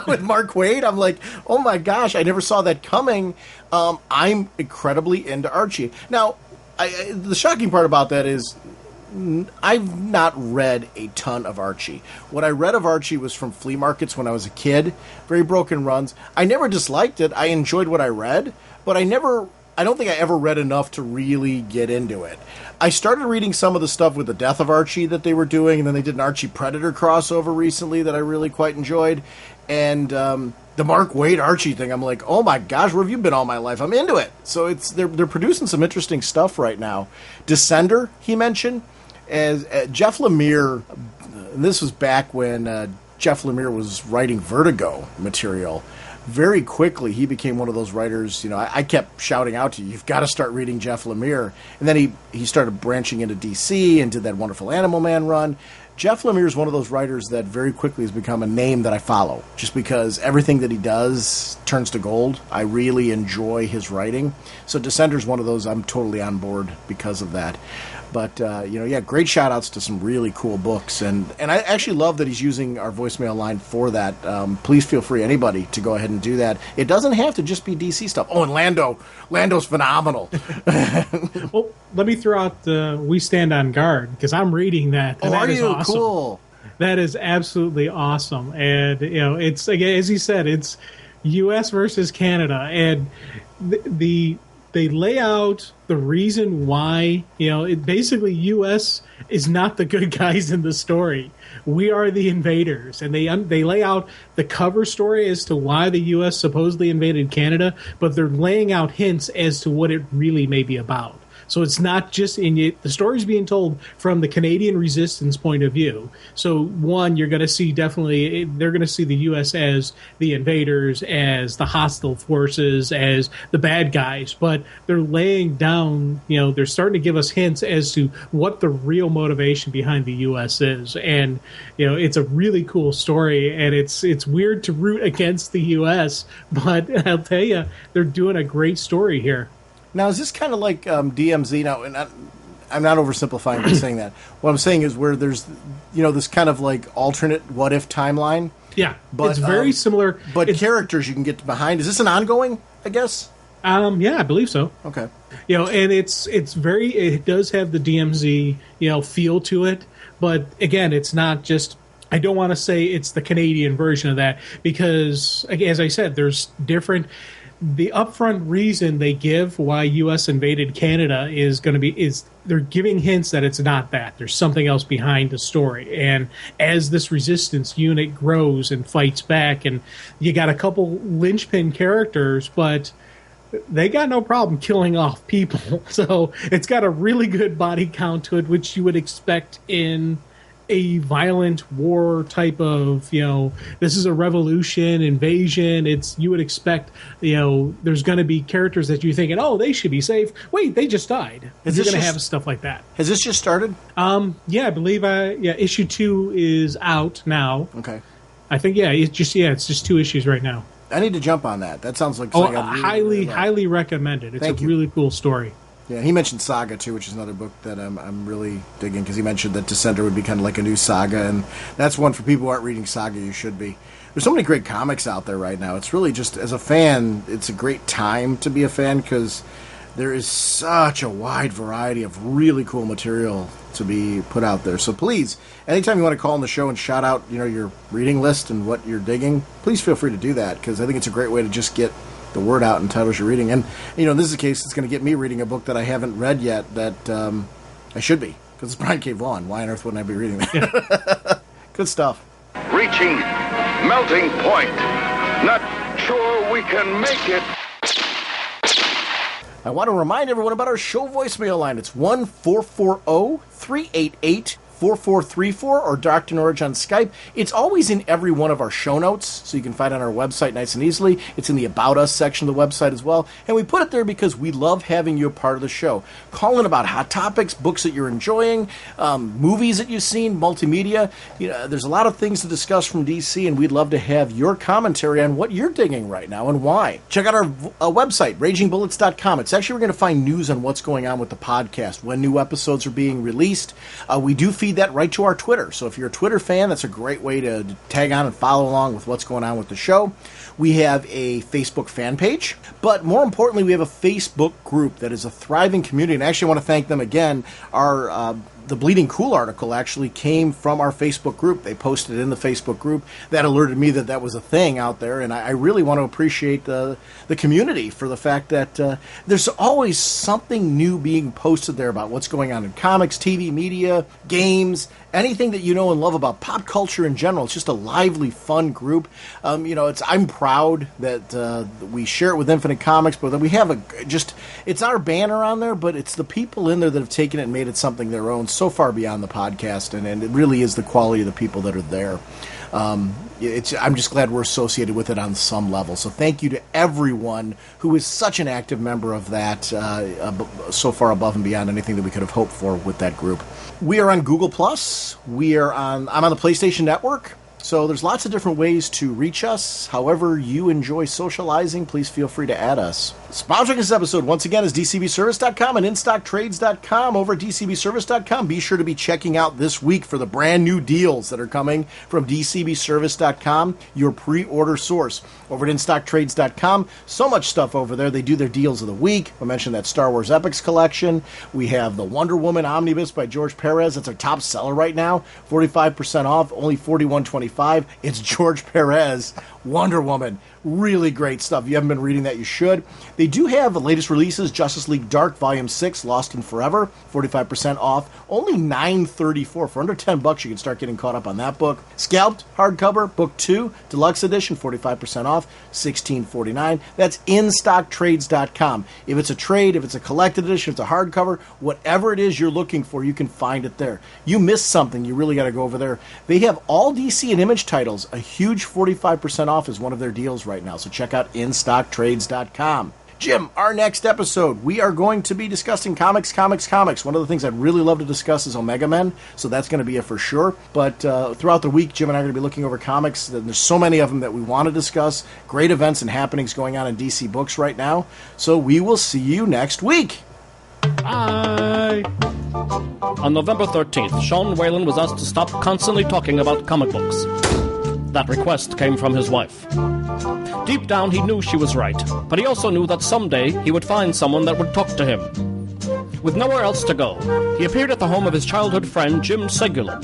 with Mark Waid. I'm like, oh my gosh, I never saw that coming. I'm incredibly into Archie. Now, the shocking part about that is I've not read a ton of Archie. What I read of Archie was from flea markets when I was a kid. Very broken runs. I never disliked it. I enjoyed what I read, but I don't think I ever read enough to really get into it. I started reading some of the stuff with the Death of Archie that they were doing, and then they did an Archie Predator crossover recently that I really quite enjoyed. And the Mark Waid Archie thing, I'm like, oh my gosh, where have you been all my life? I'm into it. So they're producing some interesting stuff right now. Descender, he mentioned, as Jeff Lemire, and this was back when Jeff Lemire was writing Vertigo material. Very quickly, he became one of those writers, I kept shouting out to you, you've got to start reading Jeff Lemire. And then he started branching into DC and did that wonderful Animal Man run. Jeff Lemire is one of those writers that very quickly has become a name that I follow, just because everything that he does turns to gold. I really enjoy his writing. So Descender's one of those I'm totally on board because of that. But, great shout-outs to some really cool books. And I actually love that he's using our voicemail line for that. Please feel free, anybody, to go ahead and do that. It doesn't have to just be DC stuff. Oh, and Lando's phenomenal. Well, let me throw out We Stand on Guard, because I'm reading that. And that is awesome. Cool. That is absolutely awesome. And, it's, again, as he said, it's U.S. versus Canada. And they lay out the reason why, basically U.S. is not the good guys in the story. We are the invaders. And they lay out the cover story as to why the U.S. supposedly invaded Canada, but they're laying out hints as to what it really may be about. So it's not just the story's being told from the Canadian resistance point of view. So one, you're going to see they're going to see the U.S. as the invaders, as the hostile forces, as the bad guys. But they're laying down, they're starting to give us hints as to what the real motivation behind the U.S. is. And, it's a really cool story. And it's weird to root against the U.S., but I'll tell you, they're doing a great story here. Now, is this kind of like DMZ? Now, and I'm not oversimplifying by saying that. What I'm saying is where there's, this kind of like alternate what-if timeline. Yeah, but it's very similar. But characters you can get behind. Is this an ongoing, I guess? Yeah, I believe so. Okay. And it does have the DMZ, feel to it. But again, it's not just, I don't want to say it's the Canadian version of that because, as I said, there's different. The upfront reason they give why U.S. invaded Canada is they're giving hints that it's not that. There's something else behind the story. And as this resistance unit grows and fights back, and you got a couple linchpin characters, but they got no problem killing off people. So it's got a really good body count to it, which you would expect in a violent war type of, this is a revolution, invasion. You would expect, there's going to be characters that you're thinking, oh, they should be safe. Wait, they just died. You're going to have stuff like that. Has this just started? Yeah, I believe, issue 2 is out now. Okay. I think, it's just 2 issues right now. I need to jump on that. That sounds like something highly recommended. It's a really cool story. Yeah, he mentioned Saga, too, which is another book that I'm really digging, because he mentioned that Descender would be kind of like a new Saga, and that's one for people who aren't reading Saga, you should be. There's so many great comics out there right now. It's really just, as a fan, it's a great time to be a fan, because there is such a wide variety of really cool material to be put out there. So please, anytime you want to call on the show and shout out, your reading list and what you're digging, please feel free to do that, because I think it's a great way to just get the word out and titles you're reading. And, this is a case that's going to get me reading a book that I haven't read yet that I should be, because it's Brian K. Vaughan. Why on earth wouldn't I be reading that? Yeah. Good stuff. Reaching melting point. Not sure we can make it. I want to remind everyone about our show voicemail line. It's 1-440-388-4434 or Dr. Norge on Skype. It's always in every one of our show notes, so you can find it on our website nice and easily. It's in the About Us section of the website as well. And we put it there because we love having you a part of the show. Call in about hot topics, books that you're enjoying, movies that you've seen, multimedia. There's a lot of things to discuss from DC, and we'd love to have your commentary on what you're digging right now and why. Check out our website, ragingbullets.com. It's actually, we're going to find news on what's going on with the podcast, when new episodes are being released. We do feed that right to our Twitter. So if you're a Twitter fan, that's a great way to tag on and follow along with what's going on with the show. We have a Facebook fan page, but more importantly, we have a Facebook group that is a thriving community. And I actually want to thank them again. The Bleeding Cool article actually came from our Facebook group. They posted it in the Facebook group. That alerted me that was a thing out there, and I really want to appreciate the community for the fact that there's always something new being posted there about what's going on in comics, TV, media, games, anything that you know and love about pop culture in general. It's just a lively, fun group. I'm proud that we share it with Infinite Comics, but that we have it's our banner on there, but it's the people in there that have taken it and made it something their own, so far beyond the podcast, and it really is the quality of the people that are there. I'm just glad we're associated with it on some level. So thank you to everyone who is such an active member of that, so far above and beyond anything that we could have hoped for with that group. We are on Google+. I'm on the PlayStation Network. So there's lots of different ways to reach us. However you enjoy socializing, please feel free to add us. Sponsoring this episode, once again, is DCBService.com and InStockTrades.com. Over at DCBService.com, be sure to be checking out this week for the brand new deals that are coming from DCBService.com, your pre-order source. Over at InStockTrades.com, so much stuff over there. They do their deals of the week. I mentioned that Star Wars Epics collection. We have the Wonder Woman Omnibus by George Perez. That's our top seller right now. 45% off, only $41.25. It's George Perez, Wonder Woman. Really great stuff. If you haven't been reading that, you should. They do have the latest releases, Justice League Dark Volume 6, Lost in Forever, 45% off, only $9.34. For under $10, you can start getting caught up on that book. Scalped, hardcover, Book 2, Deluxe Edition, 45% off, $16.49. That's InStockTrades.com. If it's a trade, if it's a collected edition, if it's a hardcover, whatever it is you're looking for, you can find it there. You missed something, you really got to go over there. They have all DC and Image titles. A huge 45% off is one of their deals right now, so check out InStockTrades.com. Jim, our next episode, we are going to be discussing comics. One of the things I'd really love to discuss is Omega Men, so that's going to be a for sure. But throughout the week, Jim and I are going to be looking over comics. There's so many of them that we want to discuss. Great events and happenings going on in DC Books right now. So we will see you next week. Bye! On November 13th, Sean Whalen was asked to stop constantly talking about comic books. That request came from his wife. Deep down, he knew she was right, but he also knew that someday he would find someone that would talk to him. With nowhere else to go, he appeared at the home of his childhood friend Jim Segulin.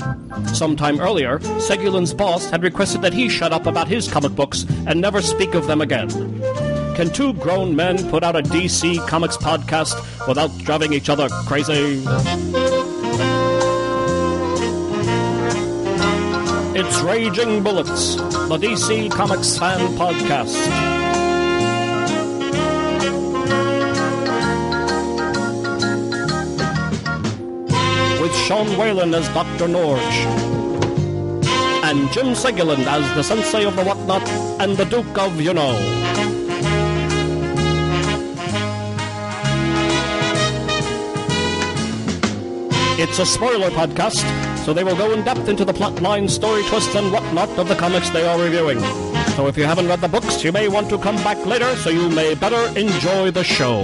Sometime earlier, Segulin's boss had requested that he shut up about his comic books and never speak of them again. Can two grown men put out a DC Comics podcast without driving each other crazy? It's Raging Bullets, the DC Comics fan podcast. With Sean Whalen as Dr. Norge, and Jim Segulin as the Sensei of the Whatnot and the Duke of You-Know. It's a spoiler podcast, so they will go in depth into the plotline, story twists, and whatnot of the comics they are reviewing. So if you haven't read the books, you may want to come back later so you may better enjoy the show.